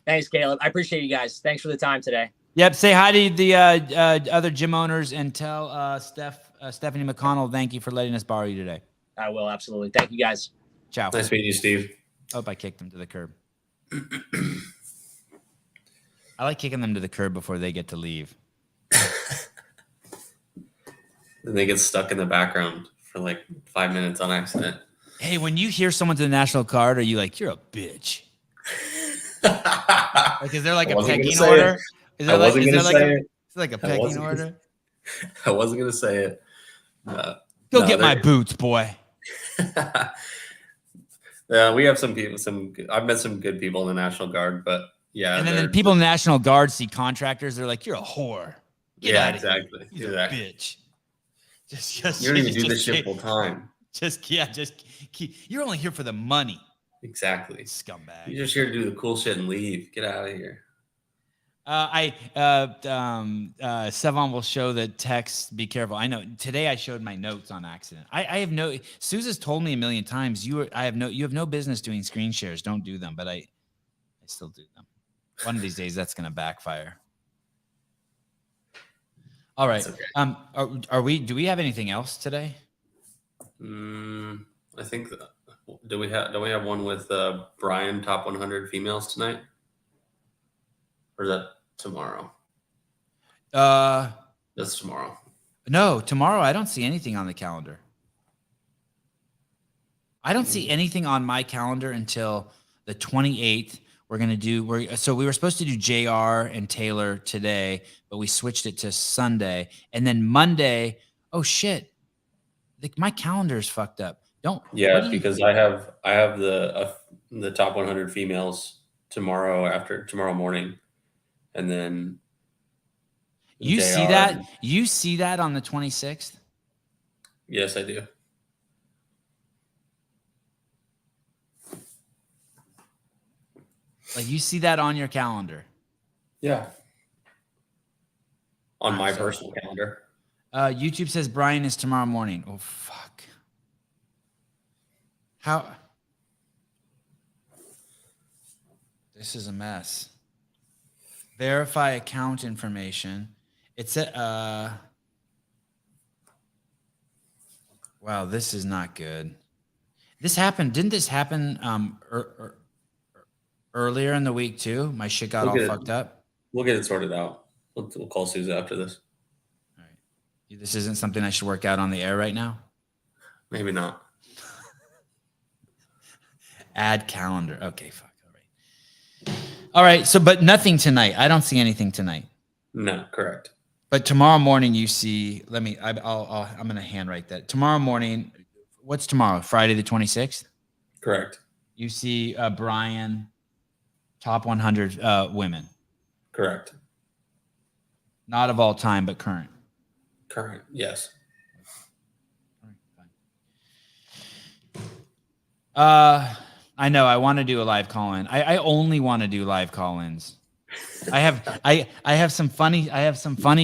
Thanks, Caleb. I appreciate you guys. Thanks for the time today. Yep. Say hi to the other gym owners and tell Stephanie McConnell, thank you for letting us borrow you today. I will. Absolutely. Thank you, guys. Ciao. Nice meeting you, Steve. Hope I kicked them to the curb. I like kicking them to the curb before they get to leave. And they get stuck in the background for like 5 minutes on accident. Hey, when you hear someone's in the National Guard, are you like, you're a bitch? Like, is there like a pecking order? Is there like a pecking order? I wasn't gonna say it. Go get my boots, boy. Yeah, we have some people. I've met some good people in the National Guard, but yeah. And then the people in the National Guard see contractors. They're like, "You're a whore." Get out of here. You're a bitch. Just you don't even do this shit full time. Just keep. You're only here for the money. Exactly. Scumbag. You're just here to do the cool shit and leave. Get out of here. Sevan will show the text. Be careful. I know today I showed my notes on accident. I have no. Susan's told me a million times. You have no business doing screen shares. Don't do them. But I still do them. One of these days that's gonna backfire. All right. Okay. Do we have anything else today? I think. Do we have one with Brian top 100 females tonight? Or is that tomorrow? That's tomorrow. No, tomorrow I don't see anything on the calendar. I don't see anything on my calendar until the 28th. So we were supposed to do JR and Taylor today, but we switched it to Sunday. And then Monday, oh shit. my calendar's fucked up. Because I have the top 100 females tomorrow morning, and then you see that? You see that on the 26th? Yes, I do. Like you see that on your calendar? Yeah. On my personal calendar. YouTube says Brian is tomorrow morning. Oh fuck. How? This is a mess. Verify account information. It's wow, this is not good. Didn't this happen earlier in the week too? My shit got all fucked up. We'll get it sorted out. We'll call Susan after this. All right. This isn't something I should work out on the air right now? Maybe not. Add calendar. Okay, fuck. All right. So, but nothing tonight. I don't see anything tonight. No, correct. But tomorrow morning you see, I'm going to handwrite that. Tomorrow morning, what's tomorrow? Friday the 26th? Correct. You see Brian, top 100 women. Correct. Not of all time, but current. Current, yes. I know. I want to do a live call-in. I only want to do live call-ins. I have some funny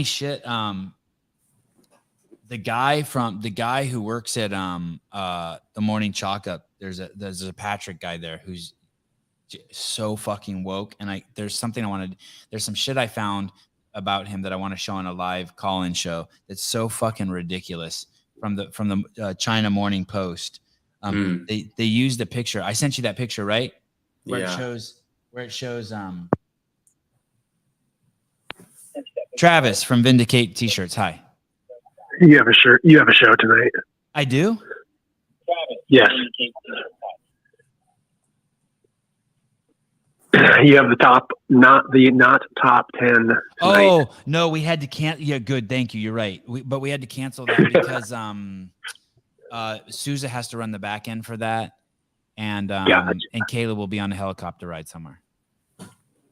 shit. The guy who works at the Morning Chalk Up, there's a Patrick guy there who's so fucking woke, and there's some shit I found about him that I want to show on a live call-in show that's so fucking ridiculous from the China Morning Post. They used a picture. I sent you that picture, right? Where it shows Travis from Vindicate T-shirts. Hi. You have a shirt. You have a show tonight. I do? Yes. You have the top, not top 10 tonight. Oh, no, we had to cancel. Yeah, good. Thank you. You're right. But we had to cancel that because Sousa has to run the back end for that. And and Caleb will be on a helicopter ride somewhere.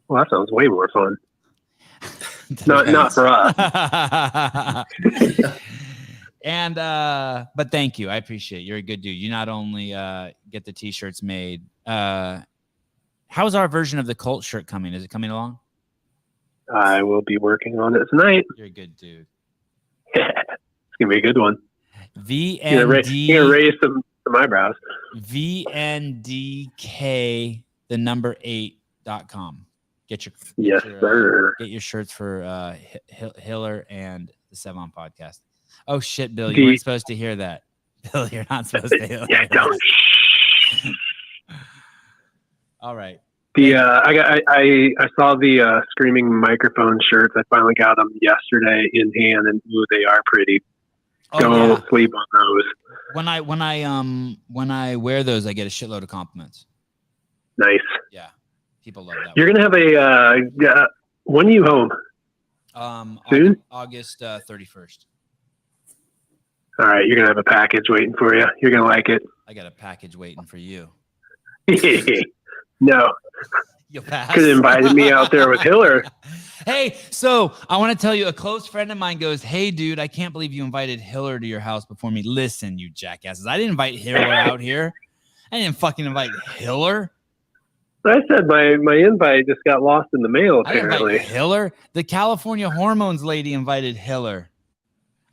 Well, that sounds way more fun. not for us. And but thank you. I appreciate it. You're a good dude. You not only get the T-shirts made. How's our version of the Cult shirt coming? Is it coming along? I will be working on it tonight. You're a good dude. It's gonna be a good one. VND. You're gonna raise some eyebrows. VNDK the number 8.com. Get your shirts for Hiller and the Sevan Podcast. Oh shit, Bill, you weren't supposed to hear that. Bill, you're not supposed to hear that. Don't. All right. I saw the screaming microphone shirts. I finally got them yesterday in hand, and they are pretty. Don't sleep on those. When I wear those, I get a shitload of compliments. Nice. Yeah, people love that. You're gonna have a when are you home? Soon, August 31st. All right, you're gonna have a package waiting for you. You're gonna like it. I got a package waiting for you. No. You'll pass. Could have invited me out there with Hiller. Hey, so I want to tell you, a close friend of mine goes, "Hey, dude, I can't believe you invited Hiller to your house before me." Listen, you jackasses. I didn't invite Hiller out here. I didn't fucking invite Hiller. I said my invite just got lost in the mail, apparently. I didn't invite Hiller. The California Hormones lady invited Hiller.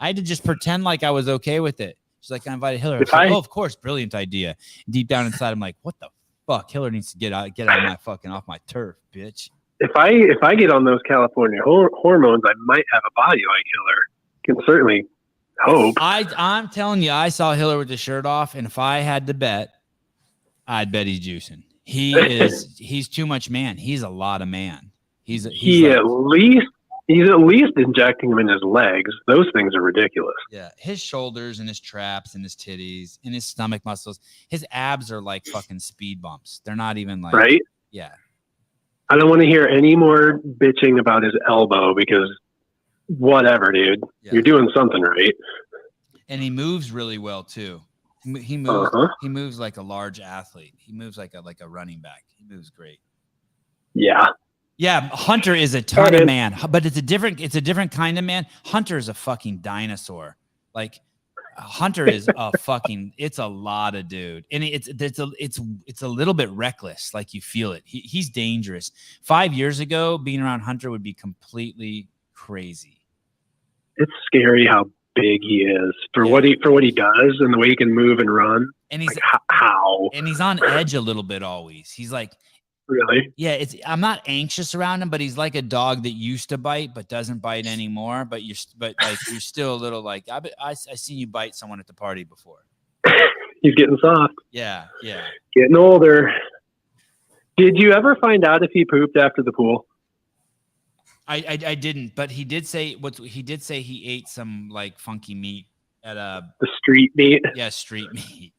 I had to just pretend like I was okay with it. She's like, I invited Hiller. Like, oh, of course, brilliant idea. Deep down inside, I'm like, what the fuck? Hiller needs to get out of my fucking off my turf, bitch. If I get on those California hormones, I might have a body like Hiller. Can certainly hope. I'm telling you, I saw Hiller with the shirt off, and if I had to bet, I'd bet he's juicing. He's too much man. He's a lot of man. He's at least injecting him in his legs. Those things are ridiculous. Yeah, his shoulders and his traps and his titties and his stomach muscles. His abs are like fucking speed bumps. They're not even like right. Yeah. I don't want to hear any more bitching about his elbow because whatever, dude. Yeah. You're doing something right. And he moves really well too. He moves like a large athlete. He moves like a running back. He moves great. Yeah. Yeah, Hunter is a ton of man, but it's a different kind of man. Hunter is a fucking dinosaur. Like Hunter is it's a lot of dude. And it's a little bit reckless, like you feel it. He's dangerous. 5 years ago, being around Hunter would be completely crazy. It's scary how big he is for what he does and the way he can move and run. And he's like, how? And he's on edge a little bit always. He's like, really? Yeah, I'm not anxious around him, but he's like a dog that used to bite but doesn't bite anymore. But you're still a little like I seen you bite someone at the party before. He's getting soft. Yeah. Getting older. Did you ever find out if he pooped after the pool? I didn't, but he did say he ate some like funky meat at the street meat. Yeah, street meat.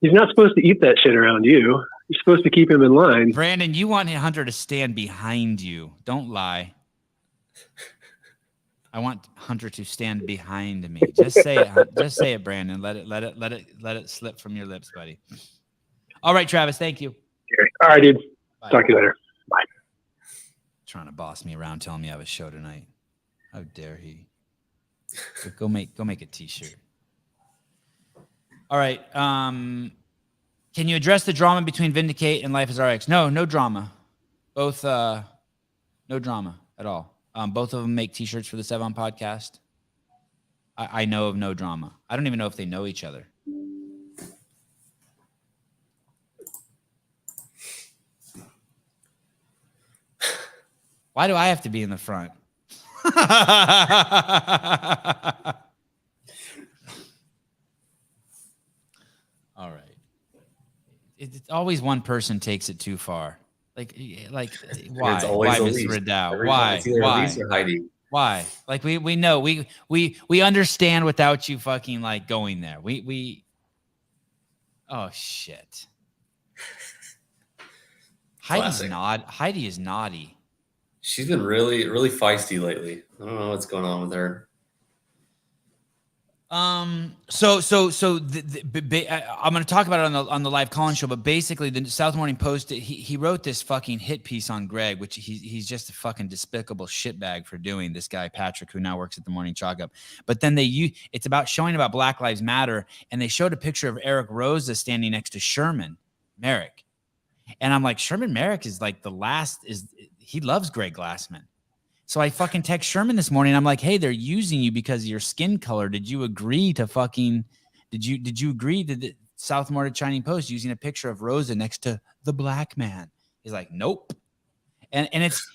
He's not supposed to eat that shit around you. You're supposed to keep him in line. Brandon, you want Hunter to stand behind you. Don't lie. I want Hunter to stand behind me. Just say it. Just say it, Brandon. Let it slip from your lips, buddy. All right, Travis. Thank you. All right, dude. Bye. Talk to you later. Bye. Trying to boss me around, telling me I have a show tonight. How dare he? Go make a t-shirt. All right. Can you address the drama between Vindicate and Life is RX? No drama. Both, no drama at all. Both of them make t-shirts for the Sevan Podcast. I know of no drama. I don't even know if they know each other. Why do I have to be in the front? All right. It's always one person takes it too far. Like why? Why, Mr. Riddell? Why? Why? Like we know we understand without you fucking like going there. We. Oh shit. Heidi is naughty. She's been really, really feisty lately. I don't know what's going on with her. So I'm going to talk about it on the live call-in show, but basically the South Morning Post, he wrote this fucking hit piece on Greg, which he's just a fucking despicable shitbag for doing, this guy, Patrick, who now works at the Morning Chalk Up. But then it's about showing about Black Lives Matter. And they showed a picture of Eric Rosa standing next to Sherman Merrick. And I'm like, Sherman Merrick is like he loves Greg Glassman. So I fucking text Sherman this morning. I'm like, hey, they're using you because of your skin color. Did you agree to did you agree to the South Morning Shining Post using a picture of Rosa next to the black man? He's like, nope. And it's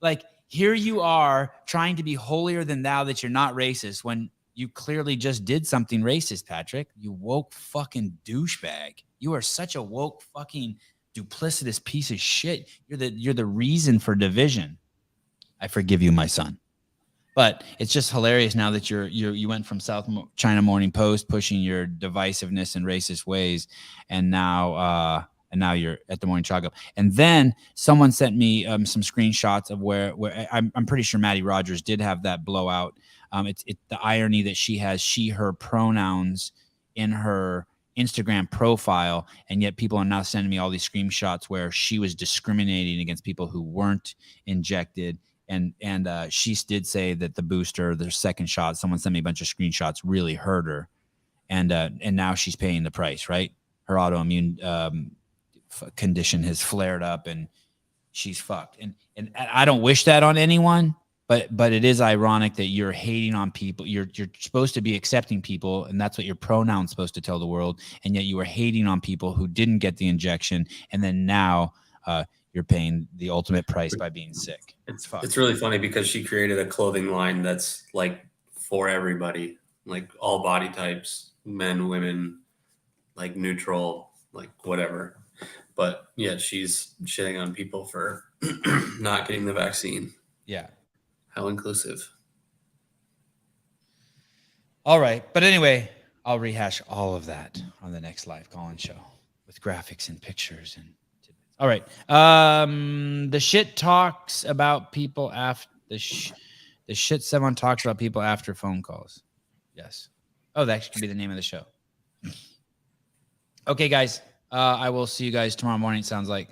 like, here you are trying to be holier than thou that you're not racist when you clearly just did something racist, Patrick. You woke fucking douchebag. You are such a woke fucking duplicitous piece of shit. You're the reason for division. I forgive you, my son. But it's just hilarious now that you went from South China Morning Post pushing your divisiveness and racist ways, and now you're at the Morning Chalk Up. And then someone sent me some screenshots of where I'm pretty sure Maddie Rogers did have that blowout. It's the irony that she has her pronouns in her Instagram profile, and yet people are now sending me all these screenshots where she was discriminating against people who weren't injected. And she did say that the booster, the second shot, someone sent me a bunch of screenshots, really hurt her. And now she's paying the price, right? Her autoimmune condition has flared up and she's fucked. And I don't wish that on anyone, but it is ironic that you're hating on people. You're supposed to be accepting people, and that's what your pronoun's supposed to tell the world. And yet you are hating on people who didn't get the injection. And then now you're paying the ultimate price by being sick. It's fucked. It's really funny because she created a clothing line that's like for everybody, like all body types, men, women, like neutral, like whatever. But yeah, she's shitting on people for not getting the vaccine. Yeah. How inclusive. All right. But anyway, I'll rehash all of that on the next live call-in show with graphics and pictures and tidbits. All right. The shit talks about people after The shit someone talks about people after phone calls. Yes. Oh, that could be the name of the show. Okay, guys. I will see you guys tomorrow morning, it sounds like.